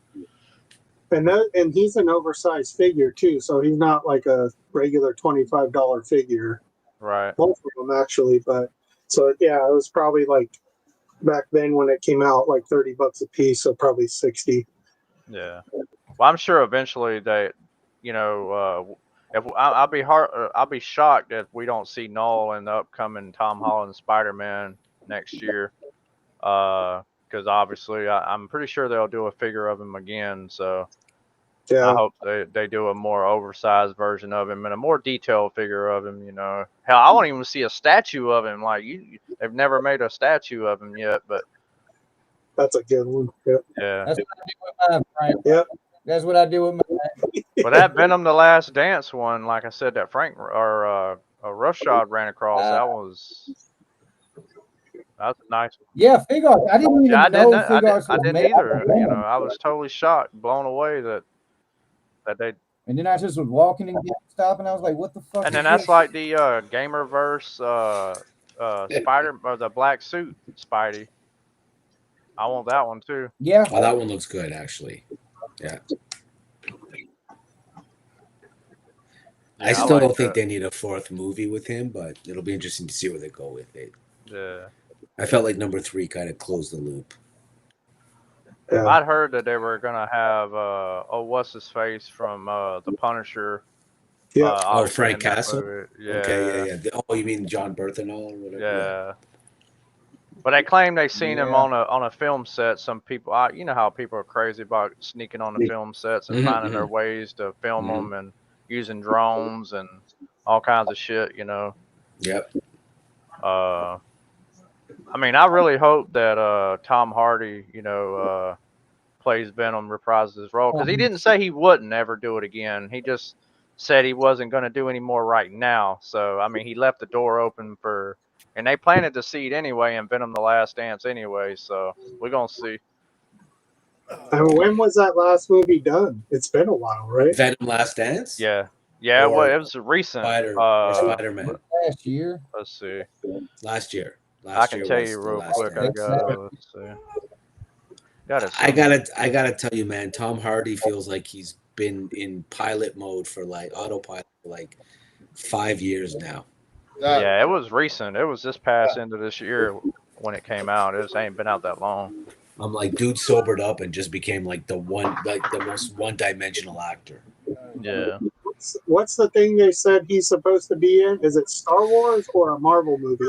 And he's an oversized figure too, so he's not like a regular $25 figure. Right. Both of them actually, but so yeah, it was probably like back then when it came out, like $30 a piece, so probably 60. Yeah. Well, I'm sure eventually they, you know, if I'll be shocked if we don't see Null in the upcoming Tom Holland Spider-Man next year. because obviously I'm pretty sure they'll do a figure of him again. So I Yeah, hope they do a more oversized version of him and a more detailed figure of him. You know, hell, I want to even see a statue of him. Like they've never made a statue of him yet, but that's a good one. Yep. yeah. That's what I do with mine, Frank. Yep. That's what I do with mine. But that Venom the Last Dance one, like I said, that Frank or RoughShod ran across, that's a nice one. Yeah, fig art. I didn't Yeah, even know fig arts I was didn't made. either. You know, I was totally shocked, blown away that they. And then I just was walking and GameStop, and I was like, "What the fuck?" And is then that's this? like the Gamerverse Spider or the black suit Spidey. I want that one too. Yeah, Oh, that one looks good, actually. Yeah. I Yeah, I still like don't think that. they need a fourth movie with him, but it'll be interesting to see where they go with it. Yeah. I felt like number 3 kind of closed the loop. Yeah. I'd heard that they were gonna have what's his face from the Punisher. Yeah. Obviously Frank in that Castle? movie. Okay, Yeah. yeah. Oh, you mean John Berthenol or whatever? Yeah. But they claim they seen him Yeah. on a film set. Some people, you know how people are crazy about sneaking on the film sets and Mhm, finding their mhm. ways to film Mhm. them and using drones and all kinds of shit. You know. Yep. I mean, I really hope that Tom Hardy, plays Venom, reprises his role because he didn't say he wouldn't ever do it again. He just said he wasn't going to do any more right now. So I mean, he left the door open for, and they planted the seed anyway in Venom: The Last Dance anyway. So we're gonna see. And when was that last movie done? It's been a while, right? Venom Last Dance? Yeah, yeah. Well, Or it was recent. Spider-Man Let's last year. see. last year. I Last can year tell was you The real Last quick. I Dance. got it. Let's see. Got it I somewhere. gotta tell you, man, Tom Hardy feels like he's been in pilot mode for like autopilot for like 5 years now. Yeah, it was recent. It was this past end of this year when it came out. It ain't been out that long. I'm like, dude sobered up and just became like the most one-dimensional actor. Yeah. What's the thing they said he's supposed to be in? Is it Star Wars or a Marvel movie?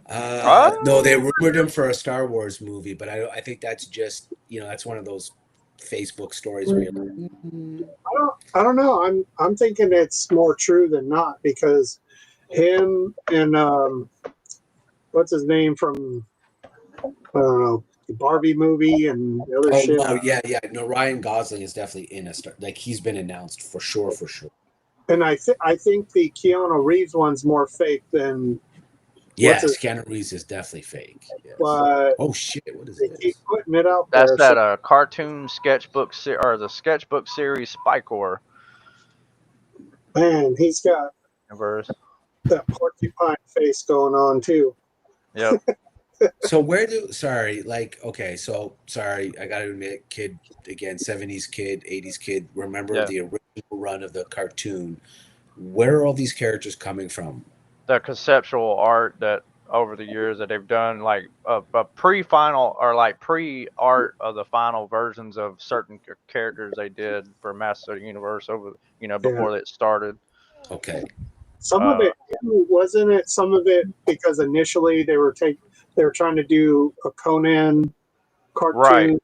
No, they rumored him for a Star Wars movie, but I think that's just that's one of those Facebook stories where you're like, I don't know. I'm thinking it's more true than not because him and what's his name from I don't know the Barbie movie and the other oh shit. no, yeah. No, Ryan Gosling is definitely in a star. Like he's been announced for sure. And I think the Keanu Reeves one's more fake than Yes, Keanu Reeves is definitely fake. Yes. but Oh shit! What is they keep this? putting it out That's there. that cartoon sketchbook or the sketchbook series Spycore Man, he's got universe. that porcupine face going on too. Yep. So sorry, I gotta admit, kid again, 70s kid, 80s kid, remember Yeah. the original run of the cartoon. Where are all these characters coming from? The conceptual art that over the years that they've done, like a pre-final or like pre-art of the final versions of certain characters they did for Master of the Universe over, before it started. Okay. Some of it wasn't it. Some of it because initially they were trying to do a Conan cartoon.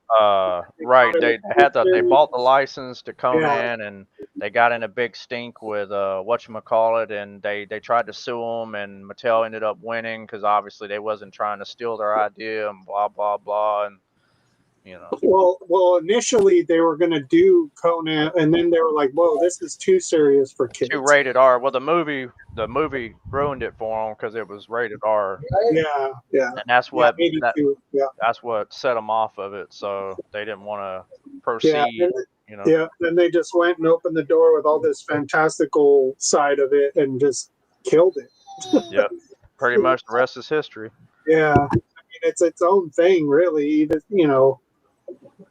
Right. They bought the license to Conan Yeah. and they got in a big stink with whatchamacallit, and they tried to sue them, and Mattel ended up winning because obviously they wasn't trying to steal their idea and blah blah blah, and Well, initially they were going to do Conan, and then they were like, "Whoa, this is too serious for kids." too rated R. Well, the movie ruined it for them because it was rated R. Yeah, And that's what 82. Yeah, that's what set them off of it. So they didn't want to yeah, proceed. yeah. Then they just went and opened the door with all this fantastical side of it and just killed it. Yep. Pretty much the rest is history. Yeah, I mean it's its own thing, really.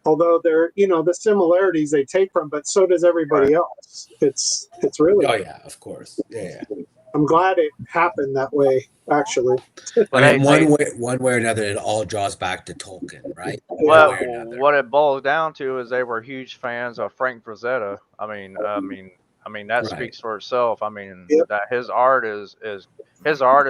Although they're the similarities they take from, but so does everybody else. It's really. Oh yeah, of course. Yeah. I'm glad it happened that way, actually. But one way or another, it all draws back to Tolkien, right? Well, One way or another. what it boils down to is they were huge fans of Frank Frazetta. I mean that speaks for itself. I mean that his art is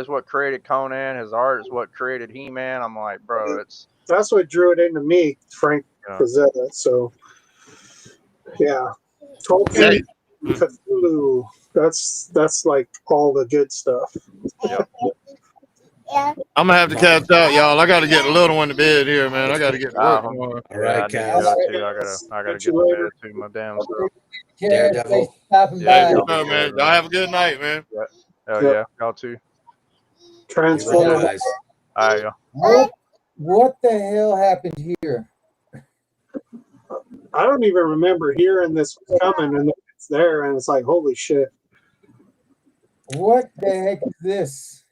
what created Conan. His art is what created He-Man. I'm like, bro, That's what drew it into me, Frank Yeah. Frazetta. So, yeah, Tolkien, Cthulhu. That's like all the good stuff. Yep. I'm gonna have to catch up, y'all. I got to get the little one to bed here, man. I got to get to work tomorrow. All Yeah, right, I need to Kaz. go too. I gotta Catch get you to later. bed too. My damn self. Daredevil. Stopping Yeah, by. Hey, y'all what's be up, man? good, Y'all man. have a good night, man. Yeah. Hell Yep. yeah, y'all too. Be well, Transformer. guys. All right, y'all. What the hell happened here? I don't even remember hearing this was coming, and then it's there, and it's like, holy shit. What the heck is this?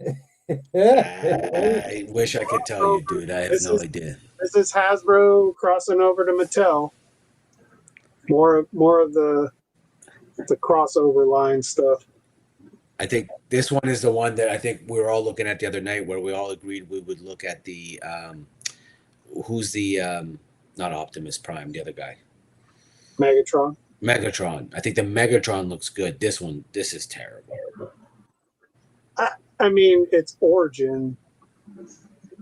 I wish I could tell you, dude. I have This no is- idea. This is Hasbro crossing over to Mattel. More of the crossover line stuff. I think this one is the one that I think we were all looking at the other night, where we all agreed we would look at the who's the not Optimus Prime, the other guy, Megatron. Megatron. I think the Megatron looks good. This is terrible. I mean, it's origin.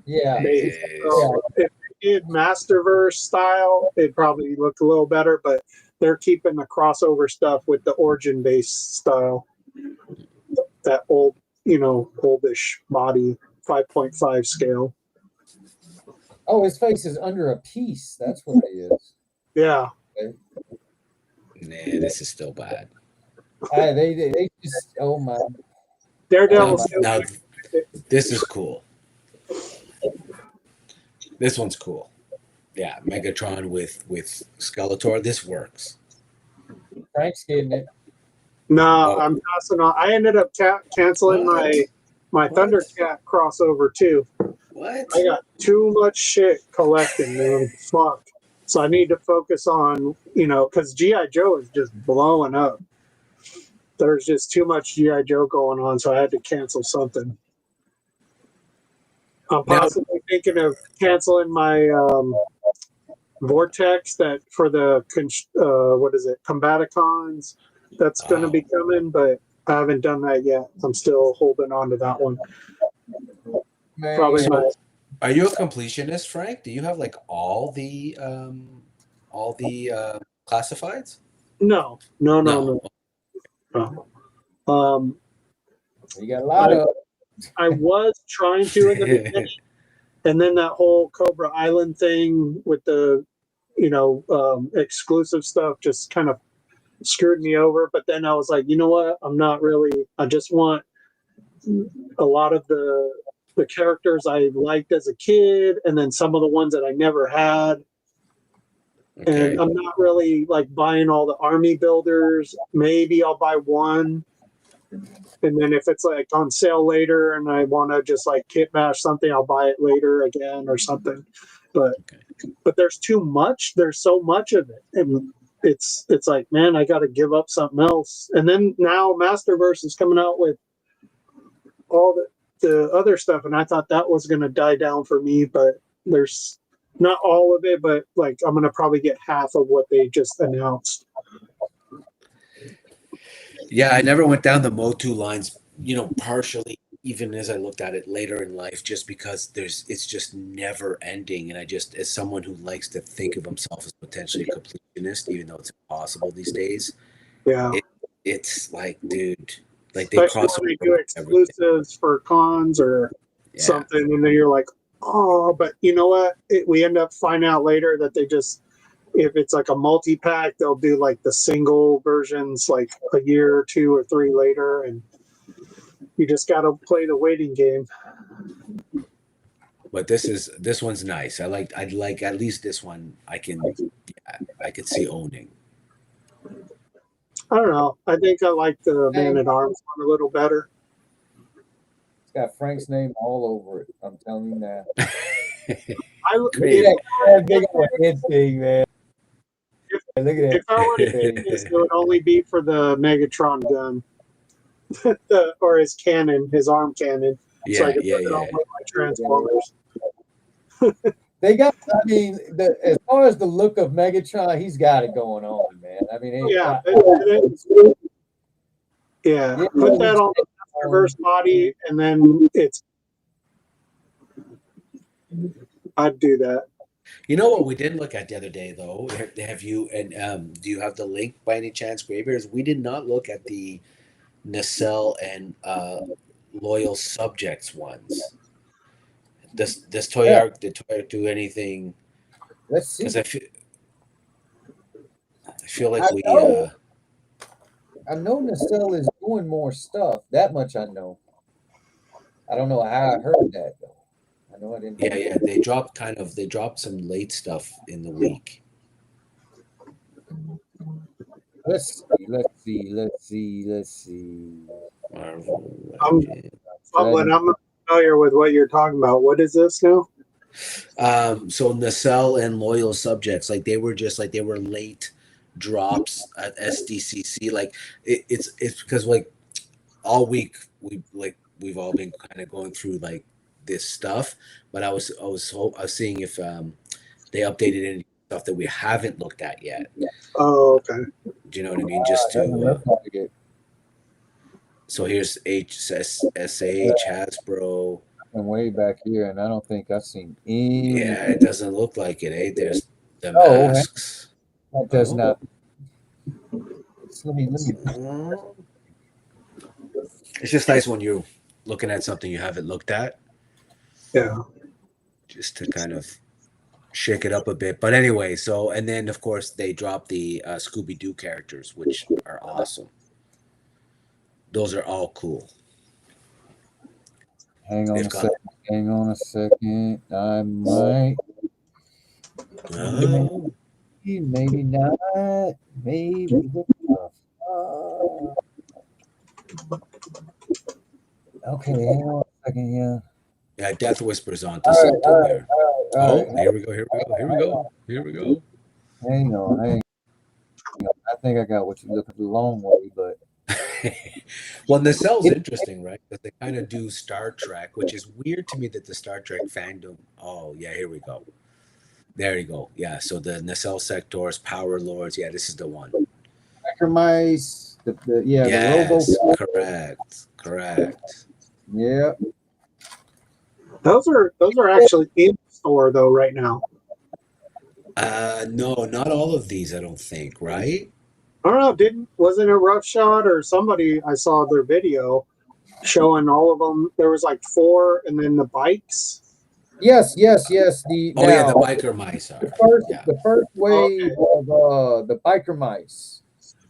Yeah. Based. Yes. So if they did Masterverse style, it probably looked a little better, but they're keeping the crossover stuff with the origin based style. That old, oldish body, 5.5 scale. Oh, his face is under a piece. That's what it is. Yeah. Nah, this is still bad. They just, oh my. Daredevil. Now, this is cool. This one's cool. Yeah, Megatron with Skeletor. This works. Frank's getting it. No, Oh. I'm passing on. I ended up canceling my What? Thundercat crossover too. What? I got too much shit collecting, man. Fuck. So I need to focus on, because G.I. Joe is just blowing up. There's just too much G.I. Joe going on, so I had to cancel something. I'm possibly thinking of canceling my Vortex that for the Combaticons that's going to be coming, but I haven't done that yet. I'm still holding on to that one. Man. Probably my Are you a completionist, Frank? Do you have like all the classifieds? no. You got a lot of. I was trying to in the beginning, and then that whole Cobra Island thing with the exclusive stuff just kind of screwed me over. But then I was like, you know what? I'm not really. I just want a lot of the characters I liked as a kid, and then some of the ones that I never had. Okay. And I'm not really like buying all the army builders. Maybe I'll buy one. And then if it's like on sale later and I want to just like kit bash something, I'll buy it later again or something. But there's too much. There's so much of it. And it's like, man, I got to give up something else. And then now Masterverse is coming out with all the other stuff. And I thought that was going to die down for me, but there's not all of it, but like I'm going to probably get half of what they just announced. Yeah, I never went down the Motu lines, partially, even as I looked at it later in life, just because it's just never ending. And I just, as someone who likes to think of himself as potentially a completionist, even though it's impossible these days, Yeah. it's like, dude, like they Especially cross when they over do everything. exclusives for cons or something, and then you're like, oh, but you know what? We end up finding out later that they just, if it's like a multi-pack, they'll do like the single versions like a year or 2 or 3 later, and you just got to play the waiting game. But this one's nice. I'd like at least this one. I could see owning. I don't know. I think I like the Man at Arms one a little better. It's got Frank's name all over it. I'm telling you now. Great. Big old head thing, man. Look at that. If I were to do this, it would only be for the Megatron gun, or his cannon, his arm cannon. So I could put it on one of my Transformers. They got. I mean, as far as the look of Megatron, he's got it going on, man. I mean, Yeah. Put that on the reverse body, and then it's. I'd do that. You know what we didn't look at the other day though? Have you and do you have the link by any chance, Graveyards? We did not look at the nacelle and loyal subjects ones. Does Toy Yeah. Arc did Toy Arc do anything? Let's see. Because I feel like I know Nacelle is doing more stuff. That much I know. I don't know how I heard that though. I know I didn't. yeah, they dropped some late stuff in the week. Let's see. Marvel I'm not familiar with what you're talking about. What is this now? So Nacelle and loyal subjects, like they were late drops at SDCC. Like it's because like all week we've all been kind of going through like this stuff, but I was seeing if they updated any stuff that we haven't looked at yet. Oh, okay. Do you know what I mean? Just to so here's SH Hasbro. I'm way back here, and I don't think I've seen any. Yeah, it doesn't look like it. Eh? There's the Oh, masks. that does not. Let me. It's just nice when you're looking at something you haven't looked at. Yeah. Just to kind of shake it up a bit. But anyway, so and then of course they dropped the Scooby-Doo characters, which are awesome. Those are all cool. Hang on a second. I might. Maybe not. Maybe. Okay, hang on a second, yeah. Yeah, Death Whisper's onto something there. All right. Here we go. Hang on. I think I got what you're looking for the long way, but well, Nacelle's interesting, right? Because they kind of do Star Trek, which is weird to me that the Star Trek fandom. Oh, yeah, here we go. There you go. Yeah, so the Nacelle Sectors, Power Lords. Yeah, this is the one. Hacker Mice. The Correct. Yeah. Those are actually in the store though right now. No, not all of these. I don't think. Right? I don't know. Wasn't it RoughShod or somebody? I saw their video showing all of them. There was like 4, and then the bikes. Yes. The the biker mice are. The first wave of the biker mice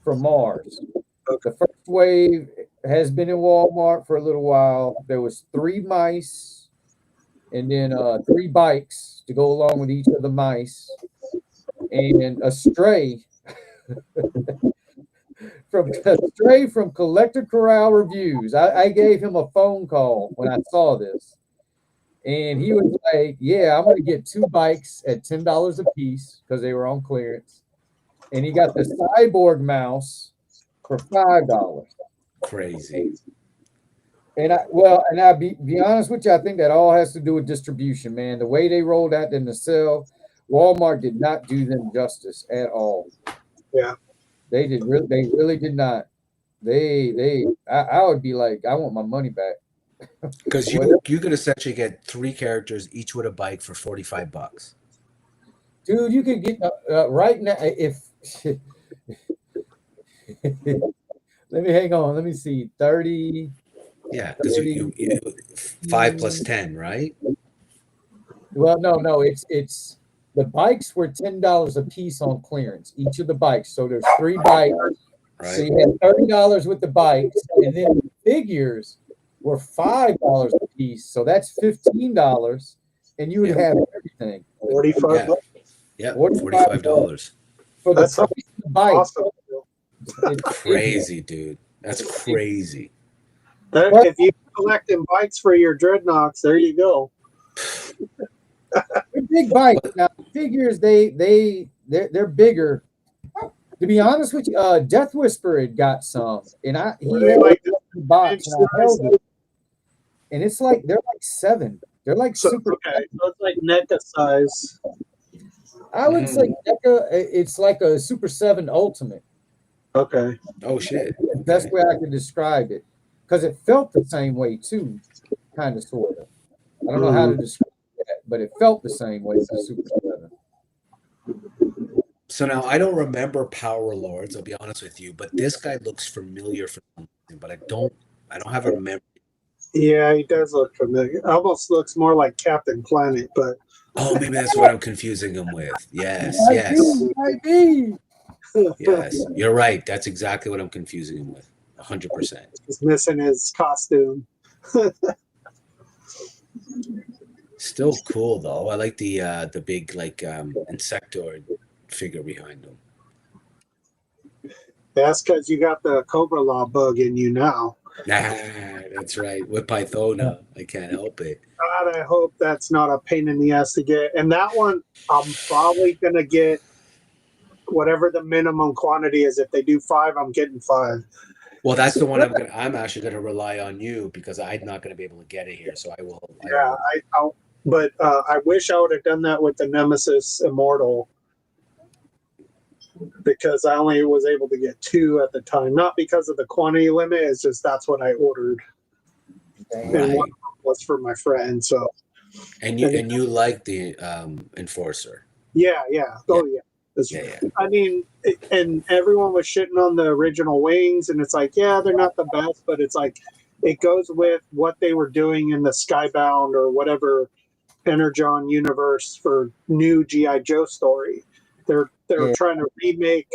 from Mars. The first wave has been in Walmart for a little while. There was 3 mice, and then 3 bikes to go along with each of the mice, and a stray. from Collector Corral Reviews. I gave him a phone call when I saw this, and he was like, "Yeah, I'm going to get 2 bikes at $10 a piece because they were on clearance," and he got the Cyborg mouse for $5. Crazy. And I be honest with you, I think that all has to do with distribution, man. The way they rolled out in the sale, Walmart did not do them justice at all. Yeah. They really did not. I would be like, I want my money back. Because you could essentially get 3 characters, each with a bike for $45. Dude, you could get right now if let me hang on. Let me see. 30. Yeah, because you 5 plus 10, right? Well, no, it's the bikes were $10 a piece on clearance, each of the bikes. So there's 3 bikes. Right. So you had $30 with the bikes, and then the figures were $5 a piece. So that's $15, and you would have everything. 45. Yeah, $45 for the price of the bike. Awesome. It's crazy, dude. That's crazy. If you collecting bikes for your dreadnoughts, there you go. They're big bikes. Now figures they're bigger. To be honest with you, Death Whisper had got some, and he had like the box, and I held it, and it's like they're like 7. They're like super. Okay, so it's like NECA size. I would say NECA. It's like a Super 7 Ultimate. Okay. Oh shit. The best way I can describe it, because it felt the same way too, kind of sort of. I don't know how to describe that, but it felt the same way as the Super 7. So now I don't remember Power Lords, I'll be honest with you, but this guy looks familiar for some reason, but I don't have a memory. Yeah, he does look familiar. Almost looks more like Captain Planet, but Oh, maybe that's what I'm confusing him with. Yes, yes. Might be. Yes, you're right. That's exactly what I'm confusing him with. 100%. He's missing his costume. Still cool though. I like the big like insectoid figure behind him. That's because you got the Cobra Law bug in you now. Nah, that's right. With Pythona, I can't help it. God, I hope that's not a pain in the ass to get. And that one, I'm probably gonna get whatever the minimum quantity is. If they do 5, I'm getting 5. Well, that's the one I'm actually gonna rely on you because I'm not gonna be able to get it here. So I will. Yeah, but I wish I would have done that with the Nemesis Immortal because I only was able to get 2 at the time. Not because of the quantity limit. It's just that's what I ordered. Right. And one was for my friend. So. And you like the Enforcer? Yeah. Oh yeah. Yeah. I mean, and everyone was shitting on the original Wings, and it's like, yeah, they're not the best, but it's like it goes with what they were doing in the Skybound or whatever Energon universe for new GI Joe story. They're trying to remake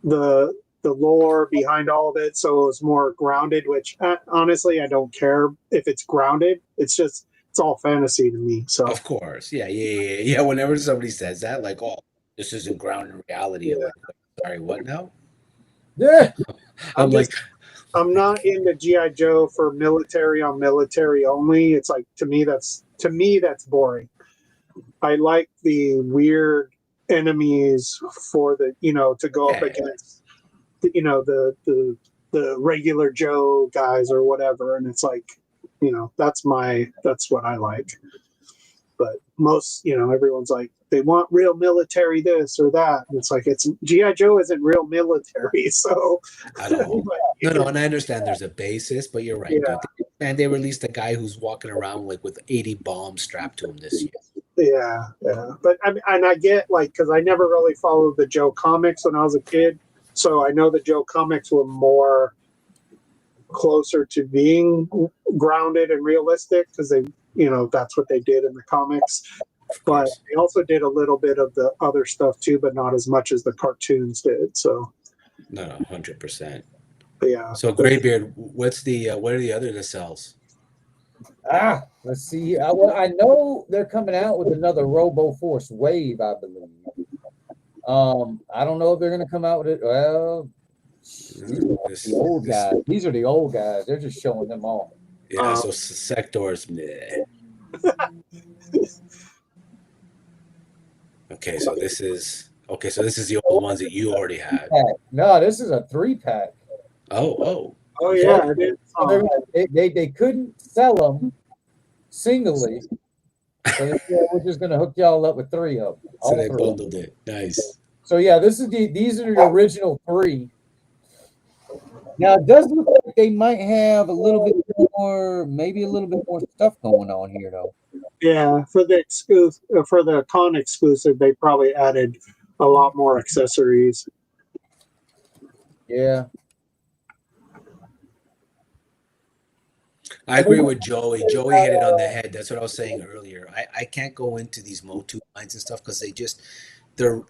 the lore behind all of it, so it was more grounded. Which honestly, I don't care if it's grounded. It's all fantasy to me. So of course, yeah. Whenever somebody says that, like, oh, this isn't grounded in reality. Yeah. I'm like, sorry, what now? Yeah. I'm I'm not into GI Joe for military on military only. It's like to me that's boring. I like the weird enemies for the to go up against the regular Joe guys or whatever, and it's like that's what I like. But most everyone's like they want real military this or that, and it's like it's GI Joe isn't real military, so I know. No, and I understand there's a basis, but you're right, dude. And they released a guy who's walking around like with 80 bombs strapped to him this year. Yeah. But I get because I never really followed the Joe comics when I was a kid, so I know the Joe comics were more closer to being grounded and realistic because they, that's what they did in the comics. But they also did a little bit of the other stuff too, but not as much as the cartoons did. So. No, 100%. Yeah. So Graybeard, what are the other nacelles? Let's see. I know they're coming out with another Robo Force Wave, I believe. I don't know if they're going to come out with it. Well, the old guys. These are the old guys. They're just showing them off. Yeah. So Sector's. Okay, so this is the old ones that you already had. No, this is a 3-pack. Oh yeah, they couldn't sell them singly, so we're just gonna hook y'all up with 3 of them. So they bundled it. Nice. So yeah, these are the original 3. Now it does look like they might have a little bit more, maybe a little bit more stuff going on here though. Yeah, for the con exclusive, they probably added a lot more accessories. Yeah. I agree with Joey. Joey hit it on the head. That's what I was saying earlier. I can't go into these Motu lines and stuff because they're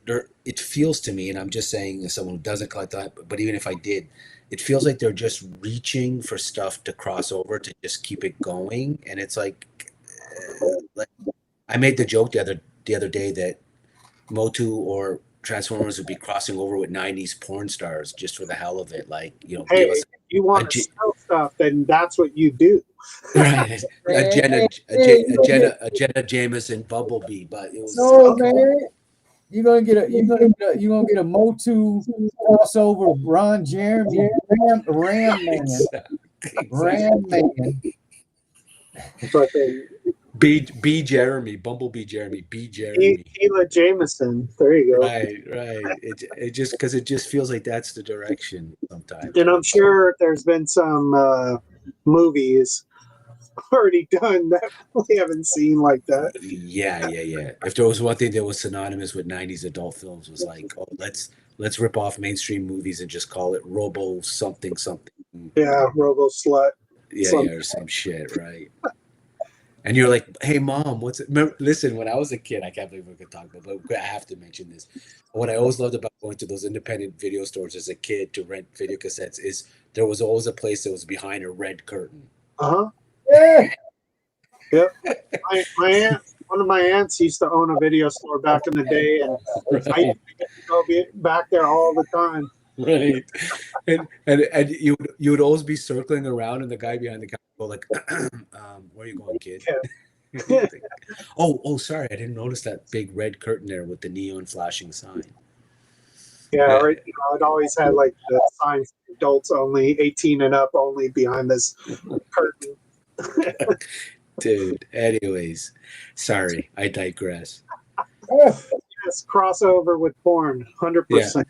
it feels to me, and I'm just saying as someone who doesn't collect that, but even if I did, it feels like they're just reaching for stuff to cross over to just keep it going. And it's like I made the joke the other day that Motu or Transformers would be crossing over with 90s porn stars just for the hell of it. Like, hey, if you want to sell stuff, then that's what you do. Right. A Jenna Jameson Bumblebee, but it was man. You're gonna get a Motu crossover Ron Jeremy Ram Man. Ram Man. But B Jeremy, Bumblebee Jeremy, B Jeremy. Gila Jameson. There you go. Right. It just feels like that's the direction sometimes. And I'm sure there's been some movies already done that we haven't seen like that. Yeah. If there was one thing that was synonymous with '90s adult films, was like, oh, let's rip off mainstream movies and just call it Robo something something. Yeah, Robo Slut. Yeah, or some shit, right? And you're like, hey, mom, what's it? Listen, when I was a kid, I can't believe we could talk about, but I have to mention this. What I always loved about going to those independent video stores as a kid to rent video cassettes is there was always a place that was behind a red curtain. Yeah. Yep. My aunt, one of my aunts used to own a video store back in the day, and I used to get to go back there all the time. Right. And you would always be circling around, and the guy behind the counter would go like, where are you going, kid? Yeah. oh, sorry, I didn't notice that big red curtain there with the neon flashing sign. Yeah, right. It always had like the signs, adults only, 18 and up only behind this curtain. Dude, anyways, sorry, I digress. Yes, crossover with porn, 100%.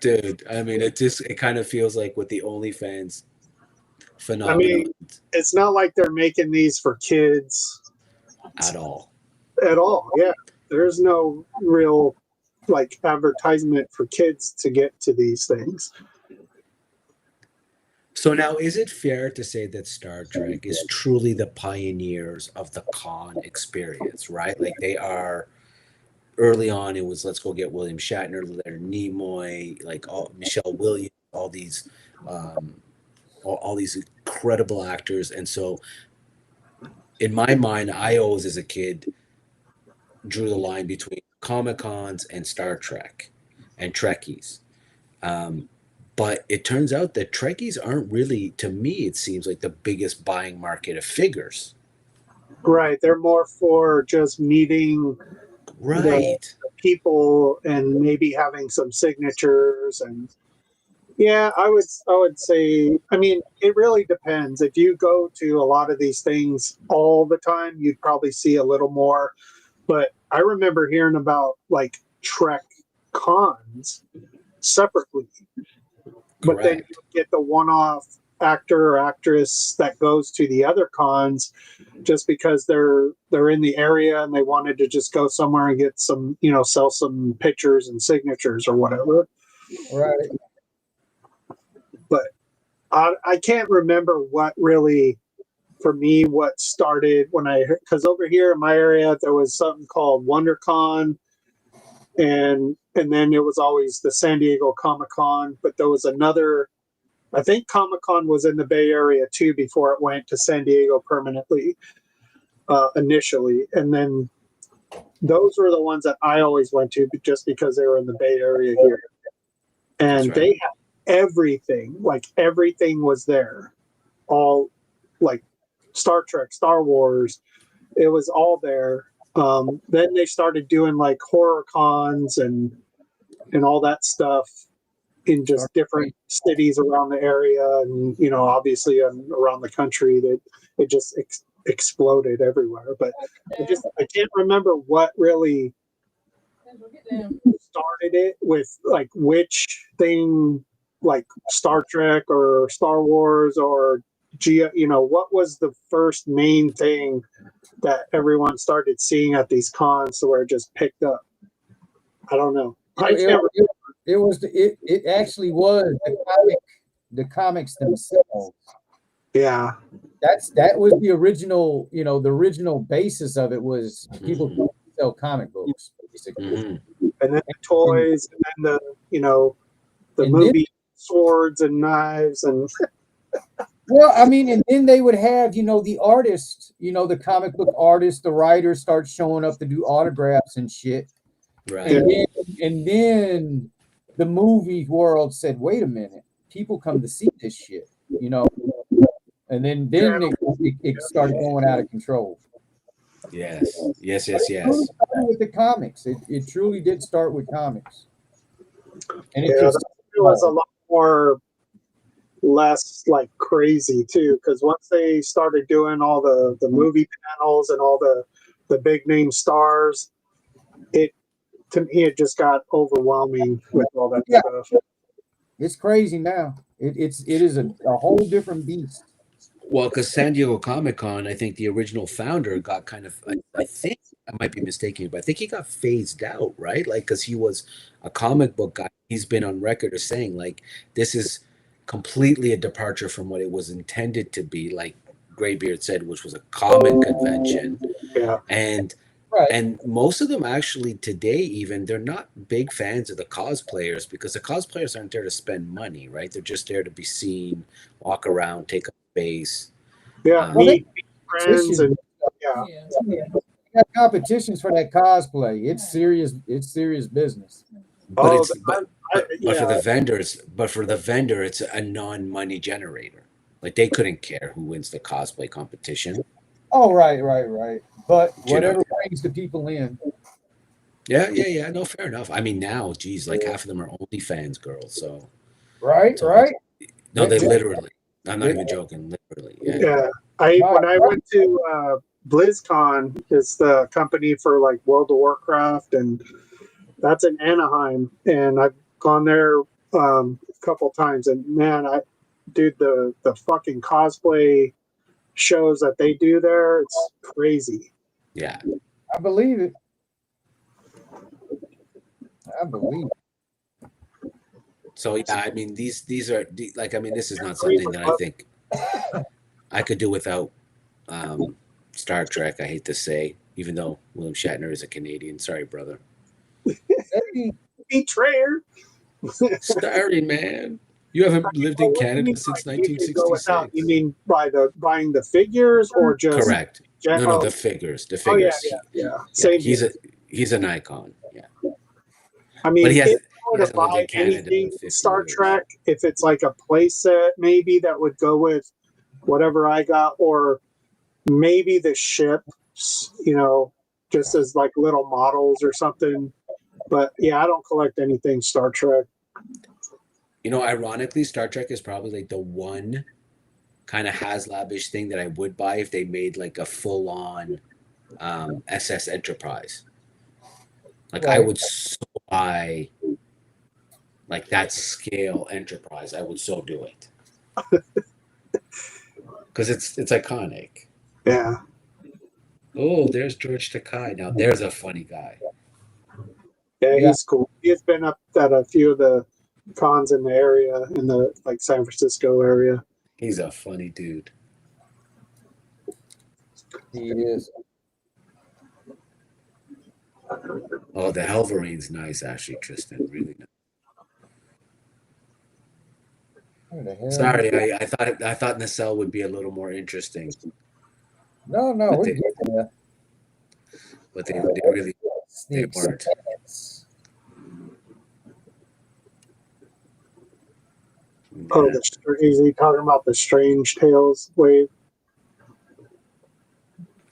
Dude, I mean, it kind of feels like with the OnlyFans phenomenon. I mean, it's not like they're making these for kids at all. At all, yeah. There's no real like advertisement for kids to get to these things. So now, is it fair to say that Star Trek is truly the pioneers of the con experience, right? Like they are. Early on, it was let's go get William Shatner, Leonard Nimoy, like Michelle Williams, all these incredible actors. And so, in my mind, I always, as a kid, drew the line between Comic Cons and Star Trek and Trekkies. But it turns out that Trekkies aren't really, to me, it seems like the biggest buying market of figures. Right. They're more for just meeting the people and maybe having some signatures. And yeah, I would say, I mean, it really depends. If you go to a lot of these things all the time, you'd probably see a little more. But I remember hearing about like Trek cons separately. But then you get the one-off actor or actress that goes to the other cons just because they're in the area and they wanted to just go somewhere and get some, sell some pictures and signatures or whatever. Right. But I can't remember what really, for me, what started when because over here in my area, there was something called WonderCon, and then it was always the San Diego Comic-Con, but there was another, I think Comic-Con was in the Bay Area too before it went to San Diego permanently initially. And then those were the ones that I always went to just because they were in the Bay Area here. And they had everything, like everything was there. All like Star Trek, Star Wars, it was all there. Then they started doing like horror cons and all that stuff in just different cities around the area, and obviously around the country. That it just exploded everywhere. But I can't remember what really started it with, like which thing, like Star Trek or Star Wars or what was the first main thing that everyone started seeing at these cons to where it just picked up. I don't know. It actually was the comics themselves. Yeah. That was the original, the original basis of it was people who sell comic books, basically. Mm-hmm. And then the toys, and then the movie swords and knives and well, I mean, and then they would have, the artists, the comic book artists, the writers start showing up to do autographs and shit. Right. And then the movie world said, wait a minute, people come to see this shit, and then it started going out of control. Yes. With the comics, it truly did start with comics, and it was a lot more less like crazy too, because once they started doing all the movie panels and all the big name stars, to me it just got overwhelming with all that stuff. It's crazy now. It is a whole different beast. Well, because San Diego Comic Con, I think the original founder got kind of, I think I might be mistaken, but I think he got phased out, right? Like, because he was a comic book guy. He's been on record as saying, like, this is completely a departure from what it was intended to be, like Graybeard said, which was a comic convention. Yeah. And Right. and most of them actually today, even they're not big fans of the cosplayers because the cosplayers aren't there to spend money, right? They're just there to be seen, walk around, take up space. Yeah. Meet friends and yeah. Yeah. You got competitions for that cosplay. It's serious. It's serious business. But Oh, it's but yeah. for the vendors, it's a non-money generator. Like they couldn't care who wins the cosplay competition. Oh, right. But You know. whatever brings the people in. Yeah. No, fair enough. I mean, now, geez, like half of them are OnlyFans girls. So Right. no, they Yeah. literally. I'm not even joking. Literally, yeah. Yeah. When I went to BlizzCon, is the company for like World of Warcraft, and that's in Anaheim, and I've gone there a couple times, and man, the fucking cosplay shows that they do there, it's crazy. Yeah. I believe it. So yeah, I mean these are like, I mean, this is not something that I think I could do without Star Trek. I hate to say, even though William Shatner is a Canadian. Sorry, brother. Betrayer. Sorry, man. You haven't lived in Canada since 1966. You mean buying the figures or just correct? No, the figures. The Oh yeah, figures. yeah. Yeah, he's an icon. Yeah. I mean, But he if hasn't you were to lived buy in Canada in anything 50 Star years. Trek, if it's like a play set, maybe that would go with whatever I got, or maybe the ships, just as like little models or something. But yeah, I don't collect anything Star Trek. Ironically, Star Trek is probably like the one kind of HasLab-ish thing that I would buy if they made like a full-on SS Enterprise. Like I would so buy like that scale Enterprise. I would so do it because it's iconic. Yeah. Oh, there's George Takei. Now there's a funny guy. Yeah, he's cool. He's been up at a few of the cons in the area, in the like San Francisco area. He's a funny dude. He is. Oh, the Helverine's nice, actually, Tristan. Really nice. Sorry, I thought Nacelle would be a little more interesting. No, we're getting there. But they really weren't. Oh, is he talking about the Strange Tales wave?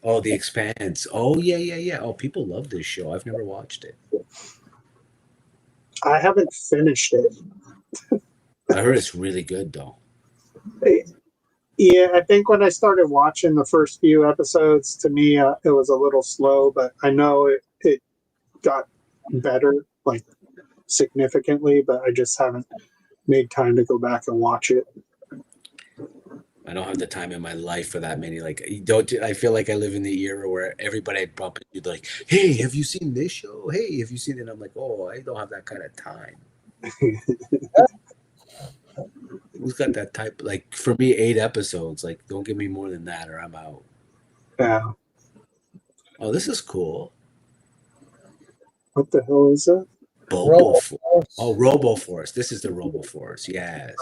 Oh, The Expanse. Oh, yeah. Oh, people love this show. I've never watched it. I haven't finished it. I heard it's really good, though. Yeah, I think when I started watching the first few episodes, to me, it was a little slow, but I know it got better, like significantly, but I just haven't made time to go back and watch it. I don't have the time in my life for that many. Like, I feel like I live in the era where everybody I'd bump into, like, hey, have you seen this show? Hey, have you seen it? I'm like, oh, I don't have that kind of time. Who's got that type? Like, for me, 8 episodes. Like, don't give me more than that or I'm out. Yeah. Oh, this is cool. What the hell is that? RoboForce. This is the RoboForce. Yes.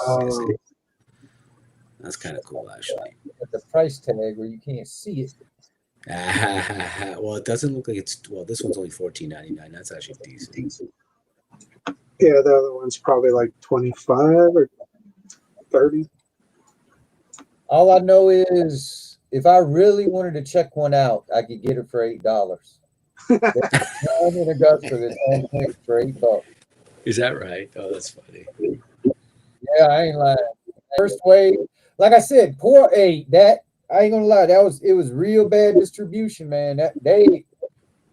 That's kind of cool, actually. At the price tag where you can't see it. Well, it doesn't look like it's. Well, this one's only $14.99. That's actually decent. Yeah, the other one's probably like 25 or 30. All I know is if I really wanted to check one out, I could get it for $8. I'm in Augusta that's for $8. Is that right? Oh, that's funny. Yeah, I ain't lying. First wave, like I said, poor 8. That I ain't gonna lie, it was real bad distribution, man. That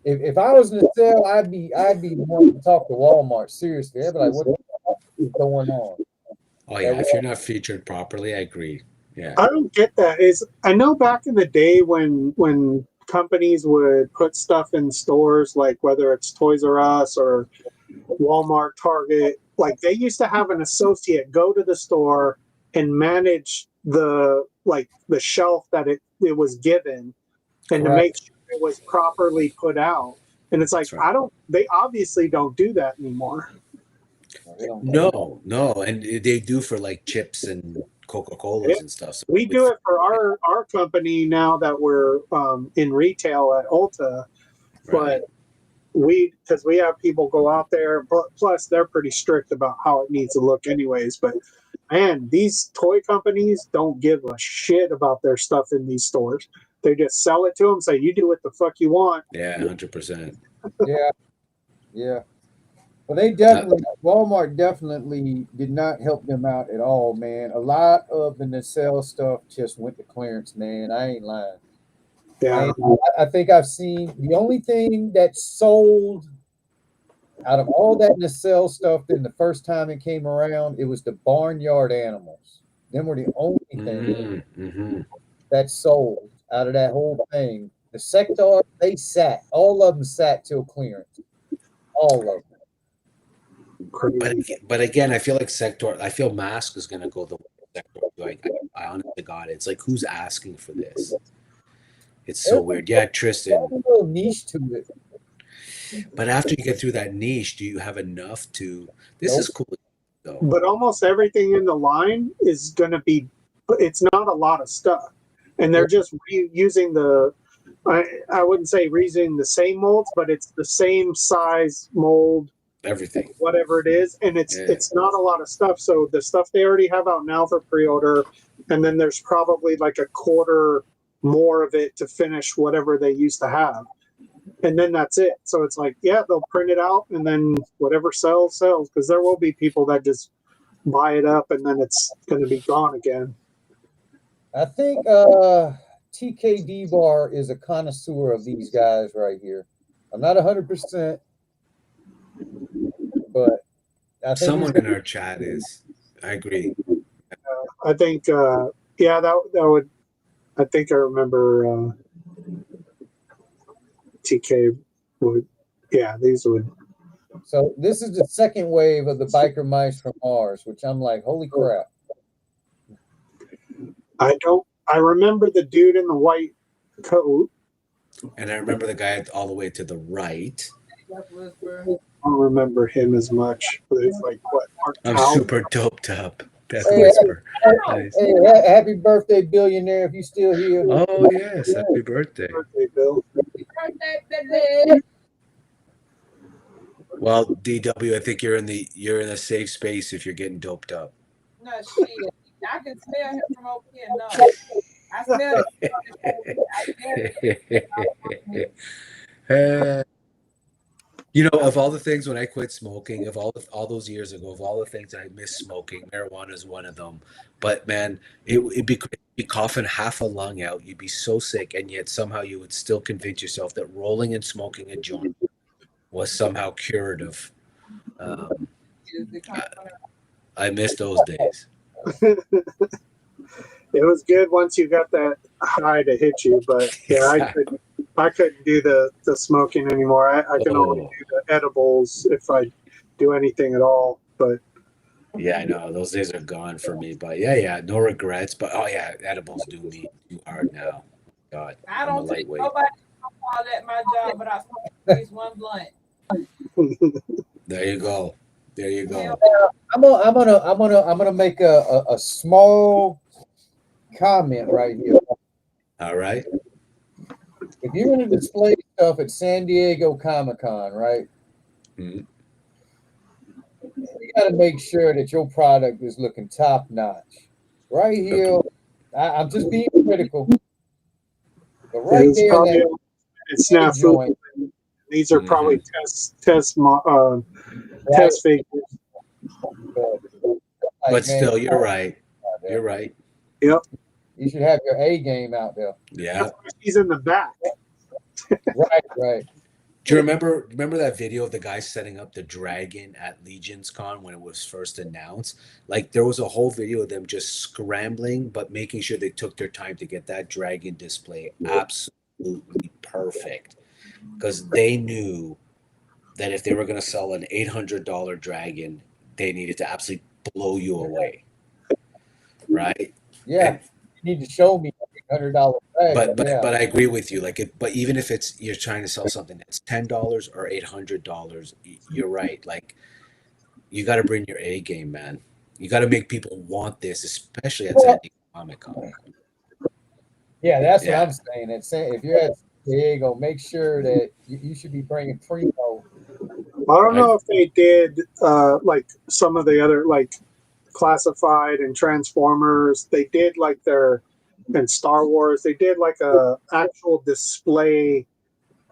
if I was in the sale, I'd be wanting to talk to Walmart. Seriously, I'd be like, what the fuck is going on? Oh yeah, if you're not featured properly, I agree. Yeah. I don't get that. I know back in the day when companies would put stuff in stores, like whether it's Toys R Us or Walmart, Target, like they used to have an associate go to the store and manage the shelf that it was given, and to Right. make sure it was properly put out. And it's like, That's right. they obviously don't do that anymore. No, and they do for like chips and Coca-Colas and stuff. So We do it for our company now that we're in retail at Ulta, right. but because we have people go out there, plus they're pretty strict about how it needs to look anyways. But man, these toy companies don't give a shit about their stuff in these stores. They just sell it to them, say, you do what the fuck you want. Yeah, 100%. Yeah. Yeah. Well, Walmart definitely did not help them out at all, man. A lot of the nacelle stuff just went to clearance, man. I ain't lying. Yeah. I think I've seen the only thing that sold out of all that nacelle stuff. Then the first time it came around, it was the barnyard animals. Them were the only thing that sold out of that whole thing. The sector, they sat. All of them sat till clearance. All of them. But again, I feel like mask is going to go the way sector. Like, I honestly got it. It's like, who's asking for this? It's so weird. Yeah, Tristan. There's a little niche to it. But after you get through that niche, do you have enough to? This is cool, though. But almost everything in the line is going to be. It's not a lot of stuff, and they're just reusing the. I wouldn't say reusing the same molds, but it's the same size mold. Everything, whatever it is, and it's not a lot of stuff. So the stuff they already have out now for pre-order, and then there's probably like a quarter more of it to finish whatever they used to have, and then that's it. So it's like, yeah, they'll print it out, and then whatever sells, because there will be people that just buy it up, and then it's going to be gone again. I think TKD Bar is a connoisseur of these guys right here. I'm not 100%. But I think someone in our chat is. I agree. I think, that would. I think I remember TK would. Yeah, these would. So this is the second wave of the biker mice from Mars, which I'm like, holy crap. I remember the dude in the white coat. And I remember the guy all the way to the right. I don't remember him as much, but it's like what? I'm super doped up. That's Whisper. Nice. Hey, happy birthday, billionaire! If you still here. Oh yes, happy birthday. Birthday, Bill. Well, DW, I think you're in a safe space if you're getting doped up. No shit. I can smell him from over here. No. I smell it. You know, of all the things when I quit smoking, of all those years ago, of all the things that I miss smoking, marijuana is one of them. But man, it'd be coughing half a lung out. You'd be so sick, and yet somehow you would still convince yourself that rolling and smoking a joint was somehow curative. I miss those days. It was good once you got that high to hit you, but yeah, I couldn't do the smoking anymore. I can only do the edibles if I do anything at all. But yeah, I know those days are gone for me. But yeah, no regrets. But edibles do me too hard now. God, I don't think nobody call that my job, but I smoke at least one blunt. There you go. I'm gonna make a small comment right here. All right. If you're gonna display stuff at San Diego Comic-Con, right? Mm-hmm. You got to make sure that your product is looking top notch. Right here, okay. I'm just being critical. But right it's there, it's not joint. These are probably test figures. But still, you're right. You're right. Yep. You should have your A game out there. Yeah. He's in the back. Right. Do you remember that video of the guy setting up the dragon at Legion's Con when it was first announced? Like there was a whole video of them just scrambling, but making sure they took their time to get that dragon display absolutely perfect. Because they knew that if they were going to sell an $800 dragon, they needed to absolutely blow you away. Right? Yeah, And, you need to show me $800 dragon. but I agree with you. Like, but even if it's you're trying to sell something that's $10 or $800, you're right. Like, you got to bring your A game, man. You got to make people want this, especially at San Diego Comic Con. Yeah, that's what I'm saying. If you're at San Diego, make sure that you should be bringing Primo. I don't know if they did like some of the other like Classified and Transformers. They did like and Star Wars. They did like a actual display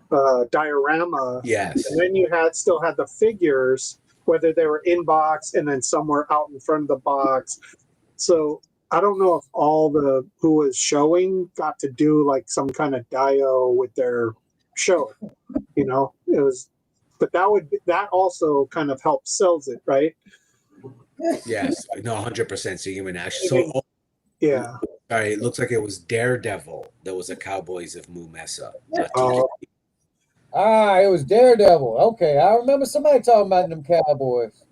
diorama. Yes. And then you still had the figures, whether they were in box and then somewhere out in front of the box. So I don't know if all who was showing got to do like some kind of dio with their show. You know, it was, but that also kind of helps sells it, right? Yes, no, 100%. So you can actually. So yeah. Sorry, it looks like it was Daredevil that was a Cowboys of Moo Mesa. It was Daredevil. Okay, I remember somebody talking about them Cowboys.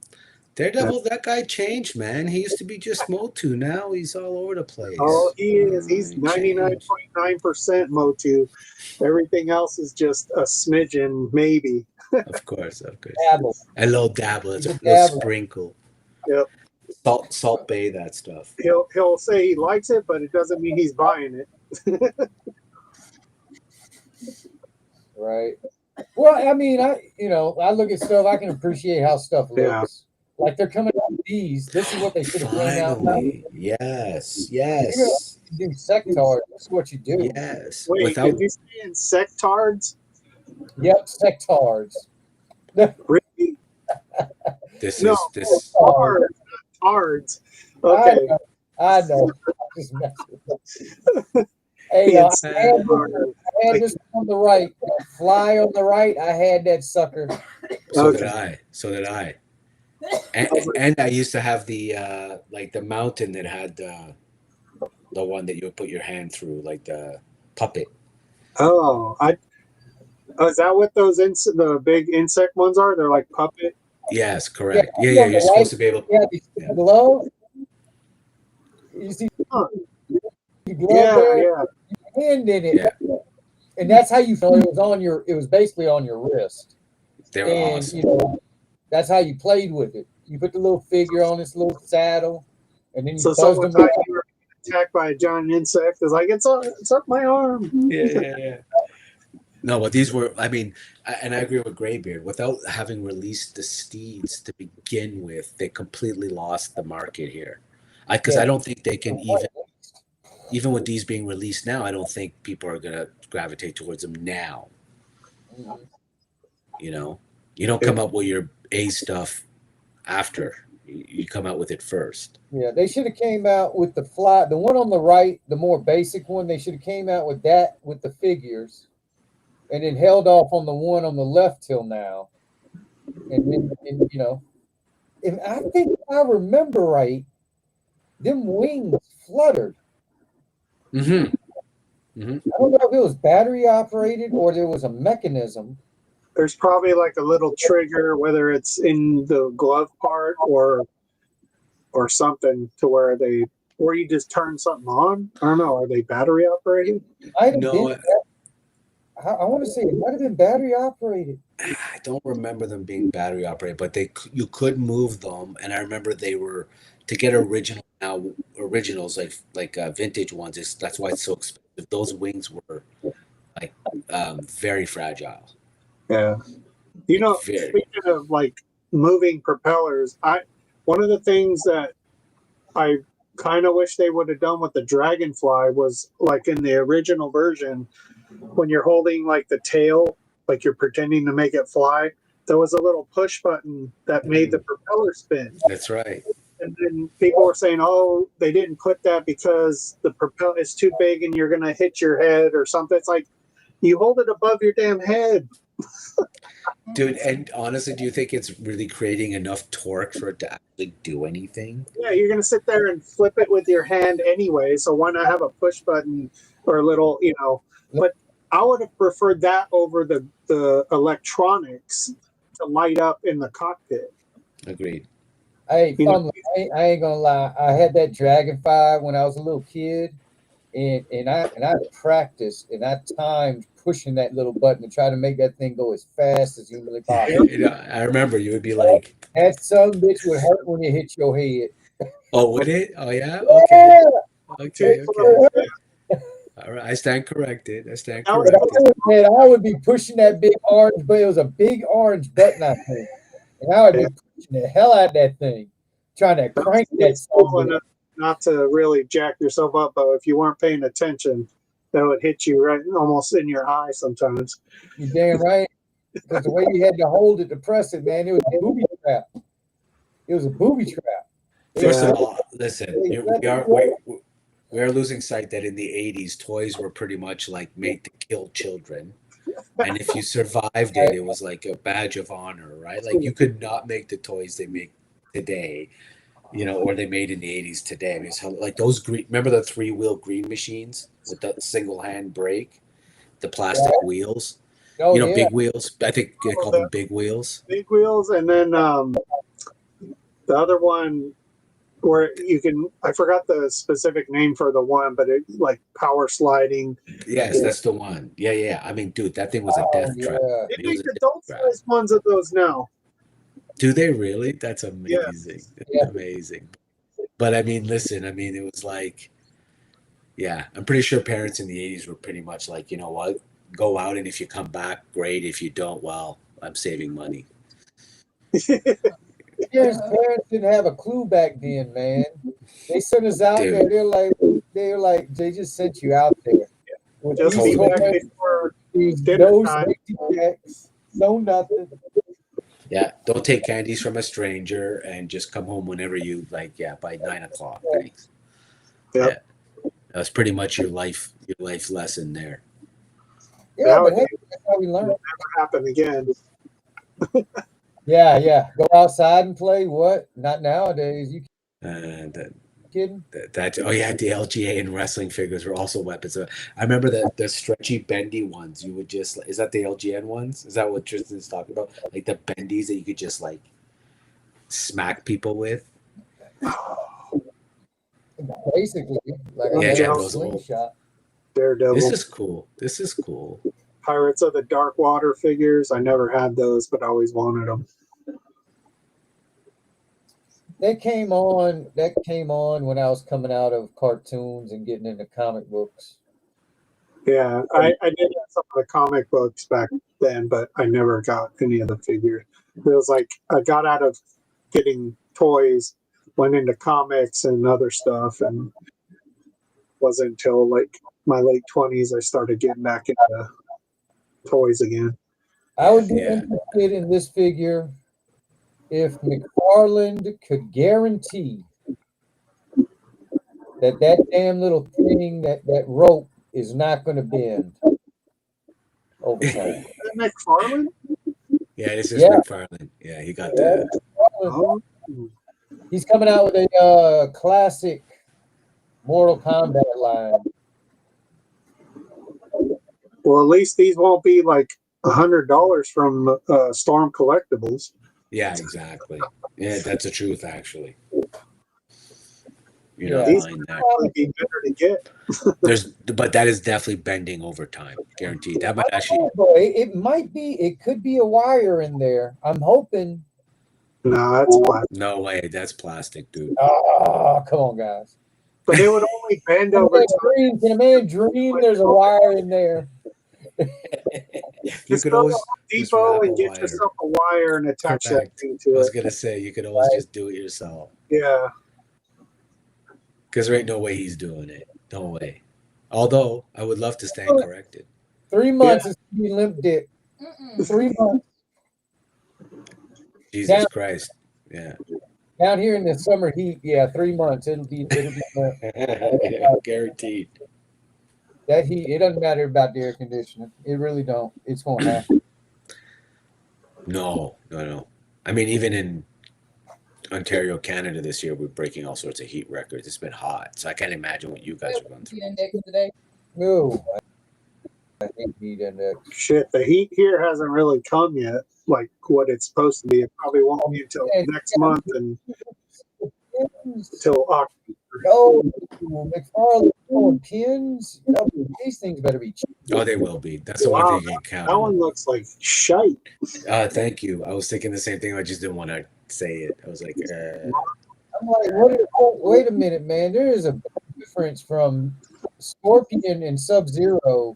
Daredevil, that guy changed, man. He used to be just Motu. Now he's all over the place. Oh, he is. He's 99.9% Motu. Everything else is just a smidgen, maybe. Of course. Dabble. A little dabble. It's a little sprinkle. Yep. Salt Bay, that stuff. He'll say he likes it, but it doesn't mean he's buying it. Right. Well, I mean, I look at stuff. I can appreciate how stuff looks. Yeah. Like they're coming out with these. This is what they should have came out. Yes. You do sectards. That's what you do. Yes. Wait, did you say insectards? Yep, sectards. Really? This tards. Okay. I know. Just messing with you. Hey, I had this on the right. Fly on the right. I had that sucker. So did I. And I used to have the like the mountain that had the one that you would put your hand through, like the puppet. Oh, is that what those the big insect ones are? They're like puppet. Yes, correct. Yeah. You're supposed to be able. Yeah, glove. You see, the glove Yeah. Hand in it, and that's how you feel. It was basically on your wrist. They're awesome. You know, that's how you played with it. You put the little figure on this little saddle, and then you someone thought you were attacked by a giant insect. It's like it's up my arm. Yeah. No, but these were. I mean, and I agree with Graybeard. Without having released the steeds to begin with, they completely lost the market here. Because I don't think they can even with these being released now, I don't think people are going to gravitate towards them now. You know, you don't come up with your A stuff after. You come out with it first. Yeah, they should have came out with the one on the right, the more basic one. They should have came out with that with the figures, and then held off on the one on the left till now. And then if I think if I remember right, them wings fluttered. Mm-hmm. I don't know if it was battery operated or there was a mechanism. There's probably like a little trigger, whether it's in the glove part or something, to where you just turn something on. I don't know. Are they battery operated? No. I want to say it might have been battery operated. I don't remember them being battery operated, but you could move them, and I remember they were to get originals like vintage ones. That's why it's so expensive. Those wings were like very fragile. Yeah, speaking of like moving propellers, one of the things that I kind of wish they would have done with the Dragonfly was like in the original version, when you're holding like the tail, like you're pretending to make it fly, there was a little push button that made the propeller spin. That's right. And then people were saying, oh, they didn't put that because the propeller is too big and you're going to hit your head or something. It's like, you hold it above your damn head. Dude, and honestly, do you think it's really creating enough torque for it to actually do anything? Yeah, you're gonna sit there and flip it with your hand anyway. So why not have a push button or a little, But I would have preferred that over the electronics to light up in the cockpit. Agreed. Hey, You know, I ain't gonna lie. I had that Dragonfly when I was a little kid, and I practiced and I timed pushing that little button to try to make that thing go as fast as humanly possible. You know, I remember you would be like, That son bitch would hurt when it hit your head. "Oh, would it? Oh, yeah. Okay, Yeah, okay, it okay. would hurt. All right. I stand corrected. I stand That was corrected." Man, I would be pushing that big orange, but it was a big orange button, I think, and I would be pushing the hell out of that thing, trying to crank that it's cool son bitch. enough not to really jack yourself up, but if you weren't paying attention, that would hit you right almost in your eye sometimes. You damn right. Because the way you had to hold it to press it, man, it was a booby trap. It was a booby trap. First Yeah. of all, listen, we are losing sight that in the 80s, toys were pretty much like made to kill children. And if you survived it, it was like a badge of honor, right? Like you could not make the toys they make today, or they made in the 80s today. I mean, it's like those green, remember the 3-wheel green machines with the single hand brake, the plastic wheels, Oh yeah. big wheels. I think they call them big wheels. Big wheels, and then the other one where I forgot the specific name for the one, but it like power sliding. Yes, that's the one. Yeah, yeah. I mean, dude, that thing was a death trap. Yeah. They It was make a death adult trap. size ones of those now. Do they really? That's amazing. Yeah. That's amazing. But I mean, listen, I mean, it was like, yeah, I'm pretty sure parents in the 80s were pretty much like, you know what? Go out, and if you come back, great. If you don't, well, I'm saving money. Parents didn't have a clue back then, man. They sent us out Dude. there. They're like, they just sent you out there. With Just these be Totally. back toys, before these dinner no time. safety checks, no nothing. Yeah, don't take candies from a stranger and just come home whenever you like. Yeah, by 9 o'clock. Thanks. Yep. Yeah, that's pretty much your life lesson there. Yeah, but Nowadays, hey, that's how we learn. happen again. Yeah. Go outside and play. What? Not nowadays. You That kidding? oh yeah, the LGA and wrestling figures were also weapons. I remember the stretchy bendy ones. You would just is that the LGN ones? Is that what Tristan's talking about? Like the bendies that you could just like smack people with. Basically, like Yeah, a yeah, damn those old. slingshot. Daredevil. This is cool. This is cool. Pirates of the Dark Water figures. I never had those, but I always wanted them. That came on when I was coming out of cartoons and getting into comic books. Yeah, I did have some of the comic books back then, but I never got any of the figures. It was like I got out of getting toys, went into comics and other stuff, and wasn't until like my late 20s I started getting back into toys again. I would be Yeah. interested in this figure if McFarland could guarantee that damn little thing, that rope is not going to bend over time. Is that McFarlane? Yeah, this is Yeah. McFarlane. Yeah, he got the. Oh, He's coming out with a classic Mortal Kombat line. well, at least these won't be like $100 from Storm Collectibles. Yeah, exactly. Yeah, that's the truth, actually. You're Yeah. not These lying would there. probably be better to get. But that is definitely bending over time, guaranteed. That might actually. It might be. It could be a wire in there. I'm hoping. No, that's plastic. No way, that's plastic, dude. Oh, come on, guys. But it would only bend over time. Can a man dream there's a wire in there? You Just could go always to Home just Depot wrap and a get wire. yourself a wire and attach that Correct. thing I to was it. gonna say you could always just do it yourself. Yeah. Because there ain't no way he's doing it. No way. Although I would love to stand corrected. 3 months is to be limp dick. 3 months. Jesus Christ. Yeah. Down here in the summer heat, 3 months. It'll be Yeah, guaranteed. that heat. It doesn't matter about the air conditioning. It really don't. It's gonna happen. No. I mean, even in Ontario, Canada this year, we're breaking all sorts of heat records. It's been hot, so I can't imagine what you guys are going through. Index today. No, I hate heat index. Shit, the heat here hasn't really come yet, like what it's supposed to be. It probably won't be until next month and until October. Oh, McFarlane throwing pins. No, these things better be cheap. Oh, they will be. That's the one thing you can count That on. one looks like shite. Thank you. I was thinking the same thing. I just didn't want to say it. I was like, I'm like, wait a minute, man. There is a difference from Scorpion and Sub-Zero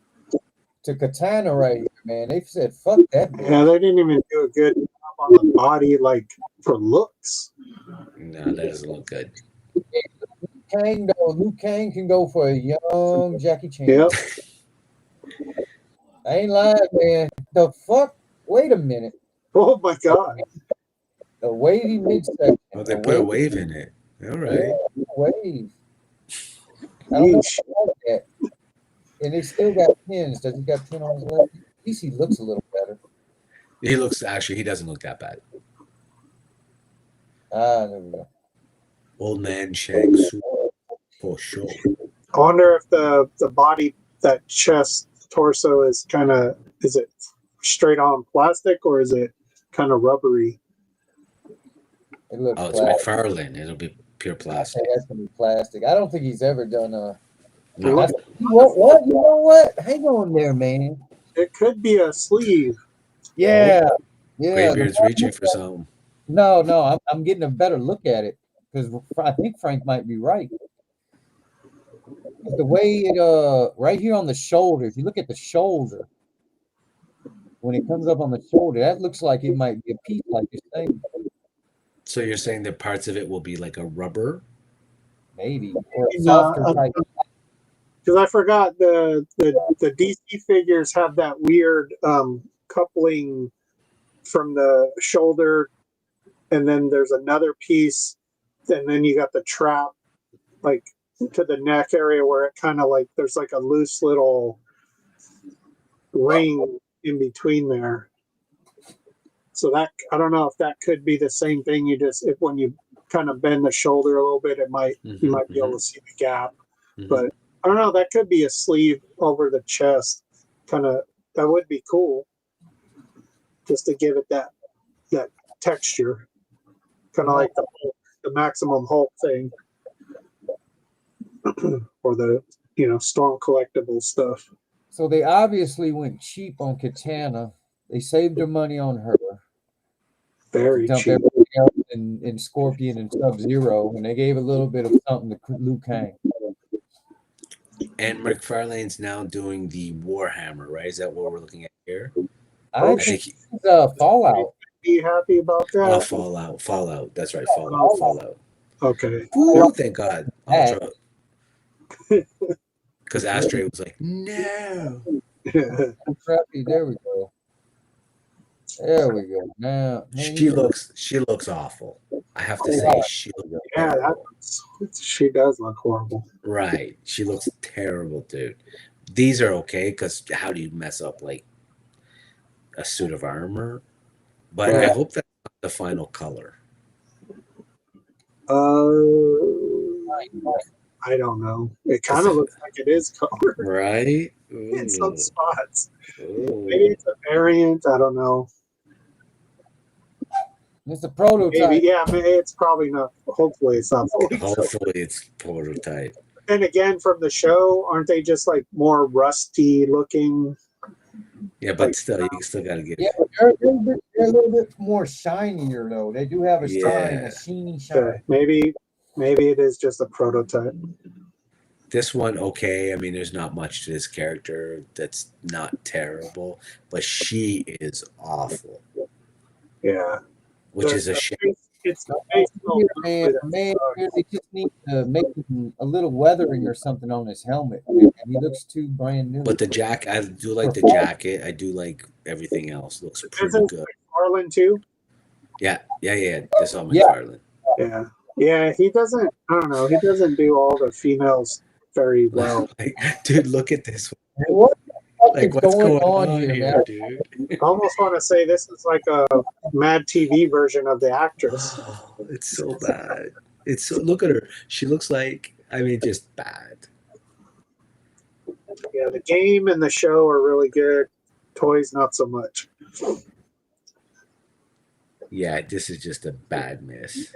to Katana right here, man. They said, fuck that. Yeah, they didn't even do a good job on the body, like for looks. no, that doesn't look good. Liu Kang can go for a young Jackie Chan. Yep. I ain't lying, man. The fuck? Wait a minute. Oh my god. The wavy midsection. Oh, they put a wave in it. All right. Yeah, wave. I don't know about that. And they still got pins. Does he got pin on his leg? At least he looks a little better. He doesn't look that bad. Ah, there we go. Old man Shang Tsung for sure. I wonder if the body, that chest, torso is it straight on plastic or is it kind of rubbery? It looks it's plastic. McFarlane. It'll be pure plastic. That's gonna be plastic. I don't think he's ever done a. No. What? You know what? Hang on there, man. It could be a sleeve. Yeah. Graybeard's reaching for something. No. I'm getting a better look at it because I think Frank might be right. The way it right here on the shoulder. If you look at the shoulder, when it comes up on the shoulder, that looks like it might be a piece like you're saying. So you're saying that parts of it will be like a rubber? Maybe. Or a softer type. Because I forgot the DC figures have that weird coupling from the shoulder, and then there's another piece, and then you got the trap like to the neck area where it kind of like there's like a loose little ring in between there. So that, I don't know if that could be the same thing. If when you kind of bend the shoulder a little bit, you might be able to see the gap. But I don't know, that could be a sleeve over the chest. That would be cool. Just to give it that texture. Kind of like the Maximum Hulk thing. Or the Storm collectible stuff. So they obviously went cheap on Katana. They saved their money on her. Very cheap. Everything else in Scorpion and Sub-Zero, and they gave a little bit of something to Liu Kang. And McFarlane's now doing the Warhammer, right? Is that what we're looking at here? I think it's Fallout. Be happy about that? Oh, Fallout. That's right, Fallout. Okay. Ooh, thank God. Because Astray was like, no. There we go. Now she looks awful. I have to say, she looks she does look horrible. Right. She looks terrible, dude. These are okay because how do you mess up like a suit of armor? But I hope that's not the final color. I don't know. It kind of looks like it is colored. Right? In some spots. Ooh. Maybe it's a variant. I don't know. It's a prototype. Maybe it's probably not. Hopefully it's not. Hopefully it's prototype. And again, from the show, aren't they just like more rusty looking? Yeah, but still, you still got to get. Yeah, they're a little bit more shinier though. They do have a shine, a sheeny shine. Maybe it is just a prototype. This one, okay. I mean, there's not much to this character that's not terrible, but she is awful. Yeah. Which is a shame. It's man, they just need to make a little weathering or something on his helmet. Man. He looks too brand new. But the jacket, I do like the jacket. I do like everything else. Looks pretty good. McFarlane too? Yeah. This all McFarlane. Yeah, he doesn't, I don't know, he doesn't do all the females very well. Dude, look at this one. What Like, what's going on here, man? dude? I almost want to say this is like a Mad TV version of the actress. Oh, it's so bad. It's so, look at her. She looks like, I mean, just bad. Yeah, the game and the show are really good. Toys, not so much. Yeah, this is just a bad miss.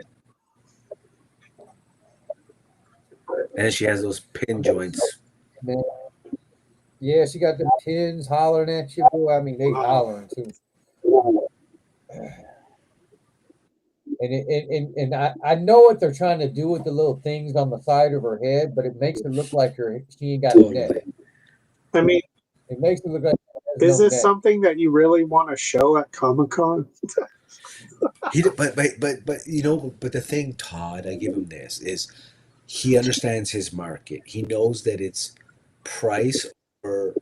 And she has those pin joints. Man. Yeah, she got the pins hollering at you, boy. I mean, they hollering too. And I know what they're trying to do with the little things on the side of her head, but it makes it look like she ain't got a neck. Totally. I mean, It makes it look like is this something that you really want to show at Comic-Con? But you know, but the thing, Todd, I give him this, is he understands his market. He knows that it's price or,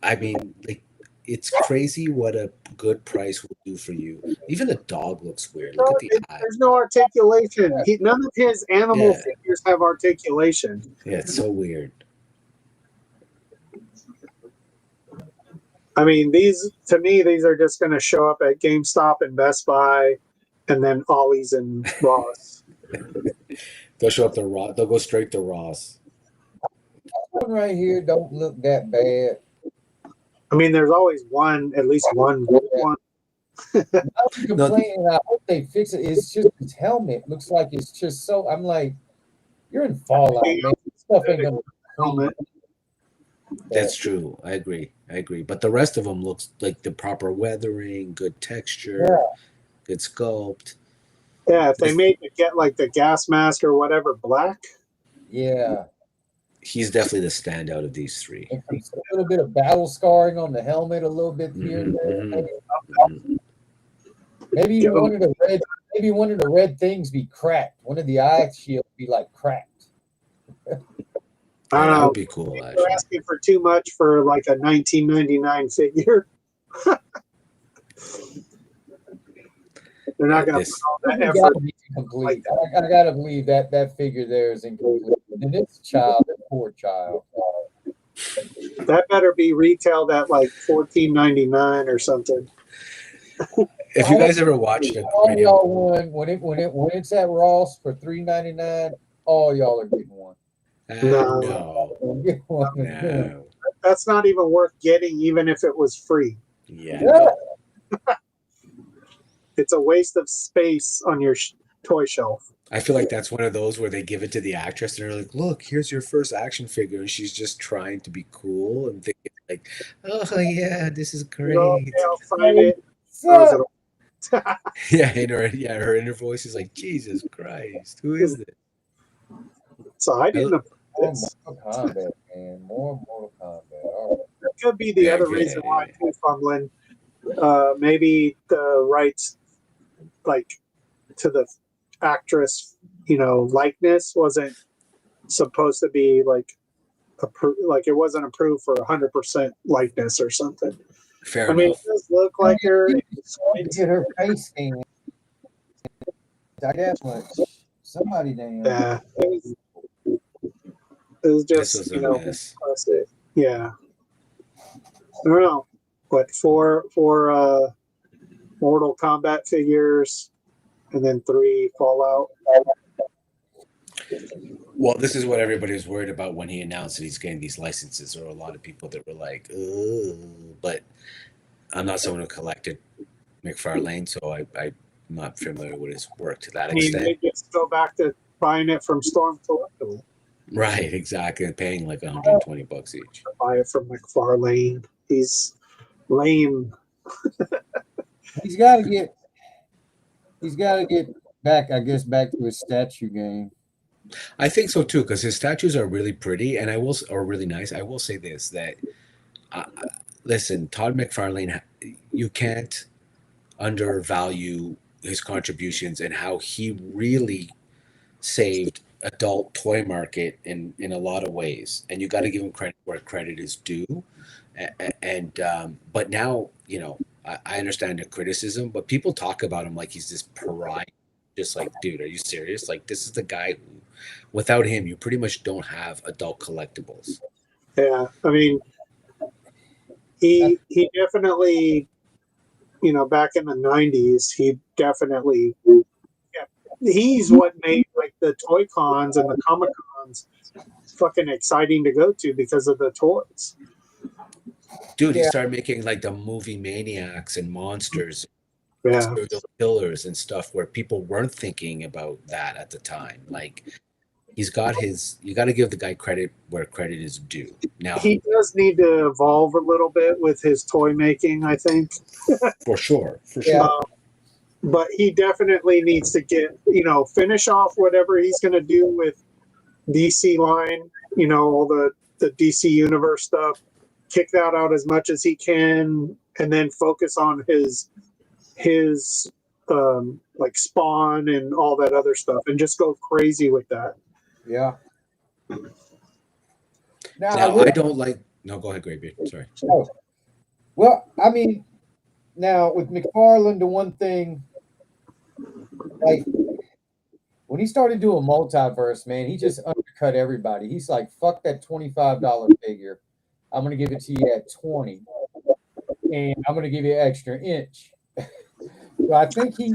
I mean, like, it's crazy what a good price will do for you. Even the dog looks weird. Look at the eye. There's no articulation. None of his animal figures have articulation. Yeah, it's so weird. I mean, to me, these are just going to show up at GameStop and Best Buy, and then Ollie's and Ross. They'll show up to Ross. They'll go straight to Ross. This one right here don't look that bad. I mean, there's always at least one good one. I'm complaining. I hope they fix it. It's just his helmet looks like it's just so. I'm like, you're in Fallout, man. This stuff ain't gonna helmet. That's true. I agree. But the rest of them looks like the proper weathering, good texture, good sculpt. Yeah, if they made it get like the gas mask or whatever black. Yeah. He's definitely the standout of these three. A little bit of battle scarring on the helmet, a little bit here and there. Maybe one of the red things be cracked. One of the eye shields be like cracked. I don't know. That would be cool. You're asking for too much for like a 1999 figure. They're not going to put all that effort. Complete. I gotta believe that figure there is incomplete. And this child, that poor child. That better be retailed at like $14.99 or something. If you guys ever watched it, all y'all won when it's at Ross for $3.99. All y'all are getting one. No. That's not even worth getting, even if it was free. Yeah. It's a waste of space on your toy shelf. I feel like that's one of those where they give it to the actress and they're like, "Look, here's your first action figure," and she's just trying to be cool and thinking like, "Oh yeah, this is great." I'll find it. Her inner voice is like, "Jesus Christ, who is this?" So I didn't. More Mortal Kombat, man. More Mortal Kombat. All right. That could be the other reason why too, fumbling. Maybe the rights, like to the actress, likeness wasn't supposed to be like like it wasn't approved for 100% likeness or something. Fair enough. I mean, it does look like her. Get her face scan. I guess much. Somebody damn. Yeah. It was just yeah. I don't know, but four Mortal Kombat figures, and then 3 Fallout. Well, this is what everybody was worried about when he announced that he's getting these licenses. There were a lot of people that were like, "Ugh," but I'm not someone who collected McFarlane, so I'm not familiar with his work to that extent. They just go back to buying it from Storm Collectible. Right, exactly. And paying like $120 each. Buy it from McFarlane. He's lame. He's got to get back, I guess, back to his statue game. I think so too, because his statues are really pretty, and are really nice. I will say this: that listen, Todd McFarlane, you can't undervalue his contributions and how he really saved adult toy market in a lot of ways, and you got to give him credit where credit is due. And but now, I understand the criticism, but people talk about him like he's this pariah. Just like, dude, are you serious? Like, this is the guy who, without him, you pretty much don't have adult collectibles. Yeah, I mean, he definitely, back in the 90s, he definitely, he's what made like the toy cons and the comic cons fucking exciting to go to because of the toys. Dude, he started making like the movie maniacs and monsters, Yeah. serial killers and stuff where people weren't thinking about that at the time. Like he's got his, you got to give the guy credit where credit is due. Now, He does need to evolve a little bit with his toy making, I think. for sure. But he definitely needs to get, finish off whatever he's going to do with DC line, all the DC universe stuff, kick that out as much as he can, and then focus on his like Spawn and all that other stuff, and just go crazy with that. Yeah. Now I don't like. No, go ahead, Graybeard. Sorry. Oh. Well, I mean, now with McFarlane, the one thing, like when he started doing multiverse, man, he just undercut everybody. He's like, "Fuck that $25 figure. I'm gonna give it to you at 20, and I'm gonna give you an extra inch." So I think he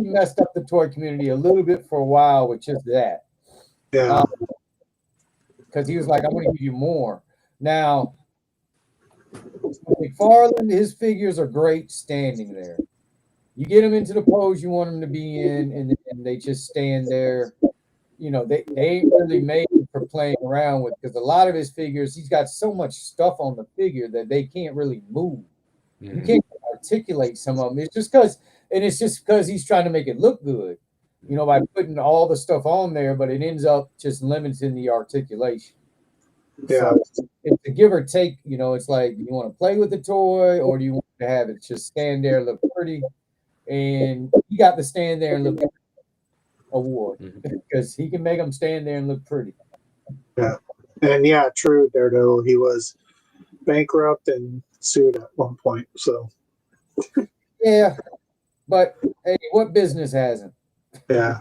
messed up the toy community a little bit for a while with just that. Yeah. Because he was like, "I'm gonna give you more." Now, McFarlane, his figures are great standing there. You get them into the pose you want them to be in, and they just stand there. They ain't really made for playing around with, because a lot of his figures, he's got so much stuff on the figure that they can't really move. Mm-hmm. You can't articulate some of them. It's just because he's trying to make it look good, by putting all the stuff on there, but it ends up just limiting the articulation. Yeah. So it's a give or take. It's like, you want to play with the toy, or do you want to have it just stand there and look pretty? And he got to stand there and look pretty award, because he can make them stand there and look pretty. Yeah. And yeah, true, Daredevil. He was bankrupt and sued at one point. So yeah, but hey, what business hasn't? Yeah.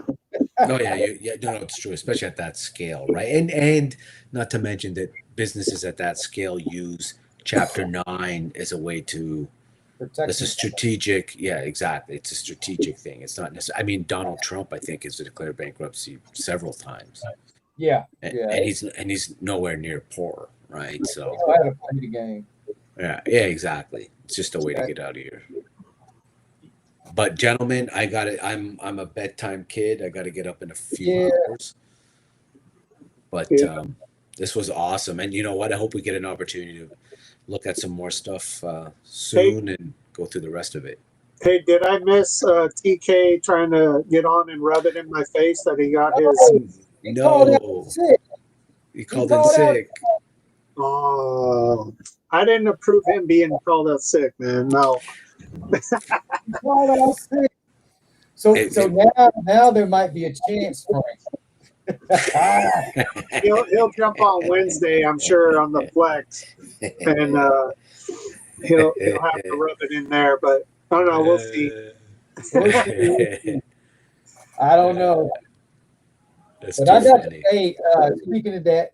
No, it's true, especially at that scale, right? And not to mention that businesses at that scale use Chapter 9 as a way to protect. It's a strategic, exactly. It's a strategic thing. It's not necessarily. I mean, Donald Trump, I think, has declared bankruptcy several times. Yeah, and he's nowhere near poor, right? So I had to play the game. Yeah, exactly. It's just a way to get out of here. But gentlemen, I got it. I'm a bedtime kid. I got to get up in a few hours. But this was awesome, and you know what? I hope we get an opportunity to look at some more stuff soon and go through the rest of it. Hey, did I miss TK trying to get on and rub it in my face that he got his? He called in sick. Oh, I didn't approve him being called out sick, man. No. So now there might be a chance for him. he'll jump on Wednesday, I'm sure, on the flex, and he'll have to rub it in there. But I don't know. We'll see. I don't know. That's but I got funny. Hey, speaking of that,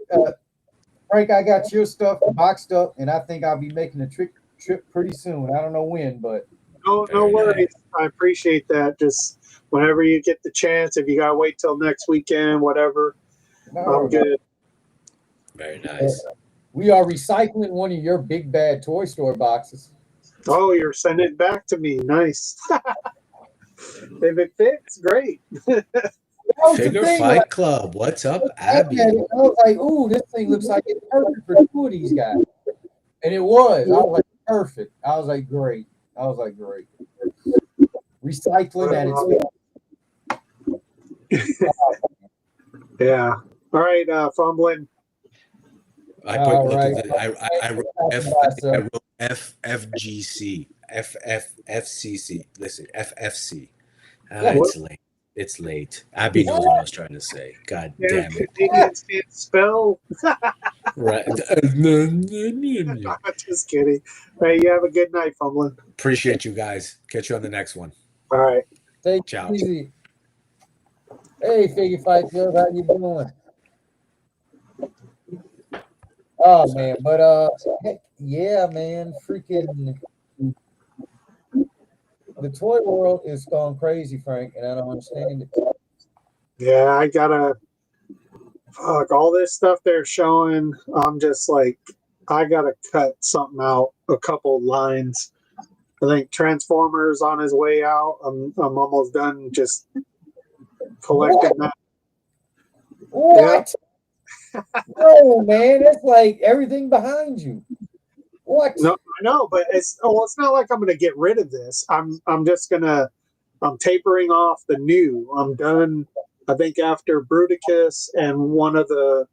Frank, I got your stuff boxed up, and I think I'll be making a trip pretty soon. I don't know when, but no worries. I appreciate that. Just whenever you get the chance, if you gotta wait till next weekend, whatever, I'm good. Very nice. We are recycling one of your big bad toy store boxes. Oh, you're sending it back to me. Nice. If it fits, great. Figure Fight Club. What's up, Abby? I was like, ooh, this thing looks like it's perfect for two of these guys. And it was. I was like, perfect. I was like, great. Recycling at its best. Yeah. All right, fumbling. I wrote FFGC. FFCC. Listen, FFC. It's late. It's late. Abby knows what I was trying to say. God damn it. Canadian spell. Right. Just kidding. Hey, you have a good night, fumbling. Appreciate you guys. Catch you on the next one. All right. Ciao. Easy. Hey, Figure Fight Club, how you doing? Oh man, but Yeah, man, freaking the toy world is gone crazy, Frank, and I don't understand it. Yeah, I gotta fuck all this stuff they're showing. I'm just like, I gotta cut something out, a couple lines. I think Transformers on his way out. I'm almost done just collecting that. What? No, man, that's like everything behind you. What? No, I know, but it's not like I'm gonna get rid of this. I'm just gonna I'm tapering off the new. I'm done. I think after Bruticus and one or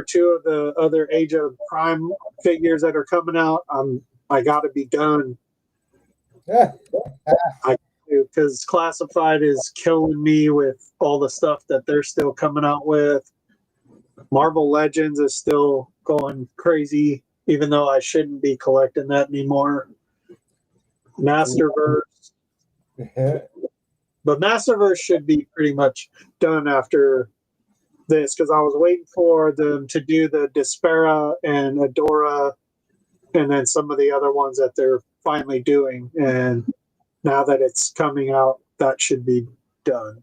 two of the other Age of Prime figures that are coming out, I got to be done. Yeah. I do, because Classified is killing me with all the stuff that they're still coming out with. Marvel Legends is still going crazy, even though I shouldn't be collecting that anymore. Masterverse, but Masterverse should be pretty much done after this, because I was waiting for them to do the Despera and Adora and then some of the other ones that they're finally doing. And now that it's coming out, that should be done.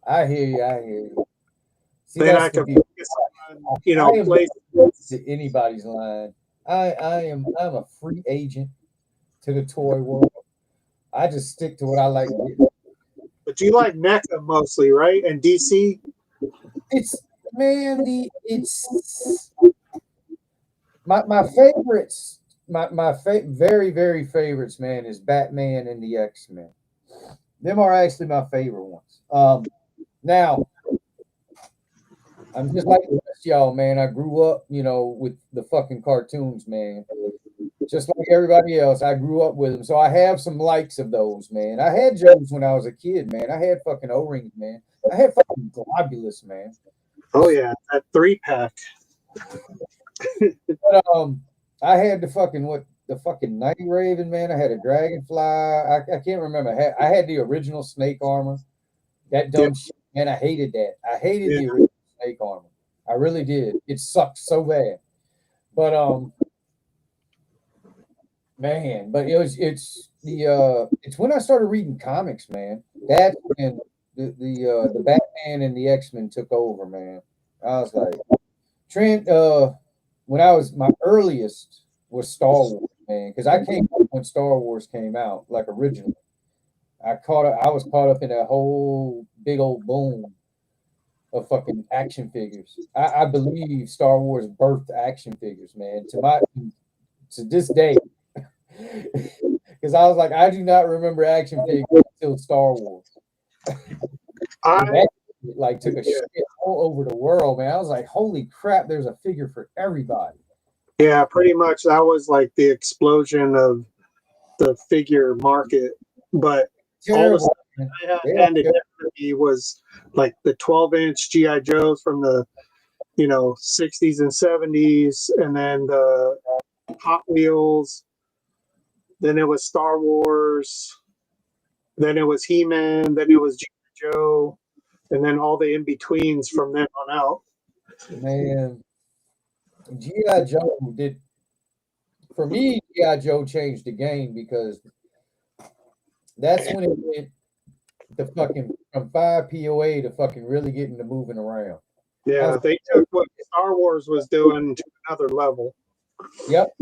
I hear you. I hear you. See, Then I that's can the focus on, I am play. to anybody's line. I'm a free agent to the toy world. I just stick to what I like. But you like NECA mostly, right? And DC? It's man, it's my favorites. Very very favorites, man, is Batman and the X-Men. Them are actually my favorite ones. Now I'm just like the rest of y'all, man. I grew up, with the fucking cartoons, man. Just like everybody else, I grew up with them, so I have some likes of those, man. I had Joes when I was a kid, man. I had fucking O-rings, man. I had fucking Globulus, man. Oh yeah, that 3-pack. But I had the fucking Night Raven, man. I had a Dragonfly. I can't remember. I had the original Snake armor. That dumb shit, man. I hated that. I hated the original Snake armor. I really did. It sucked so bad. But man, but it's when I started reading comics, man. That's when the Batman and the X-Men took over, man. I was like, Trent. When I was my earliest was Star Wars, man, because I came up when Star Wars came out, like originally. I was caught up in that whole big old boom of fucking action figures. I believe Star Wars birthed action figures, man. To this day, because I was like, I do not remember action figures until Star Wars. That like took a shit all over the world, man. I was like, holy crap, there's a figure for everybody. Yeah, pretty much that was like the explosion of the figure market. But all the stuff I had handed down to me was like the 12-inch GI Joes from the 60s and 70s, and then the Hot Wheels. Then it was Star Wars. Then it was He-Man. Then it was GI Joe, and then all the in betweens from then on out. Man, GI Joe did for me. GI Joe changed the game because that's when it went the fucking from 5 POA to fucking really getting to moving around. Yeah, they took what Star Wars was doing to another level. Yep.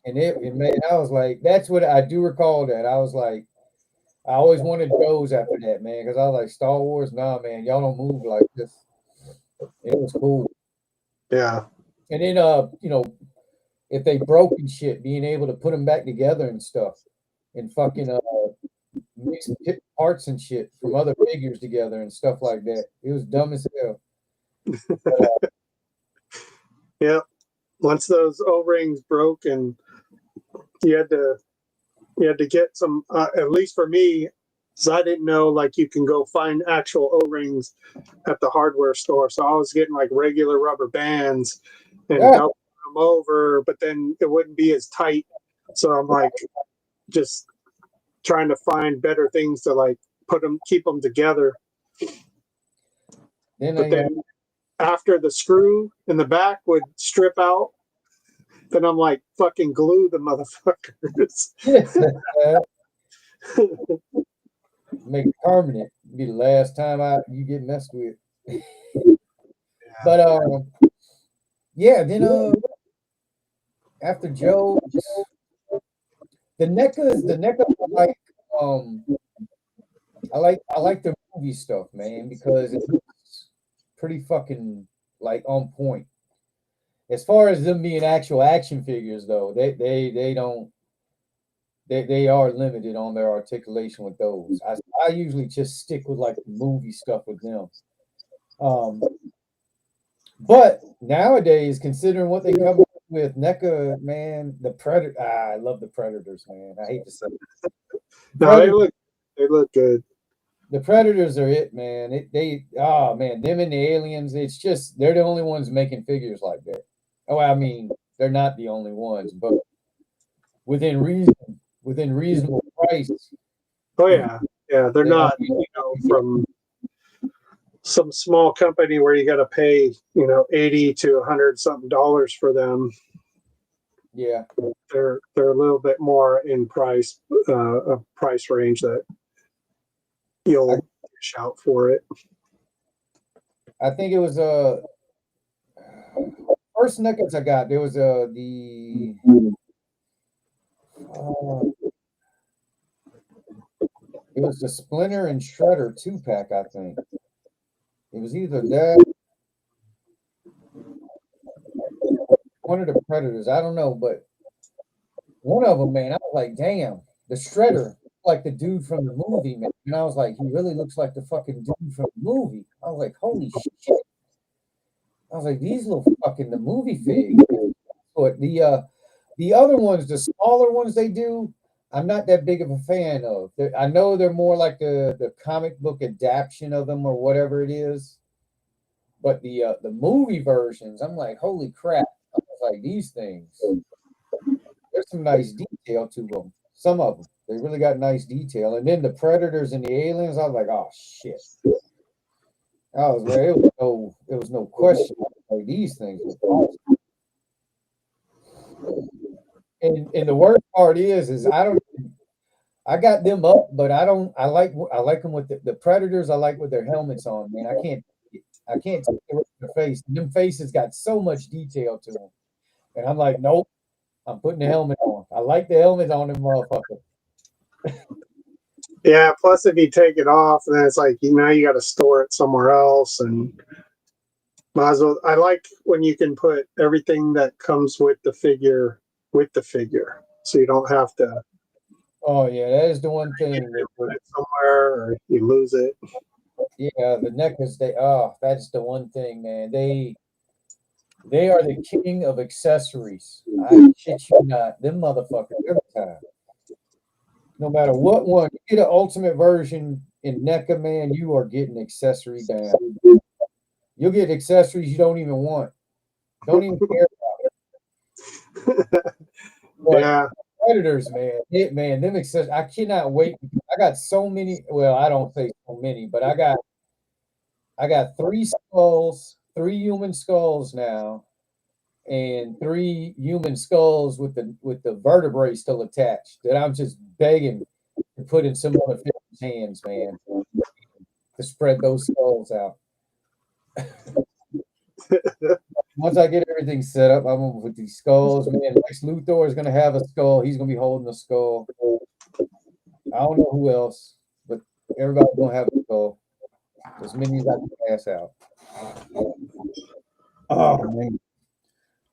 And it made, I was like, that's what I do recall that. I was like, I always wanted Joe's after that, man, because I was like, Star Wars, nah, man, y'all don't move like this. It was cool. Yeah. And then, if they broke and shit, being able to put them back together and stuff, and fucking mix parts and shit from other figures together and stuff like that. It was dumb as hell. But, yeah. Once those O-rings broke, and you had to get some. At least for me, because I didn't know like you can go find actual O-rings at the hardware store. So I was getting like regular rubber bands and doubling them over, but then it wouldn't be as tight. So I'm like just trying to find better things to like keep them together. Then after the screw in the back would strip out, then I'm like, fucking glue the motherfuckers. Make it permanent. Be the last time you get messed with. But yeah, then after Joe, the NECAs I like the movie stuff, man, because it's pretty fucking like on point. As far as them being actual action figures, though, they don't they are limited on their articulation with those. I usually just stick with like the movie stuff with them. But nowadays, considering what they come up with, NECA, man, the Predator. I love the Predators, man. I hate to say it. No, they look good. The Predators are it, man. Oh man, them and the aliens. It's just they're the only ones making figures like that. Oh, I mean, they're not the only ones, but within reasonable price. Oh yeah, yeah. They're not, from some small company where you got to pay, $80 to $100 something for them. Yeah, they're a little bit more in price, a price range that you'll shout for it. I think it was first NECAs I got. There was it was the Splinter and Shredder 2-pack, I think. It was either that one of the Predators. I don't know, but one of them, man, I was like, damn, the Shredder, like the dude from the movie, man. And I was like, he really looks like the fucking dude from the movie. I was like, holy shit. I was like, these little fucking the movie figs. But the other ones, the smaller ones they do, I'm not that big of a fan of. I know they're more like the comic book adaptation of them or whatever it is. But the movie versions, I'm like, holy crap. I was like, these things, there's some nice detail to them. Some of them, they really got nice detail. And then the Predators and the aliens, I was like, oh shit. I was like, it was no question. Like, these things were awesome. And the worst part is I got them up, but I like them with the Predators. I like with their helmets on, man. I can't take the rest of their face. Them faces got so much detail to them. And I'm like, nope, I'm putting the helmet on. I like the helmet on them motherfucker. Yeah, plus if you take it off, then it's like you got to store it somewhere else, and might as well. I like when you can put everything that comes with the figure, so you don't have to. Oh yeah, that is the one thing. Put it somewhere or you lose it. Yeah, the NECAs, that's the one thing, man. They are the king of accessories. I shit you not. Them motherfuckers every time. No matter what one, you get an ultimate version in NECA, man, you are getting accessory down. You'll get accessories you don't even want. Don't even care about it. But Yeah. Predators, man, them accessories. I cannot wait. I got so many. Well, I don't say so many, but I got 3 skulls, 3 human skulls now, and 3 human skulls with the vertebrae still attached. That I'm just begging to put in some other figure's hands, man, to spread those skulls out. Once I get everything set up, I'm gonna with these skulls, man. Lex Luthor is gonna have a skull. He's gonna be holding a skull. I don't know who else, but everybody's gonna have a skull. As many as I can pass out. Oh man,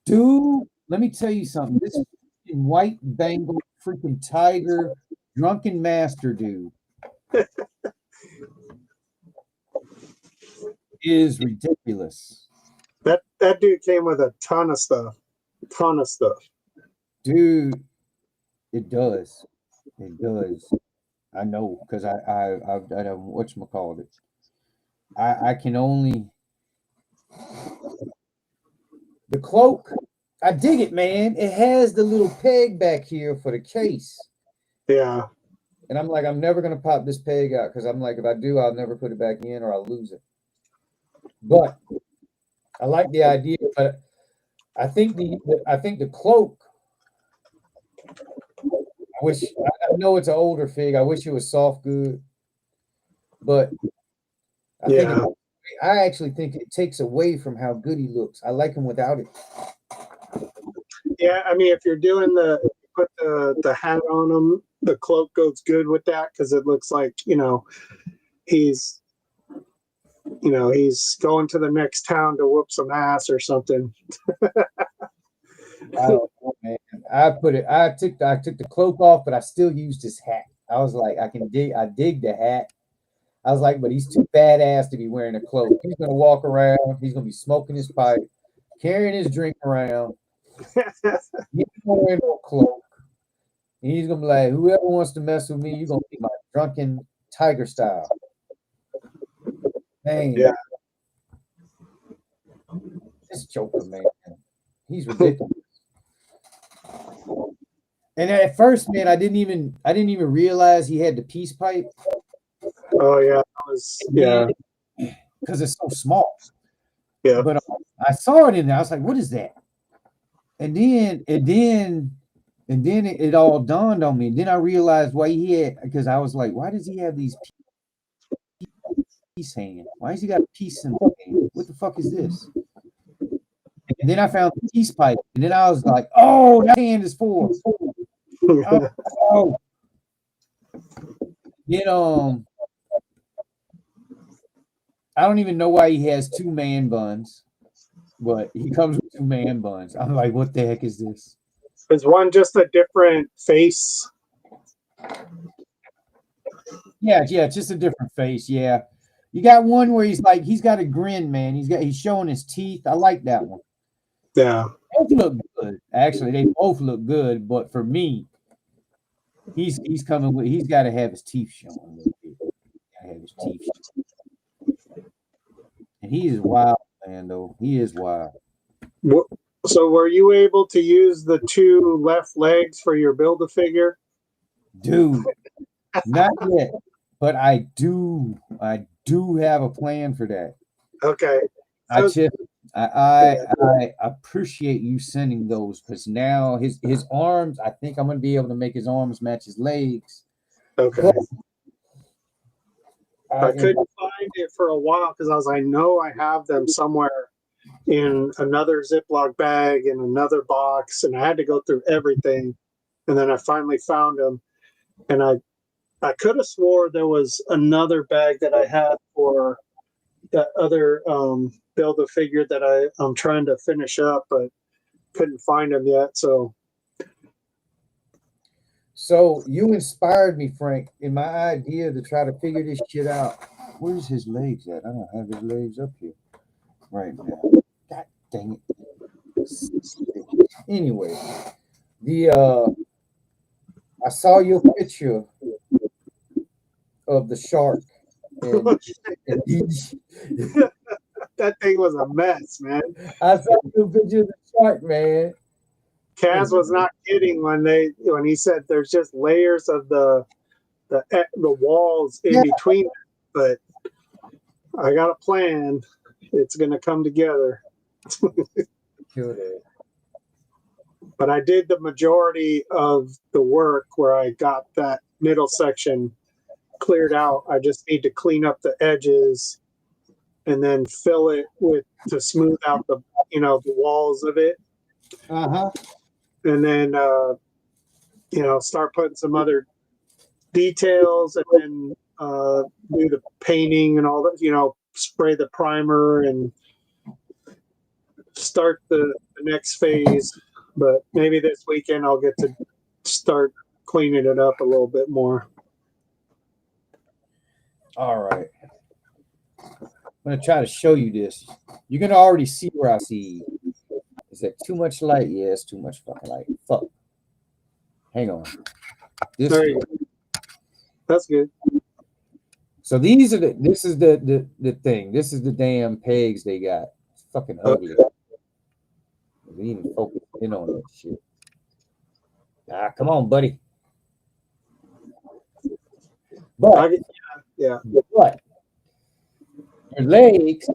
dude, let me tell you something. This white Bengal freaking tiger drunken master dude is ridiculous. That dude came with a ton of stuff. Dude, it does. I know because I whatchamacallit it. I can only the cloak. I dig it, man. It has the little peg back here for the case. Yeah. And I'm like, I'm never gonna pop this peg out because I'm like, if I do, I'll never put it back in or I'll lose it. But I like the idea, but I think the cloak. I know it's an older fig. I wish it was soft good, but Yeah. I actually think it takes away from how good he looks. I like him without it. Yeah, I mean, if you're doing put the hat on him, the cloak goes good with that because it looks like he's he's going to the next town to whoop some ass or something. I don't know, man. I took the cloak off, but I still used his hat. I was like, I dig the hat. I was like, but he's too badass to be wearing a cloak. He's gonna walk around, he's gonna be smoking his pipe, carrying his drink around. He's wearing no cloak. He's gonna be like, whoever wants to mess with me, you're gonna be my drunken tiger style. Man, Yeah. this Joker, man, he's ridiculous. And at first, man, I didn't even realize he had the peace pipe. Oh yeah, yeah, because it's so small. yeah. But I saw it in there. I was like, "What is that?" And then it all dawned on me. And then I realized why he had, because I was like, "Why does he have these peace hanging? Why has he got a peace in the hand? What the fuck is this?" And then I found the peace pipe, and then I was like, "Oh, that hand is for." Oh. I don't even know why he has two man buns, but he comes with two man buns. I'm like, what the heck is this? Is one just a different face? Yeah, just a different face. Yeah. You got one where he's got a grin, man. He's showing his teeth. I like that one. Yeah. Both look good. Actually, they both look good, but for me, he's coming with, he's got to have his teeth showing. Have his teeth showing. And he is wild, man, though. He is wild. So were you able to use the two left legs for your Build-A-Figure? Dude, not yet, but I do have a plan for that. Okay. I appreciate you sending those, because now his arms, I think I'm gonna be able to make his arms match his legs. Okay. I couldn't find it for a while because I know I have them somewhere in another Ziploc bag in another box, and I had to go through everything, and then I finally found them, and I could have swore there was another bag that I had for that other Build-A-Figure that I'm trying to finish up, but couldn't find them yet. So you inspired me, Frank, in my idea to try to figure this shit out. Where's his legs at? I don't have his legs up here right now. God dang it. Anyway, I saw your picture of the shark. And that thing was a mess, man. I saw your picture of the shark, man. Kaz was not kidding when he said there's just layers of the walls in between, but I got a plan. It's gonna come together. But I did the majority of the work where I got that middle section cleared out. I just need to clean up the edges and then fill it to smooth out the walls of it. Uh-huh. And then start putting some other details, and then do the painting and all that, spray the primer and start the next phase. But maybe this weekend I'll get to start cleaning it up a little bit more. All right. I'm going to try to show you this. You're going to already see where I see. Is that too much light? Yeah, it's too much fucking light. Fuck. Hang on. There you go. That's good. So this is the thing. This is the damn pegs they got. It's fucking ugly. We even focus in on that shit. Come on, buddy. But yeah. But your legs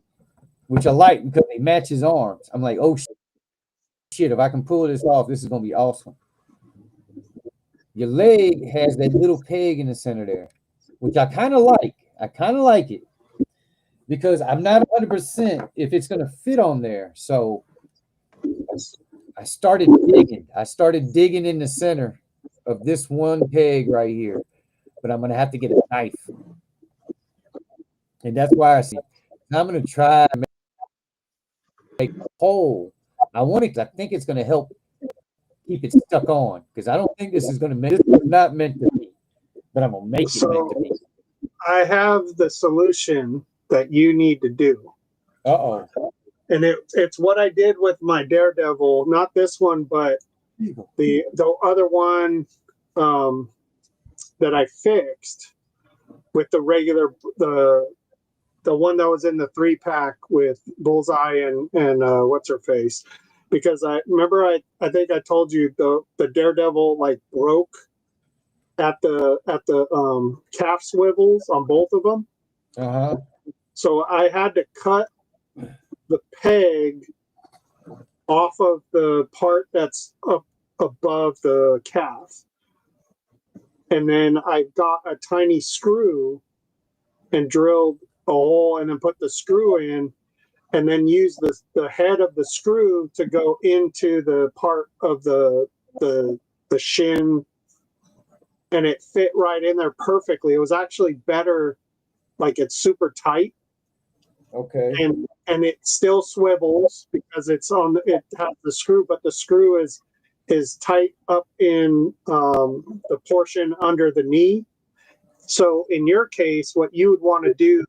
which I like because they match his arms. I'm like, oh shit, if I can pull this off, this is gonna be awesome. Your leg has that little peg in the center there, which I kind of like. I kind of like it because I'm not 100% if it's gonna fit on there. So I started digging. I started digging in the center of this one peg right here, but I'm gonna have to get a knife, and that's why I see. I'm gonna try to make a hole. I want it. I think it's gonna help keep it stuck on because I don't think this is gonna make. This was not meant to be, but I'm gonna make it meant to be. I have the solution that you need to do. Uh-oh. And it's what I did with my Daredevil, not this one, but the other one that I fixed with the regular the one that was in the 3-pack with Bullseye and what's her face, because I remember I think I told you the Daredevil like broke at the calf swivels on both of them. Uh-huh. So I had to cut the peg off of the part that's up above the calf. And then I got a tiny screw and drilled a hole and then put the screw in and then used the head of the screw to go into the part of the shin, and it fit right in there perfectly. It was actually better, like it's super tight. Okay. And it still swivels because it has the screw, but the screw is tight up in the portion under the knee. So in your case, what you would want to do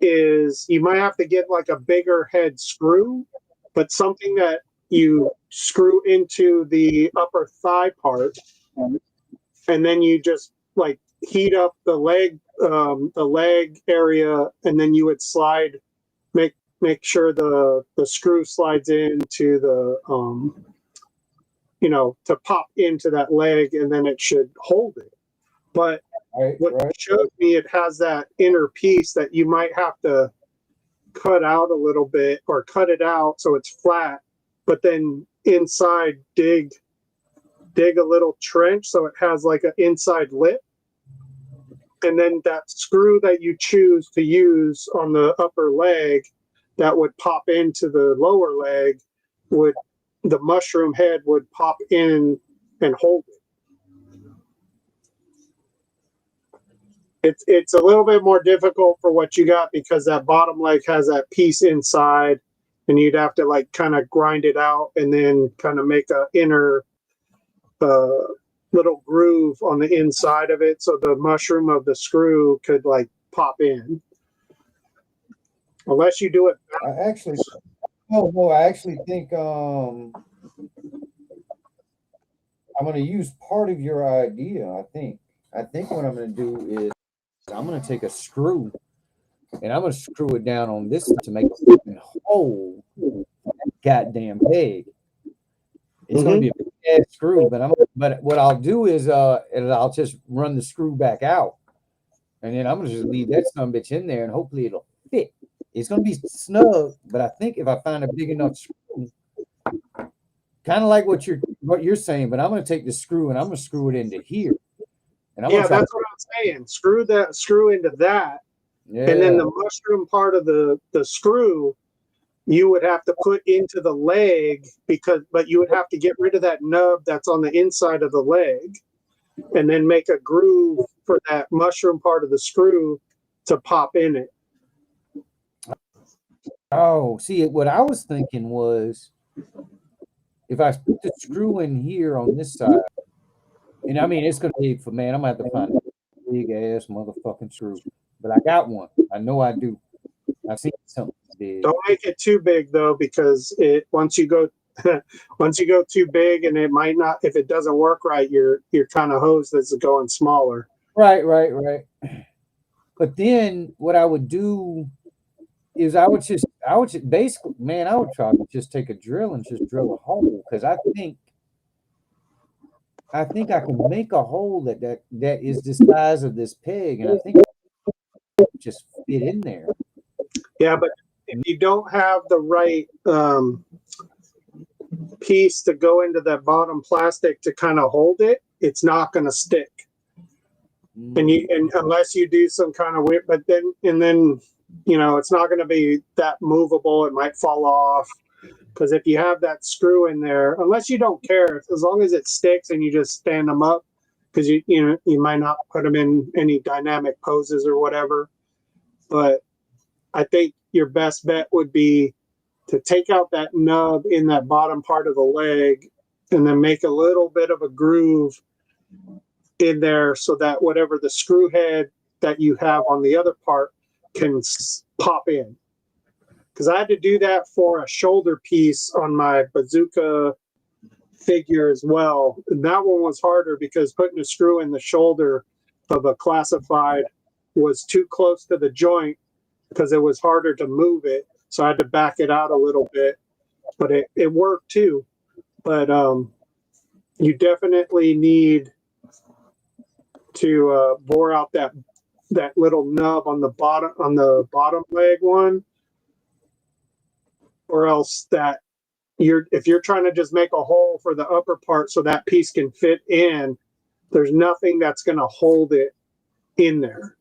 is you might have to get like a bigger head screw, but something that you screw into the upper thigh part, and then you just like heat up the leg area, and then you would make sure the screw slides into the to pop into that leg, and then it should hold it. But what showed me, it has that inner piece that you might have to cut out a little bit or cut it out so it's flat, but then inside dig a little trench so it has like an inside lip. And then that screw that you choose to use on the upper leg that would pop into the lower leg, the mushroom head would pop in and hold it. It's a little bit more difficult for what you got because that bottom leg has that piece inside, and you'd have to like kind of grind it out and then kind of make a inner little groove on the inside of it so the mushroom of the screw could like pop in. Unless you do it. I actually think I'm going to use part of your idea. I think what I'm going to do is I'm going to take a screw and I'm going to screw it down on this to make a fucking hole. Goddamn peg. It's going to be a big ass screw, but what I'll do is I'll just run the screw back out, and then I'm going to just leave that son bitch in there, and hopefully it'll fit. It's going to be snug, but I think if I find a big enough screw, kind of like what you're saying, but I'm going to take the screw and I'm going to screw it into here. And that's what I'm saying. Screw into that, and then the mushroom part of the screw you would have to put into the leg but you would have to get rid of that nub that's on the inside of the leg, and then make a groove for that mushroom part of the screw to pop in it. Oh, see, what I was thinking was if I put the screw in here on this side, and I mean, it's going to be I'm going to have to find a big ass motherfucking screw, but I got one. I know I do. I've seen something big. Don't make it too big though, because once you go too big, and it might not, if it doesn't work right, you're kind of hosed as it's going smaller. Right. But then what I would do is I would basically, man, I would try to just take a drill and just drill a hole, because I think I can make a hole that is the size of this peg, and I think it just fit in there. Yeah, but if you don't have the right piece to go into that bottom plastic to kind of hold it, it's not going to stick. And unless you do some kind of weird, but then it's not going to be that movable. It might fall off because if you have that screw in there, unless you don't care, as long as it sticks and you just stand them up, because you might not put them in any dynamic poses or whatever. But I think your best bet would be to take out that nub in that bottom part of the leg and then make a little bit of a groove in there so that whatever the screw head that you have on the other part can pop in. Because I had to do that for a shoulder piece on my bazooka figure as well. And that one was harder because putting a screw in the shoulder of a classified was too close to the joint because it was harder to move it. So I had to back it out a little bit, but it worked too. But you definitely need to bore out that little nub on the bottom leg one, or else if you're trying to just make a hole for the upper part so that piece can fit in, there's nothing that's going to hold it in there.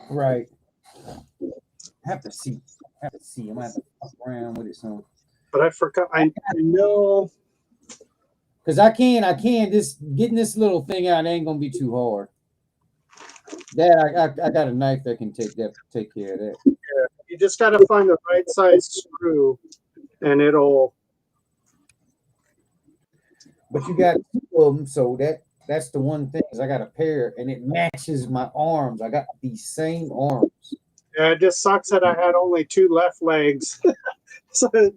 Right. I have to see. I'm gonna have to fuck around with it some. But I forgot. I know. Because I can. Getting this little thing out ain't gonna be too hard. That I got a knife that can take care of that. Yeah, you just got to find the right size screw, and it'll. But you got two of them, so that's the one thing is I got a pair, and it matches my arms. I got these same arms. Yeah, it just sucks that I had only 2 left legs,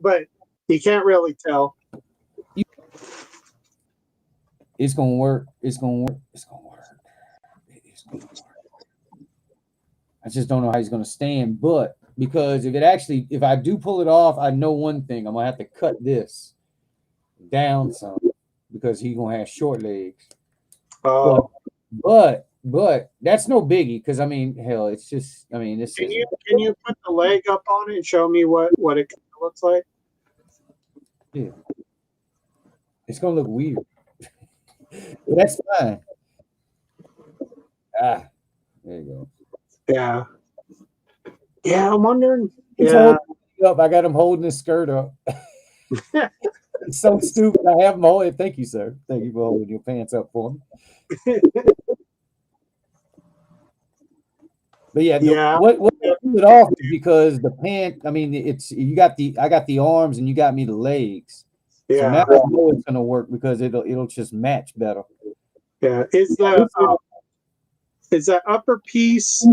but you can't really tell. It's gonna work. It's gonna work. It's gonna work. It's gonna work. I just don't know how he's gonna stand, but because if I do pull it off, I know one thing. I'm gonna have to cut this down some because he's gonna have short legs. But that's no biggie because I mean, hell, it's just this. Can you put the leg up on it and show me what it looks like? Yeah, it's gonna look weird. That's fine. There you go. Yeah, I'm wondering. I got him holding his skirt up. It's so stupid. I have him holding. Thank you, sir. Thank you for holding your pants up for me. But what threw it off is because the pant. I mean, I got the arms and you got me the legs. Yeah. So now I know it's gonna work because it'll just match better. Yeah. Is that upper piece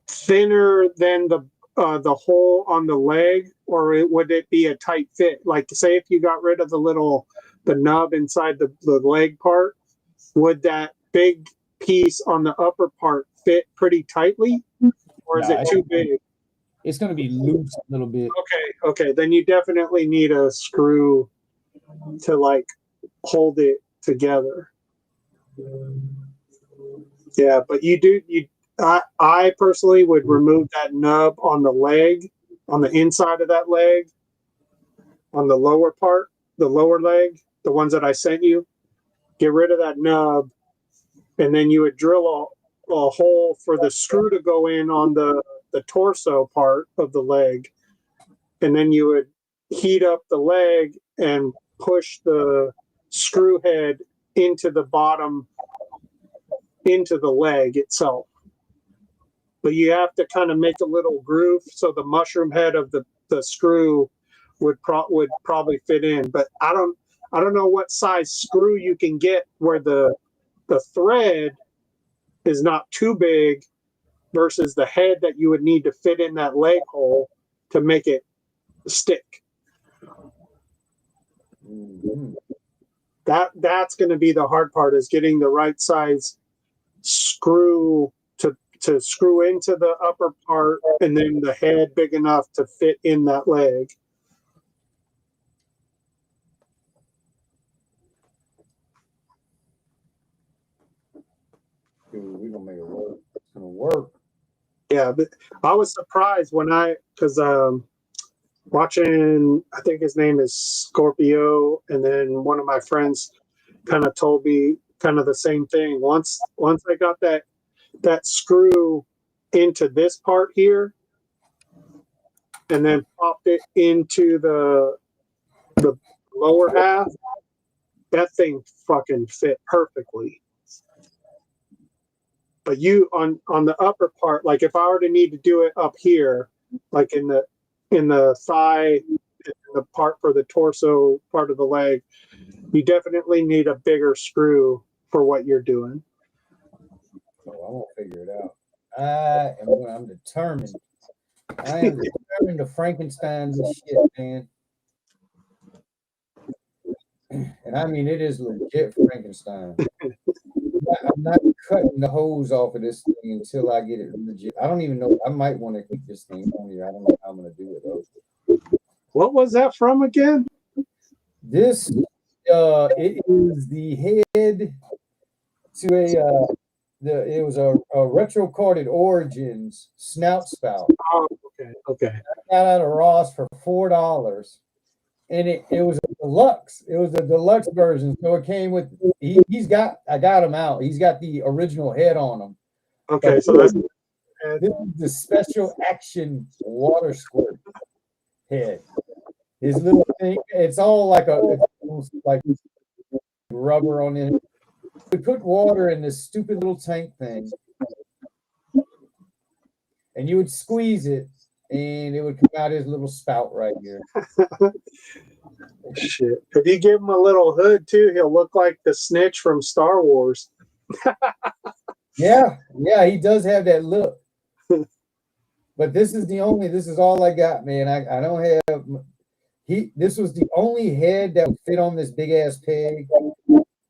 thinner than the hole on the leg, or would it be a tight fit? Like, say if you got rid of the nub inside the leg part, would that big piece on the upper part fit pretty tightly, or is it too big? It's going to be loose a little bit. Okay. Then you definitely need a screw to like hold it together. Yeah, but I personally would remove that nub on the leg, on the inside of that leg, on the lower part, the lower leg, the ones that I sent you. Get rid of that nub, and then you would drill a hole for the screw to go in on the torso part of the leg, and then you would heat up the leg and push the screw head into the bottom, into the leg itself. But you have to kind of make a little groove so the mushroom head of the screw would probably fit in. But I don't know what size screw you can get where the thread is not too big versus the head that you would need to fit in that leg hole to make it stick. Mm-hmm. That's going to be the hard part, is getting the right size screw to screw into the upper part, and then the head big enough to fit in that leg. Dude, we're gonna make it work. It's gonna work. Yeah, but I was surprised when because watching, I think his name is Scorpio, and then one of my friends kind of told me kind of the same thing. Once I got that screw into this part here, and then popped it into the lower half, that thing fucking fit perfectly. But you on the upper part, like if I were to need to do it up here, like in the thigh, the part for the torso part of the leg, you definitely need a bigger screw for what you're doing. Oh, I won't figure it out. I'm determined. I am determined to Frankenstein this shit, man. And I mean, it is legit Frankenstein. I'm not cutting the hose off of this thing until I get it legit. I don't even know. I might want to keep this thing on here. I don't know how I'm going to do it, though. What was that from again? This, it is the head to it was a retro carded Origins snout spout. Oh, okay. I got out of Ross for $4, and it was a deluxe. It was a deluxe version, so it came with. I got him out. He's got the original head on him. Okay, But so that's this is the special action water squirt head. His little thing. It's all like like rubber on it. We put water in this stupid little tank thing, and you would squeeze it, and it would come out his little spout right here. shit. If you give him a little hood too, he'll look like the Snitch from Star Wars. Yeah, he does have that look. But this is all I got, man. I don't have this was the only head that would fit on this big ass pig.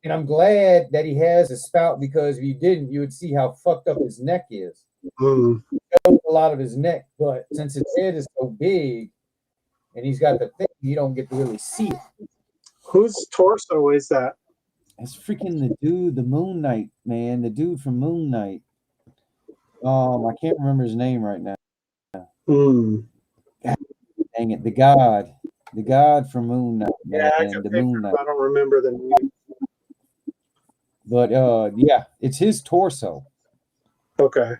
And I'm glad that he has a spout, because if you didn't, you would see how fucked up his neck is. Mm. A lot of his neck, but since his head is so big and he's got the thing, you don't get to really see it. Whose torso is that? That's freaking the dude, the Moon Knight, man. The dude from Moon Knight. I can't remember his name right now. Mm. God, dang it, the God from Moon Knight, man. Yeah, The Moon Knight. I don't remember the name. But yeah, it's his torso. Okay.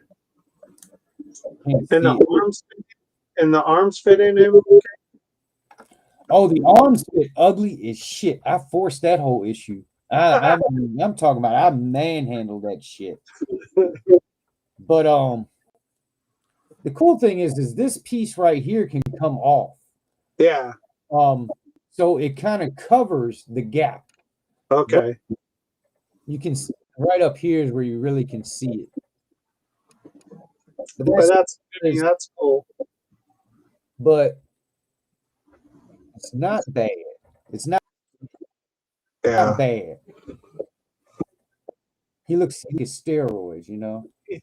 Can't And see it. the arms fit in him. Oh, the arms fit ugly as shit. I forced that whole issue. I'm talking about I manhandled that shit. But the cool thing is this piece right here can come off. Yeah. So it kind of covers the gap. Okay. But you can right up here is where you really can see it. But that's cool. But it's not bad. It's not bad. He looks like steroids, you know. I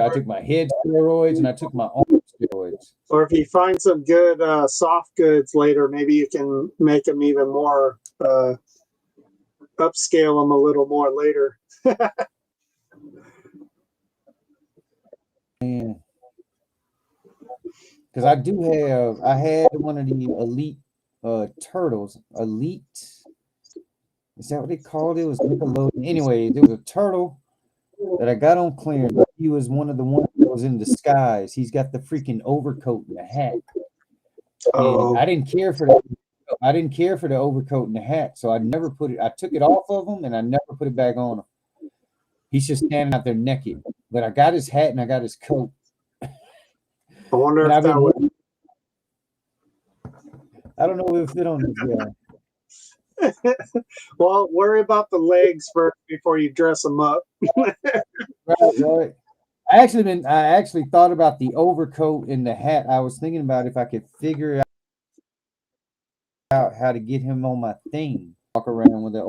took my head steroids and I took my arm steroids. Or if you find some good soft goods later, maybe you can make them even more, upscale them a little more later. Man. Because I had one of the elite turtles. Elite. Is that what they called it? It was Nickelodeon. Anyway, there was a turtle that I got on clearance. He was one of the ones that was in disguise. He's got the freaking overcoat and the hat. And I didn't care for that. I didn't care for the overcoat and the hat, so I never put it. I took it off of him and I never put it back on him. He's just standing out there naked. But I got his hat and I got his coat. I wonder if that would. I don't know if it fit on this guy. Well, worry about the legs first before you dress them up. Right. I actually thought about the overcoat and the hat. I was thinking about if I could figure out how to get him on my thing. Walk around with the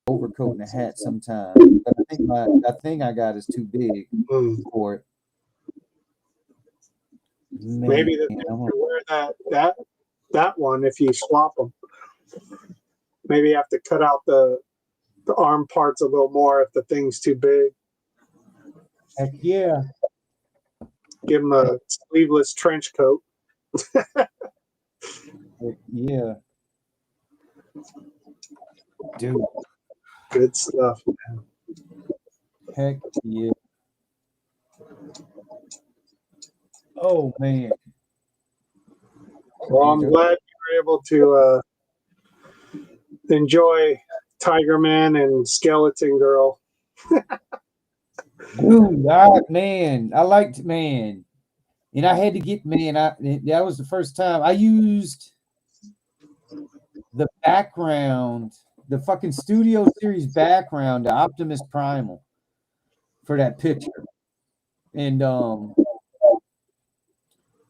overcoat and a hat sometime. But I think that thing I got is too big for it. Man, maybe you wear that one if you swap them. Maybe you have to cut out the arm parts a little more if the thing's too big. Heck yeah. Give him a sleeveless trench coat. Heck yeah. Dude. Good stuff. Heck yeah. Oh man. Well, I'm glad you were able to enjoy Tiger Man and Skeleton Girl. Dude, man, I liked man. And I had to get man. That was the first time I used the background, the fucking Studio Series background, the Optimus Primal, for that picture. And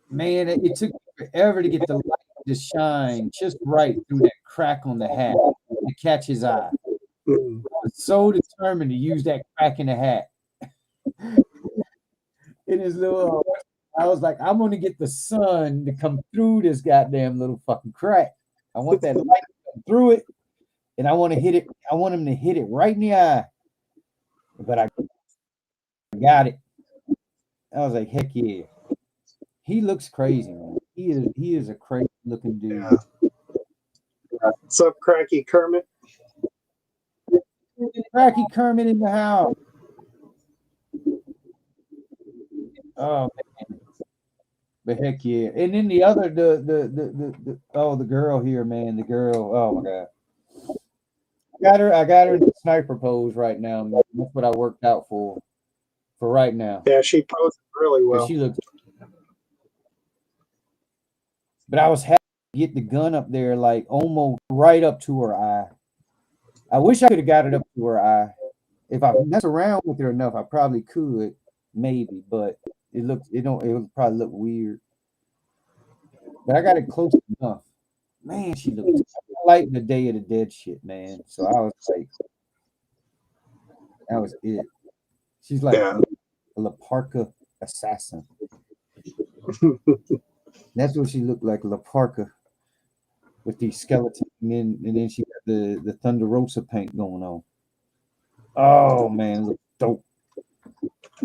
man, it took forever to get the light to shine just right through that crack on the hat to catch his eye. I was so determined to use that crack in the hat. In his little, I was like, I'm gonna get the sun to come through this goddamn little fucking crack. I want that light to come through it, and I want to hit it. I want him to hit it right in the eye. But I got it. I was like, heck yeah. He looks crazy, man. He is a crazy looking dude. Yeah. What's up, Cracky Kermit? Cracky Kermit in the house. Oh man. But heck yeah. And then the other the girl here, man. The girl. Oh my god. I got her in the sniper pose right now, man. That's what I worked out for right now. Yeah, she posed really well. She looks. But I was happy to get the gun up there, like almost right up to her eye. I wish I could have got it up to her eye. If I mess around with her enough, I probably could, maybe. But it would probably look weird. But I got it close enough. Man, she looks like the Day of the Dead shit, man. So I was like, that was it. She's like a La Parka assassin. That's what she looked like, La Parka, with these skeletons, and then she got the Thunder Rosa paint going on. Oh man, it looks dope.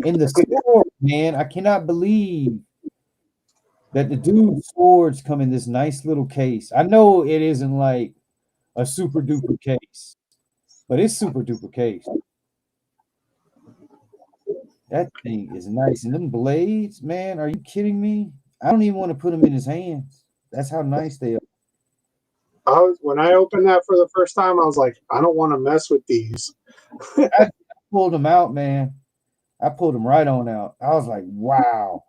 And the sword, man, I cannot believe that the dude's swords come in this nice little case. I know it isn't like a super duper case, but it's super duper case. That thing is nice. And them blades, man, are you kidding me? I don't even want to put them in his hands. That's how nice they are. When I opened that for the first time, I was like, I don't want to mess with these. I pulled them out, man. I pulled them right on out. I was like, wow.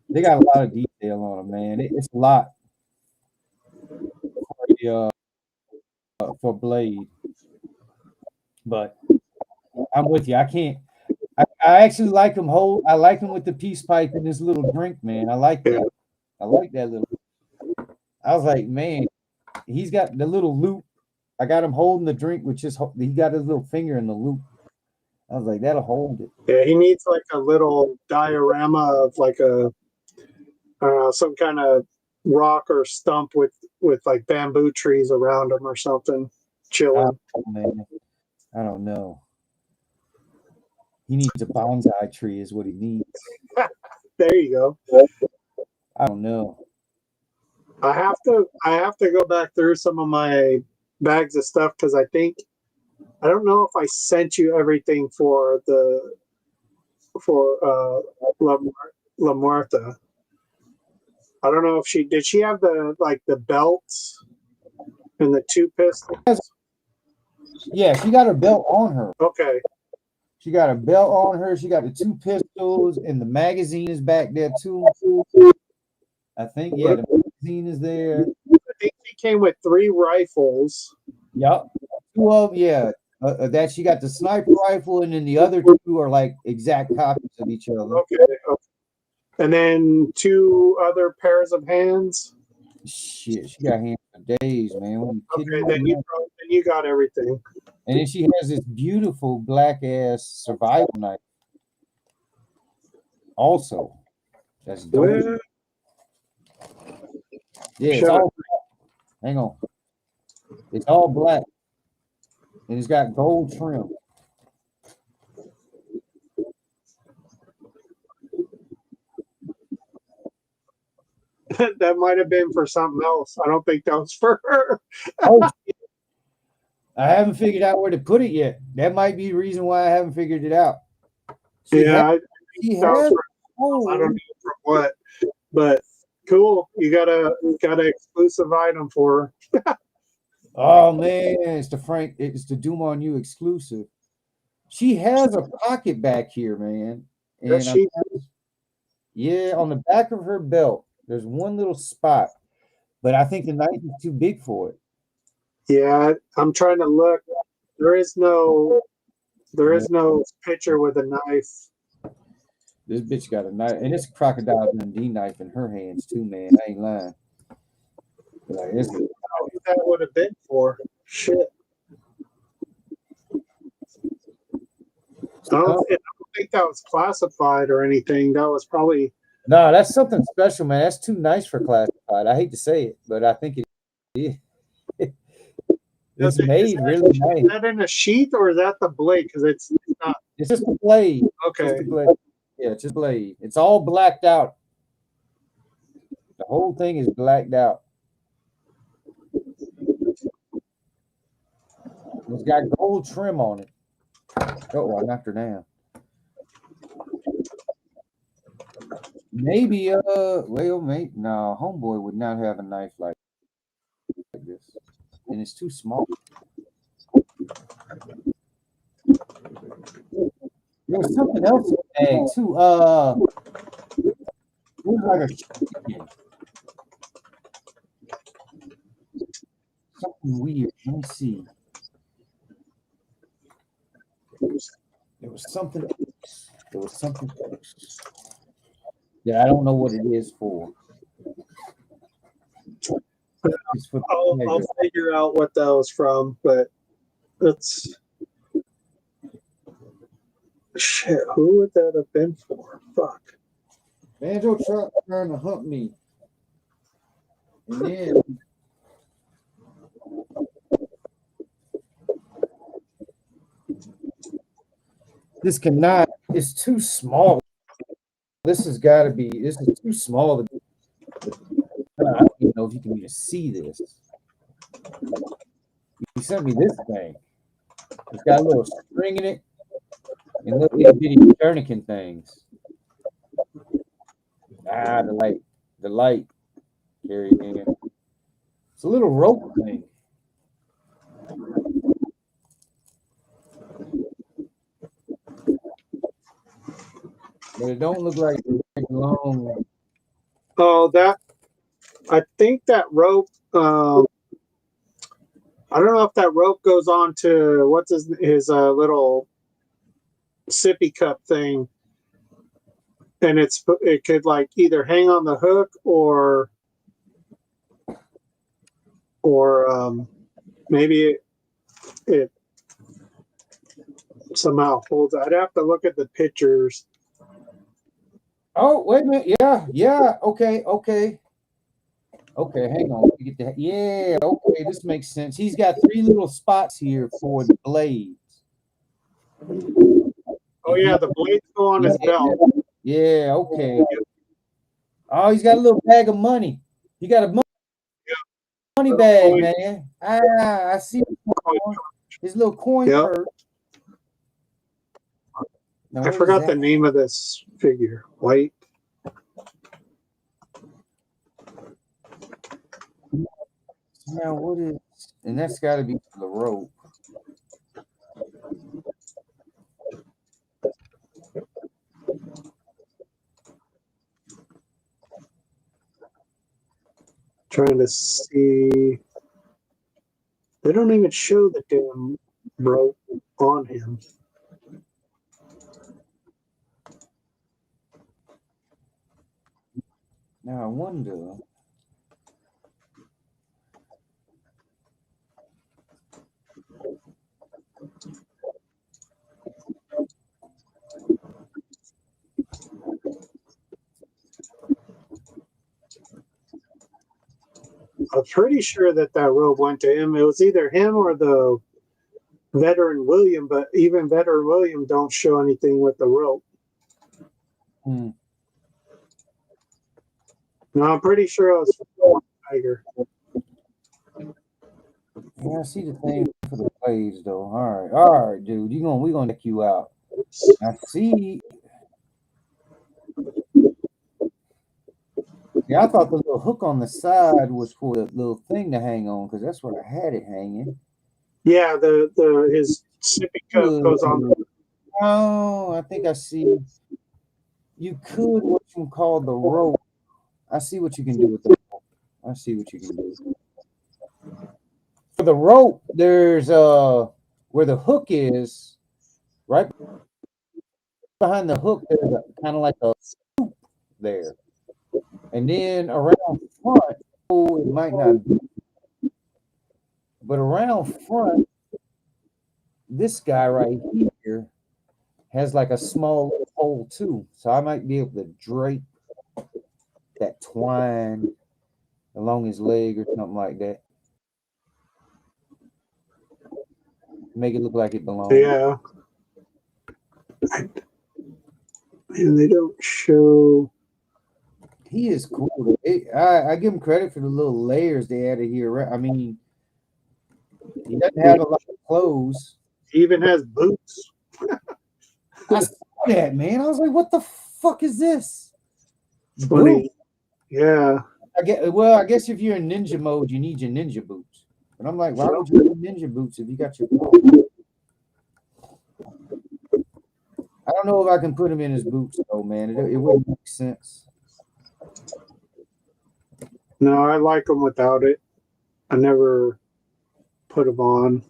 They got a lot of detail on them, man. It's a lot for Blade. But I'm with you. I can't. I actually like him whole. I like him with the peace pipe and his little drink, man. I like that. I like that little. I was like, man, he's got the little loop. I got him holding the drink, which is he got his little finger in the loop. I was like, that'll hold it. Yeah, he needs like a little diorama of like some kind of rock or stump with like bamboo trees around him or something, chilling. Man, I don't know. He needs a bonsai tree, is what he needs. There you go. I don't know. I have to go back through some of my bags of stuff because I don't know if I sent you everything for La Muerta. I don't know if she have the belts and the two pistols. Yeah, she got her belt on her. Okay. She got a belt on her. She got the two pistols, and the magazine is back there too. I think, yeah, the magazine is there. I think she came with 3 rifles. Yep. 2 of, yeah. That she got the sniper rifle, and then the other 2 are like exact copies of each other. Okay. And then 2 other pairs of hands. Shit, she got hands for days, man. Okay, then you got everything. And then she has this beautiful black ass survival knife. Also, that's dope. Yeah, it's all black. Hang on. It's all black. And it's got gold trim. That might have been for something else. I don't think that was for her. Oh, I haven't figured out where to put it yet. That might be the reason why I haven't figured it out. Yeah, She that was has. for, Oh, I don't know for what, but cool. You got an exclusive item for her. oh man, it's the Doom on You exclusive. She has a pocket back here, man. Does And she? yeah, on the back of her belt, there's one little spot, but I think the knife is too big for it. Yeah, I'm trying to look. There is no picture with a knife. This bitch got a knife, and it's a Crocodile Dundee knife in her hands too, man. I ain't lying. Like, I don't know what that would have been for. Shit. I don't think that was classified or anything. That was probably. no, that's something special, man. That's too nice for classified. I hate to say it, but I think it is. It's made really nice. Is that in a sheath or is that the blade? Because it's not. It's just a blade. Okay. Just a blade. Yeah, it's just a blade. It's all blacked out. The whole thing is blacked out. It's got gold trim on it. Oh, I knocked her down. Maybe, well, maybe, no, homeboy would not have a knife like this. And it's too small. There was something else in the bag, too. It was like a chicken. Something weird. Let me see. There was something else. There was something else. Yeah, I don't know what it is for. It's for I'll figure out what that was from, but it's shit. Who would that have been for? Fuck. Banjo truck trying to hunt me. And then this cannot, it's too small. This has got to be, this is too small. I don't even know if you can even see this. He sent me this thing. It's got a little string in it and little itty bitty tourniquet things. Ah, the light. Carry it in. It's a little rope thing. But it don't look like it's long. Oh, I think that rope. I don't know if that rope goes on to what's his little sippy cup thing, and it could like either hang on the hook or maybe it somehow holds. I'd have to look at the pictures. Oh, wait a minute. Yeah. Okay. Hang on. Let me get that. Yeah, okay, this makes sense. He's got 3 little spots here for the blades. Oh yeah, the blades go on his belt. Yeah, okay. Oh, he's got a little bag of money. He got a money bag, man. I see his little coin purse. Now, I forgot the name of this figure. White. Now, what is, and that's got to be the rope. Trying to see. They don't even show the damn rope on him. Now, I wonder. I'm pretty sure that rope went to him. It was either him or the veteran William, but even veteran William don't show anything with the rope. No, I'm pretty sure it was from Tiger. Yeah, I see the thing for the blades though. All right, dude. We're gonna check you out. I see. Yeah, I thought the little hook on the side was for the little thing to hang on because that's where I had it hanging. Yeah, his sippy cup goes on. Oh, I think I see. You could what you call the rope. I see what you can do with the rope. I see what you can do. For the rope, there's where the hook is, right behind the hook, there's kind of like a loop there. And then around front, oh, it might not be, but around front, this guy right here has like a small hole too. So I might be able to drape that twine along his leg or something like that. Make it look like it belongs. Yeah. And they don't show. He is cool. I give him credit for the little layers they added here. I mean, he doesn't have a lot of clothes. He even has boots. I saw that, man. I was like, what the fuck is this? Funny. Yeah. I guess if you're in ninja mode, you need your ninja boots. And I'm like, why would you need ninja boots if you got your clothes? I don't know if I can put him in his boots though, man. It wouldn't make sense. No, I like them without it. I never put them on.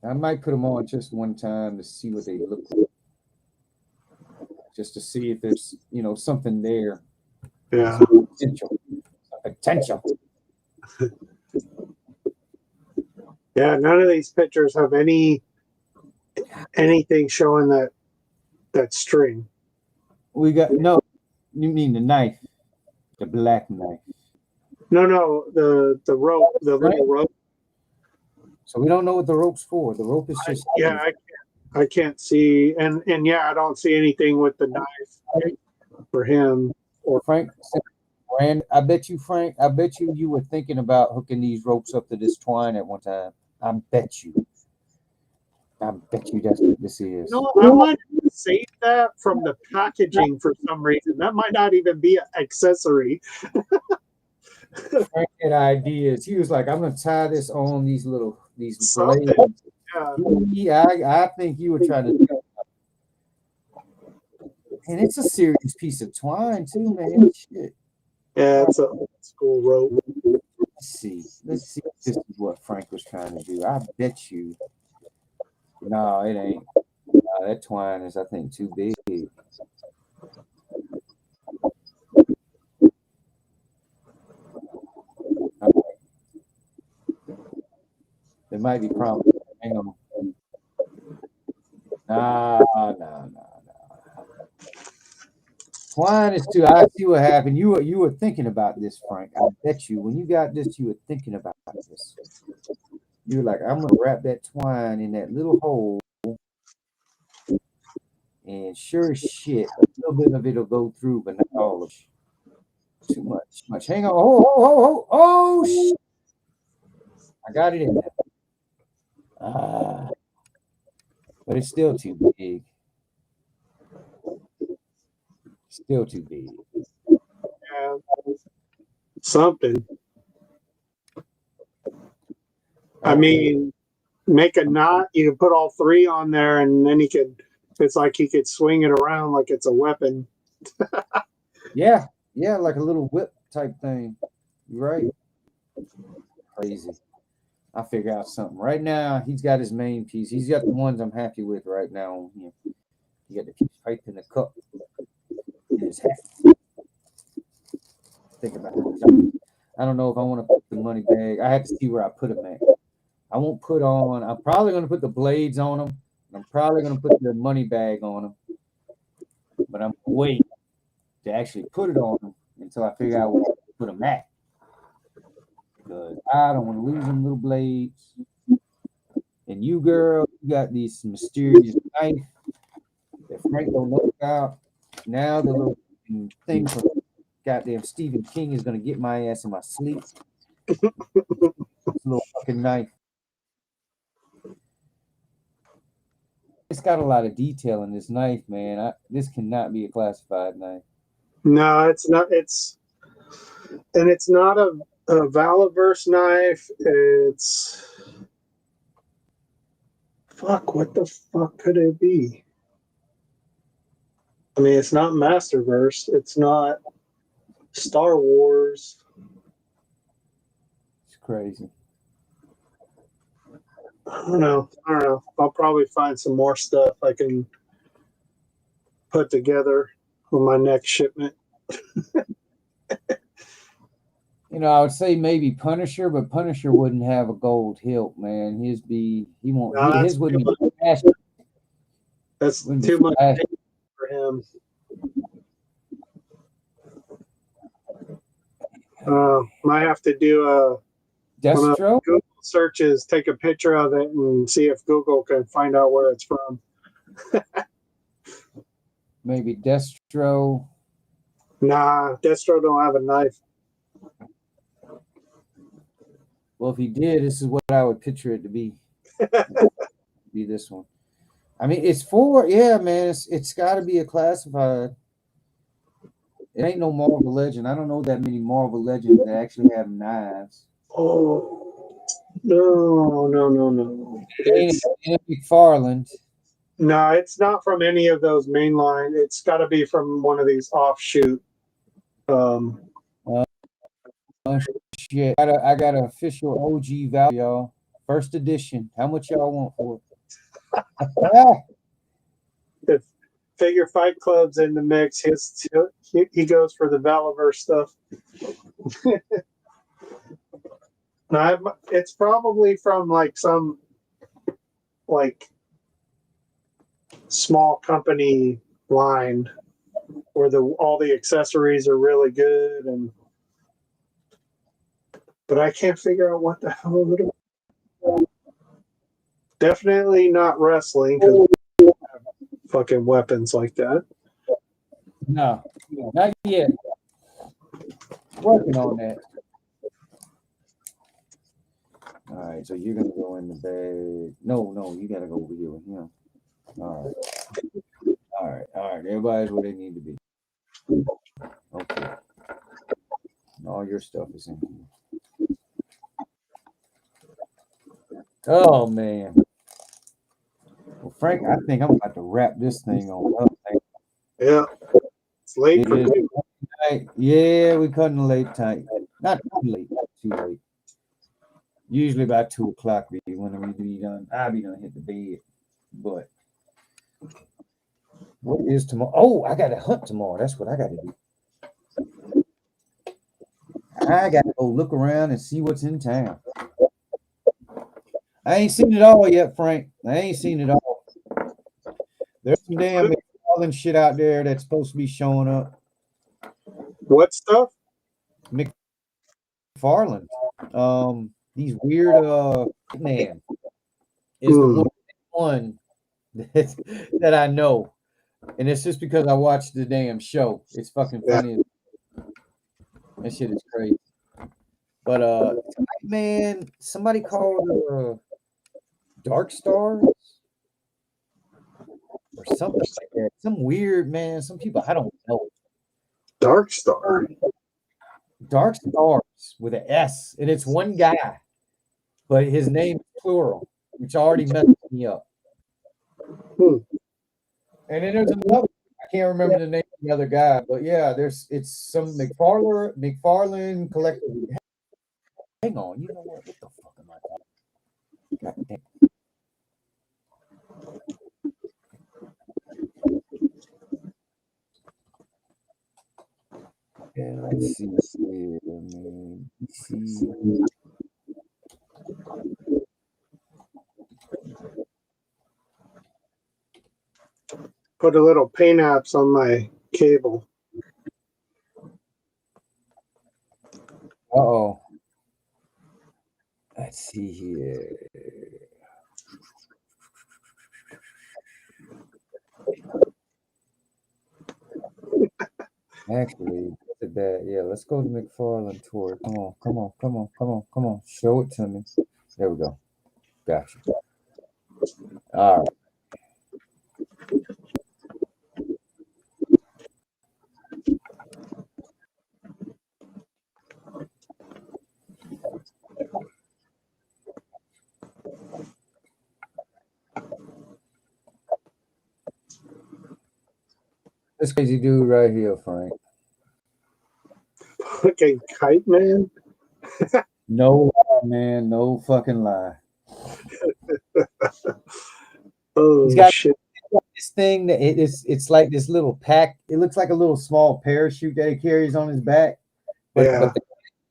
I might put them on just one time to see what they look like. Just to see if there's, something there. Yeah. Potential. Yeah, none of these pictures have anything showing that string. We got no. You mean the knife, the black knife? No, the rope, the little rope. So we don't know what the rope's for. The rope is just I can't see, and yeah, I don't see anything with the knife for him or Frank. Rand, I bet you, Frank. I bet you were thinking about hooking these ropes up to this twine at one time. I bet you that's what this is. No, I might have saved that from the packaging for some reason. That might not even be an accessory. Frank had ideas. He was like, "I'm gonna tie this on these Something. blades." Yeah. I think you were trying to do that. And it's a serious piece of twine too, man. Shit. Yeah, it's a old school rope. Let's see if this is what Frank was trying to do. I bet you. No, it ain't. No, that twine is, I think, too big. There might be problems. Hang on. Nah. Twine is too. I see what happened. You were thinking about this, Frank. I bet you when you got this, you were thinking about this. You were like, I'm gonna wrap that twine in that little hole, and sure as shit, a little bit of it'll go through, but not all of it. Too much. Hang on. Oh shit. I got it in there. But it's still too big. Still too big. Yeah. Something. I mean, make a knot. You can put all three on there, and then it's like he could swing it around like it's a weapon. Yeah, like a little whip type thing. You're right. Crazy. I'll figure out something. Right now, he's got his main piece. He's got the ones I'm happy with right now on him. He got the piece pipe in the cup in his hat. Think about it. I don't know if I want to put the money bag. I have to see where I put them at. I'm probably going to put the blades on them. I'm probably going to put the money bag on them. But I'm going to wait to actually put it on them until I figure out where I put them at. Because I don't want to lose them little blades. And you, girl, you got these mysterious knife that Frank don't know about. Now the little fucking thing from goddamn Stephen King is gonna get my ass in my sleep. This little fucking knife. It's got a lot of detail in this knife, man. This cannot be a classified knife. No, it's not. It's not a Valaverse knife. It's fuck. What the fuck could it be? I mean, it's not Masterverse. It's not Star Wars. It's crazy. I don't know. I'll probably find some more stuff I can put together on my next shipment. I would say maybe Punisher, but Punisher wouldn't have a gold hilt, man. His wouldn't be flashy. That's too much for him. Might have to do a Destro. Google searches, take a picture of it, and see if Google can find out where it's from. Maybe Destro. Nah, Destro don't have a knife. Well, if he did, this is what I would picture it to be. Be this one. I mean, man. It's got to be a classified. It ain't no Marvel Legend. I don't know that many Marvel Legends that actually have knives. Oh, no. It's McFarland. No, it's not from any of those mainline. It's got to be from one of these offshoot. Shit, I got an official OG value, y'all. First edition. How much y'all want for it? If Figure Fight Club's in the mix, he goes for the Valaverse stuff. No, it's probably from like some small company line where all the accessories are really good, but I can't figure out what the hell it is. Definitely not wrestling because we don't have fucking weapons like that. No, not yet. Working on that. All right, so you're gonna go in the bag. No, you gotta go over here with him. All right. Everybody's where they need to be. Okay. All your stuff is in here. Oh man. Well, Frank, I think I'm about to wrap this thing on up. Yeah. It's late for you. Yeah, we're cutting late time. Not too late, not too late. Usually about 2 o'clock when we be done. I'll be done hit the bed. But what is tomorrow? Oh, I got to hunt tomorrow. That's what I got to do. I got to go look around and see what's in town. I ain't seen it all yet, Frank. I ain't seen it all. There's some damn McFarland shit out there that's supposed to be showing up. What stuff? McFarland. These weird man is the one that I know. And it's just because I watched the damn show. It's fucking funny. Yeah. That shit is crazy. But man, somebody called Dark Stars or something like that. Some weird man. Some people I don't know. Dark Star. Dark Stars with an S, and it's one guy, but his name is plural, which already messed me up. And then there's another. I can't remember the name of the other guy, but yeah, it's some McFarland collective. Hang on, you know what? What the fuck am I talking? God damn. Yeah, let's see. Put a little paint apps on my cable. Uh-oh. Let's see here. Actually, look at that. Yeah, let's go to McFarland tour. Come on. Show it to me. There we go. Gotcha. All right. This crazy dude right here, Frank. Okay, Kite Man. No lie, man. No fucking lie. Oh He's got shit! this thing that it's like this little pack. It looks like a little small parachute that he carries on his back, but Yeah.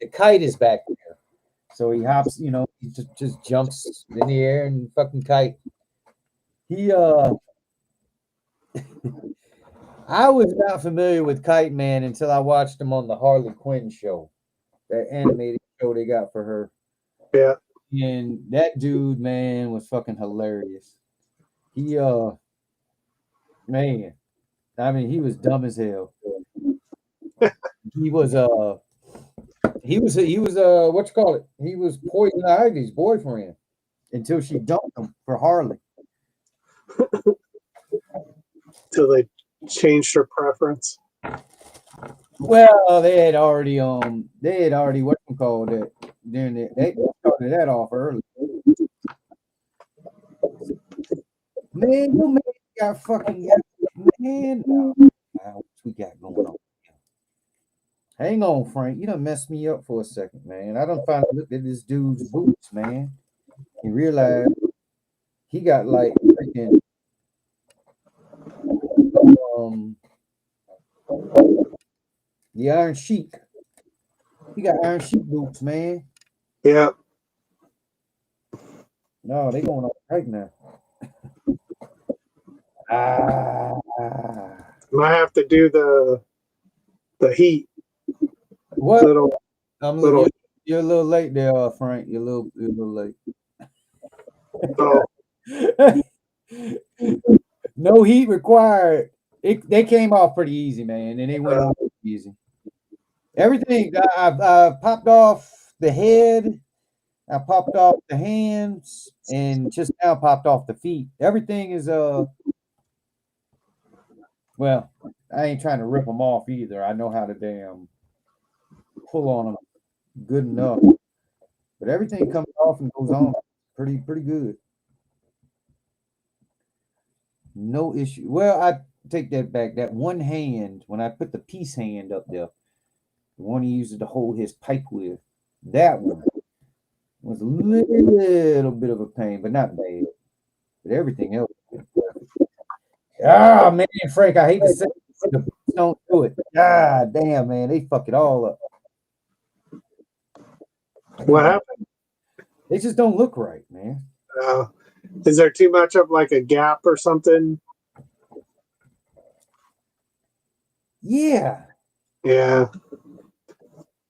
the kite is back there. So he hops, you know, he just jumps in the air and fucking kite. He I was not familiar with Kite Man until I watched him on the Harley Quinn show, that animated show they got for her. Yeah. And that dude, man, was fucking hilarious. He man, I mean, he was dumb as hell. He was what you call it? He was Poison Ivy's boyfriend until she dumped him for Harley. Till they changed her preference. Well, they had already what you call that. Then they started that off early. Man, you man got fucking man. What we got going on? Hang on, Frank. You done messed me up for a second, man. I done finally looked at this dude's boots, man, and realized he got like freaking um the Iron Sheik. He got Iron Sheik boots, man. Yeah. No, they going on right now. Ah, I have to do the heat. what? Little. You're a little late there, Frank. You're a little late. Oh, No heat required. They came off pretty easy, man, and they went off easy. Everything I popped off the head, I popped off the hands, and just now popped off the feet. Everything is well, I ain't trying to rip them off either. I know how to damn pull on them good enough, but everything comes off and goes on pretty good. No issue. Well, I take that back. That one hand, when I put the peace hand up there, the one he uses to hold his pipe with, that one was a little bit of a pain, but not bad. But everything else. Ah, man, Frank, I hate to say it, the boots don't do it. God damn, man, they fuck it all up. what happened? They just don't look right, man. Is there too much of like a gap or something? Yeah. Yeah.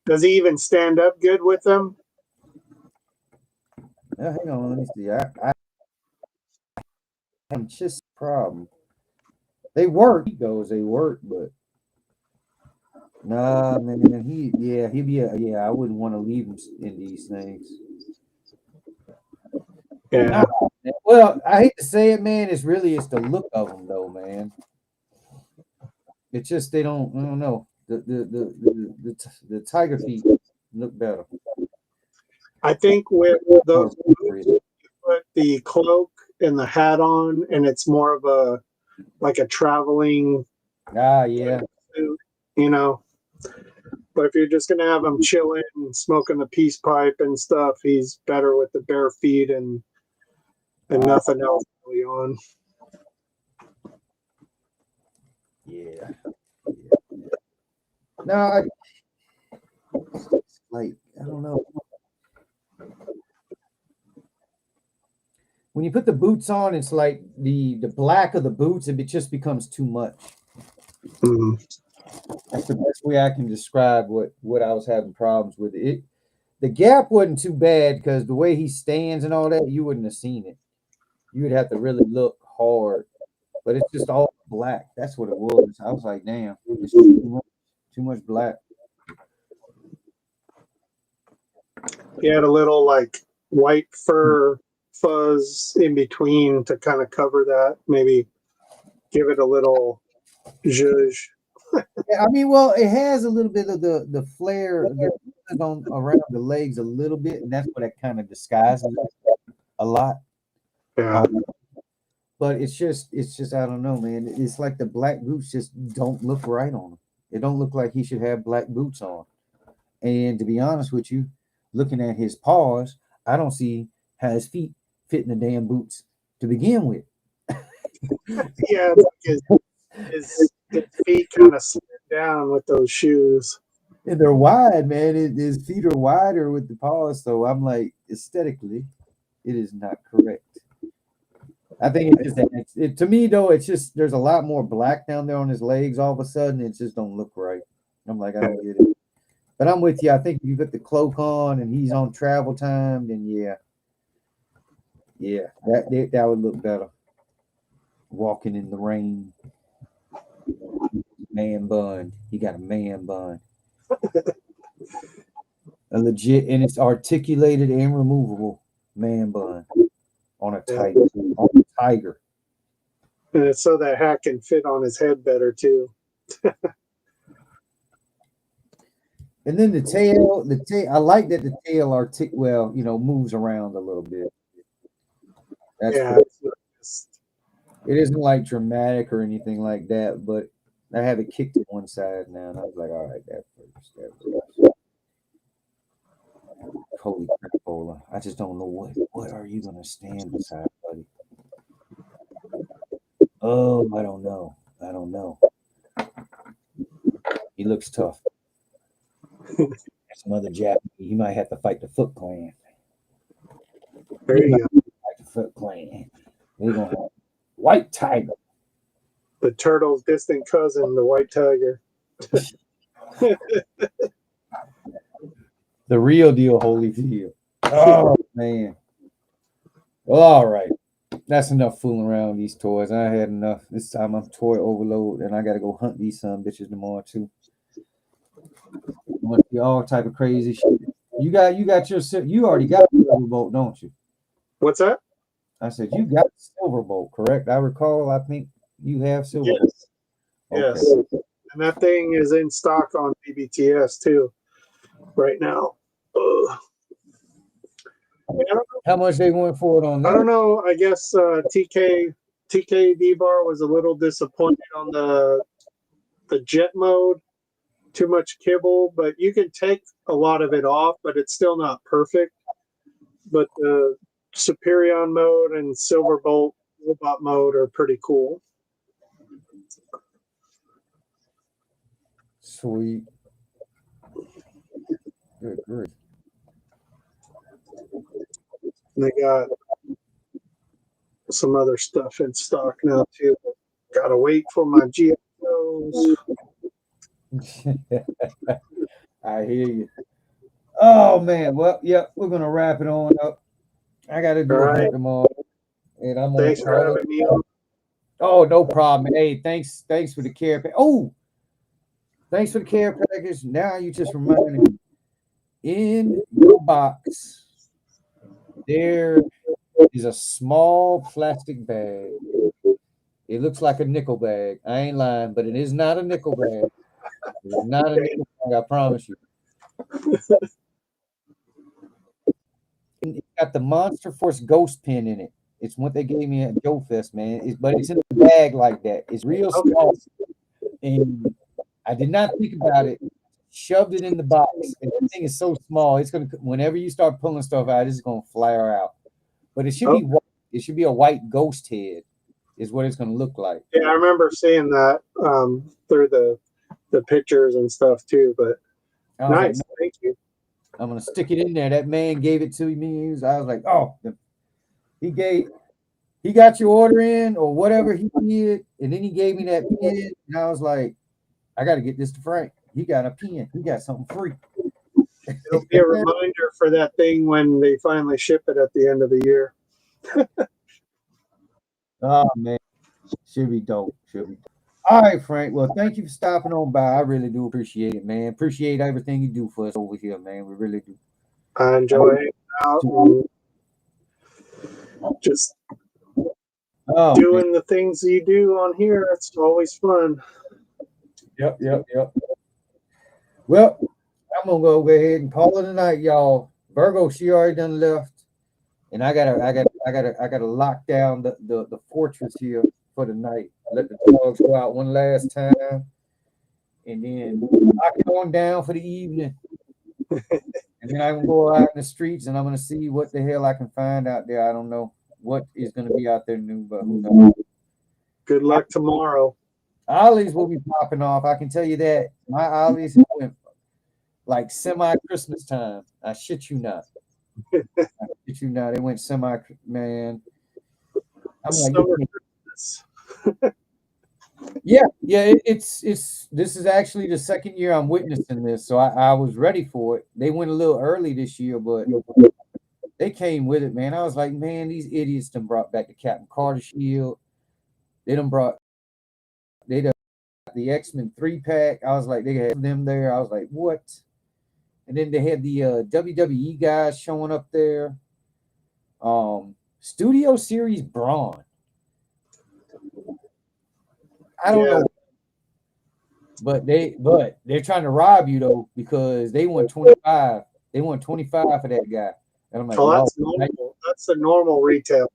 Does he even stand up good with them? Hang on, let me see. I have just a problem. They work, they work, but nah, man, he'd be I wouldn't want to leave him in these things. Yeah. Well, I hate to say it, man. It's the look of them, though, man. It's just they don't. I don't know. The tiger feet look better. I think with those boots, you put the cloak and the hat on, and it's more of a like a traveling Yeah. suit, you know. But if you're just gonna have him chilling and smoking the peace pipe and stuff, he's better with the bare feet and nothing else really on. Yeah. No, like I don't know. When you put the boots on, it's like the black of the boots, it just becomes too much. Mm-hmm. That's the best way I can describe what I was having problems with. It the gap wasn't too bad because the way he stands and all that, you wouldn't have seen it. You would have to really look hard. But it's just all black. That's what it was. I was like, damn, it's too much. Too much black. He had a little like white fur fuzz in between to kind of cover that. Maybe give it a little zhuzh. Yeah, I mean, well, it has a little bit of the flare on around the legs a little bit, and that's what that kind of disguises it a lot. Yeah. But it's just I don't know, man. It's like the black boots just don't look right on him. It don't look like he should have black boots on. And to be honest with you, looking at his paws, I don't see how his feet fit in the damn boots to begin with. Yeah, it's like his feet kind of slid down with those shoes. And they're wide, man. His feet are wider with the paws, so I'm like, aesthetically, it is not correct. I think it's just to me though. It's just there's a lot more black down there on his legs. All of a sudden, it just don't look right. I'm like, I don't get it. But I'm with you. I think if you put the cloak on and he's on travel time, then yeah, that would look better. Walking in the rain, man bun. He got a man bun. A legit, and it's articulated and removable man bun on a tiger. On a tiger. And it's so that hat can fit on his head better too. And then the tail, I like that the tail moves around a little bit. That's Yeah. cool. It isn't like dramatic or anything like that, but I have it kicked to one side now, and I was like, all right, that first. Holy crapola. I just don't know what are you gonna stand beside, buddy? Oh, I don't know. He looks tough. Some other Japanese. He might have to fight the Foot Clan. There you go. Fight the Foot Clan. We're gonna have White Tiger. The turtle's distant cousin, the white tiger. The real deal, Holyfield. Oh man. Well, all right. That's enough fooling around with these toys. I had enough. This time I'm toy overload, and I gotta go hunt these son bitches tomorrow too. Want to see all type of crazy shit. You already got Silverbolt, don't you? What's that? I said you got Silverbolt, correct? I recall. I think you have Silverbolt. Yes. Okay. Yes. And that thing is in stock on BBTS too, right now. Ugh. How much they went for it on that? I don't know. I guess TK D-Bar was a little disappointed on the jet mode. Too much kibble, but you can take a lot of it off, but it's still not perfect. But the Superion mode and Silverbolt robot mode are pretty cool. Sweet. Good grief. And they got some other stuff in stock now too. Gotta wait for my GXOs. I hear you. Oh man, well, yeah, we're gonna wrap it on up. I gotta do it tomorrow, and I'm Thanks for having me on. Oh, no problem. Hey, thanks for the care. Thanks for the care package. Now you just reminded me. In your box, there is a small plastic bag. It looks like a nickel bag. I ain't lying, but it is not a nickel bag. It is not a nickel bag, I promise you. It's got the Monster Force Ghost pin in it. It's what they gave me at Joe Fest, man. But it's in a bag like that. It's real small. And I did not think about it. Shoved it in the box. And the thing is so small. It's gonna whenever you start pulling stuff out, it's gonna flare out. But it should be white. It should be a white ghost head, is what it's gonna look like. Yeah, I remember seeing that through the pictures and stuff too. But nice, thank you. I'm gonna stick it in there. That man gave it to me. I was like, oh, he got your order in or whatever he did, and then he gave me that pin, and I was like, I got to get this to Frank. He got a pin. He got something free. It'll be a reminder for that thing when they finally ship it at the end of the year. Oh man, should be dope. All right, Frank. Well, thank you for stopping on by. I really do appreciate it, man. Appreciate everything you do for us over here, man. We really do. I enjoy hanging out and just Oh, doing the things you do on here. It's always fun. Yep. Well, I'm gonna go ahead and call it a night, y'all. Virgo, she already done left, and I gotta lock down the fortress here for the night. Let the dogs go out one last time, and then lock it on down for the evening. And then I'm gonna go out in the streets, and I'm gonna see what the hell I can find out there. I don't know what is gonna be out there new, but who knows? Good luck tomorrow. Ollies will be popping off. I can tell you that. My ollies went like semi Christmas time. I shit you not. I shit you not. They went semi, man. I'm like, yeah. It's this is actually the second year I'm witnessing this, so I was ready for it. They went a little early this year, but they came with it, man. I was like, man, these idiots done brought back the Captain Carter shield. They done the X-Men 3-pack. I was like, they had them there. I was like, what? And then they had the WWE guys showing up there. Studio Series Braun. I don't know. But they're trying to rob you though, because they want 25. They want 25 for that guy. And I'm like, that's normal. That's the normal retail.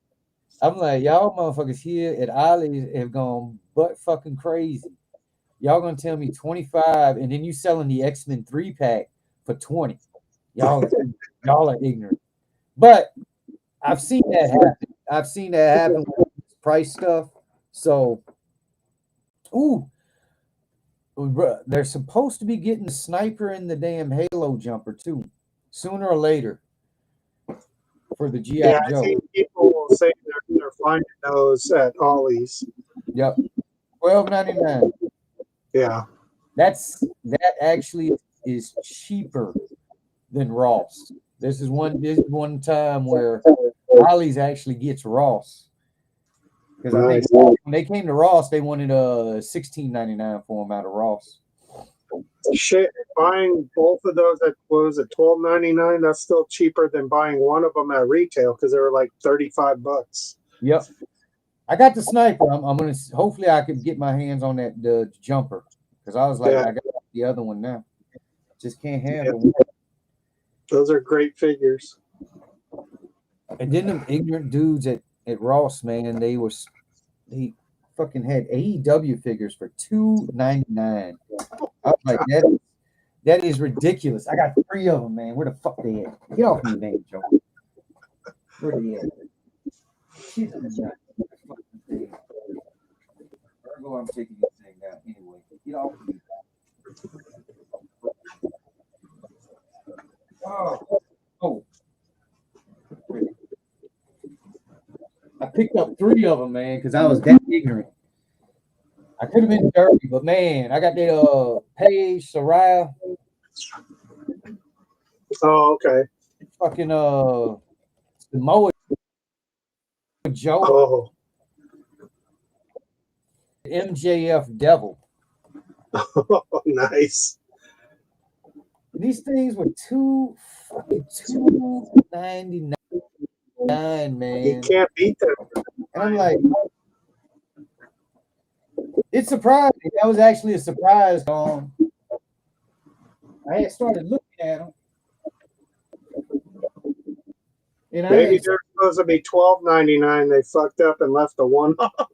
I'm like, y'all motherfuckers here at Ollie's have gone butt fucking crazy. Y'all gonna tell me 25, and then you selling the X-Men 3-pack for 20. Y'all are ignorant. But I've seen that happen. I've seen that happen with price stuff. So, they're supposed to be getting the sniper and the damn Halo jumper too, sooner or later. For the GI Joe. I think people will say they're finding those at Ollie's. Yep, $12.99. Yeah, that actually is cheaper than Ross. This is one time where Ollie's actually gets Ross, because I think when they came to Ross, they wanted $16.99 for them out of Ross. Shit, buying both of those at $12.99. That's still cheaper than buying one of them at retail, because they were like $35. Yep, I got the sniper. I'm gonna hopefully I can get my hands on the jumper, because I was like, I got the other one now. Just can't handle them. Those are great figures. And then them ignorant dudes at Ross, man, they fucking had AEW figures for $2.99. I was like, that is ridiculous. I got 3 of them, man. Where the fuck they at? Get off me, man, Joe. Where they at? Virgo, I'm taking this thing down anyway. Get off me. Oh. I picked up 3 of them, man, because I was that ignorant. I could have been dirty, but man, I got that Paige, Soraya. Oh, okay. Fucking Samoa Joe. Oh. MJF Devil. Oh, nice. These things were $2.99, man. You can't beat them. And I'm like, it's surprising. That was actually a surprise. I had started looking at them. And maybe they're supposed to be $12.99. They fucked up and left the one off.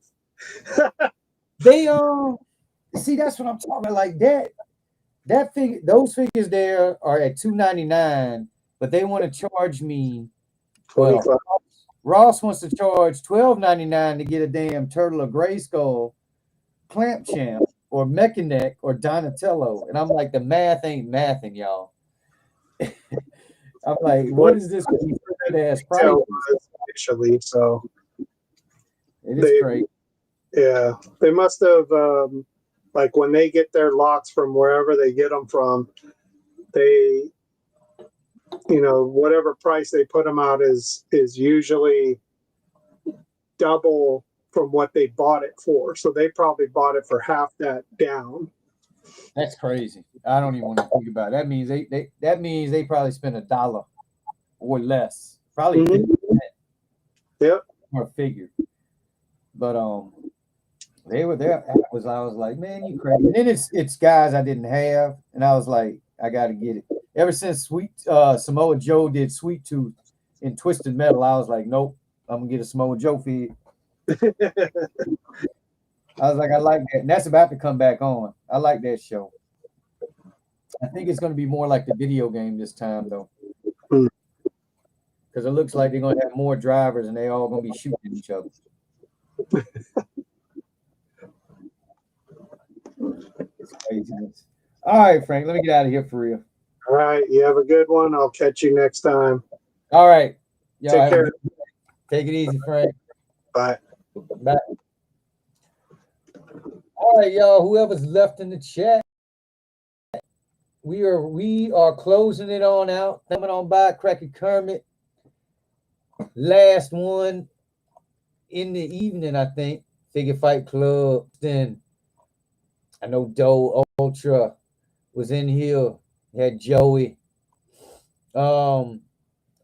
They see, that's what I'm talking about. Like that figure, those figures there are at $2.99, but they want to charge me $12. Ross wants to charge $12.99 to get a damn Turtle of Grayskull, Clamp Champ, or Mechanic, or Donatello. And I'm like, the math ain't mathing, y'all. I'm like, what is this ass price? Actually, so it is crazy. Yeah, they must have like when they get their lots from wherever they get them from, they, whatever price they put them out is usually double from what they bought it for. So they probably bought it for half that down. That's crazy. I don't even want to think about it. That means they probably spent $1 or less. Probably 50%. Yep. More figure. But they were there. I was like, man, you crazy. And then it's guys I didn't have, and I was like, I gotta get it. Ever since Samoa Joe did Sweet Tooth in Twisted Metal, I was like, nope, I'm gonna get a Samoa Joe feed. I was like, I like that. And that's about to come back on. I like that show. I think it's going to be more like the video game this time, though. Because it looks like they're going to have more drivers and they all going to be shooting each other. It's craziness. All right, Frank, let me get out of here for real. All right. You have a good one. I'll catch you next time. All right. Y'all Take care. Take it easy, Frank. Bye. Bye. All right, y'all. Whoever's left in the chat, we are closing it on out. Coming on by, Cracky Kermit. Last one in the evening, I think. Figure Fight Club. Then I know Doe Ultra was in here. Had Joey. Alpha,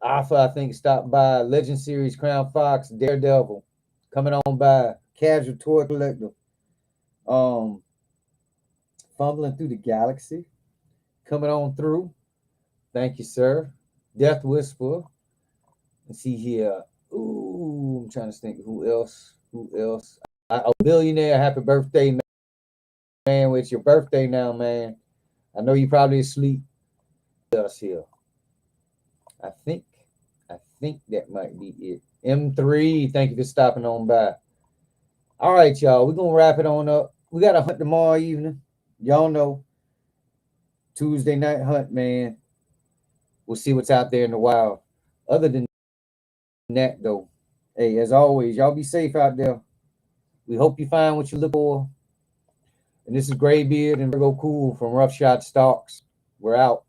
I think, stopped by. Legend Series, Crown Fox, Daredevil. Coming on by. Casual Toy Collector. Fumbling Through the Galaxy. Coming on through. Thank you, sir. Death Whisper. Let's see here. Ooh, I'm trying to think who else. A Billionaire. Happy birthday, man. It's your birthday now, man. I know you're probably asleep. Us here. I think that might be it. M3, thank you for stopping on by. All right, y'all. We're gonna wrap it on up. We got a hunt tomorrow evening. Y'all know. Tuesday night hunt, man. We'll see what's out there in the wild. Other than that, though, hey, as always, y'all be safe out there. We hope you find what you look for. And this is Graybeard and Virgo Cool from RoughShod Stalks. We're out.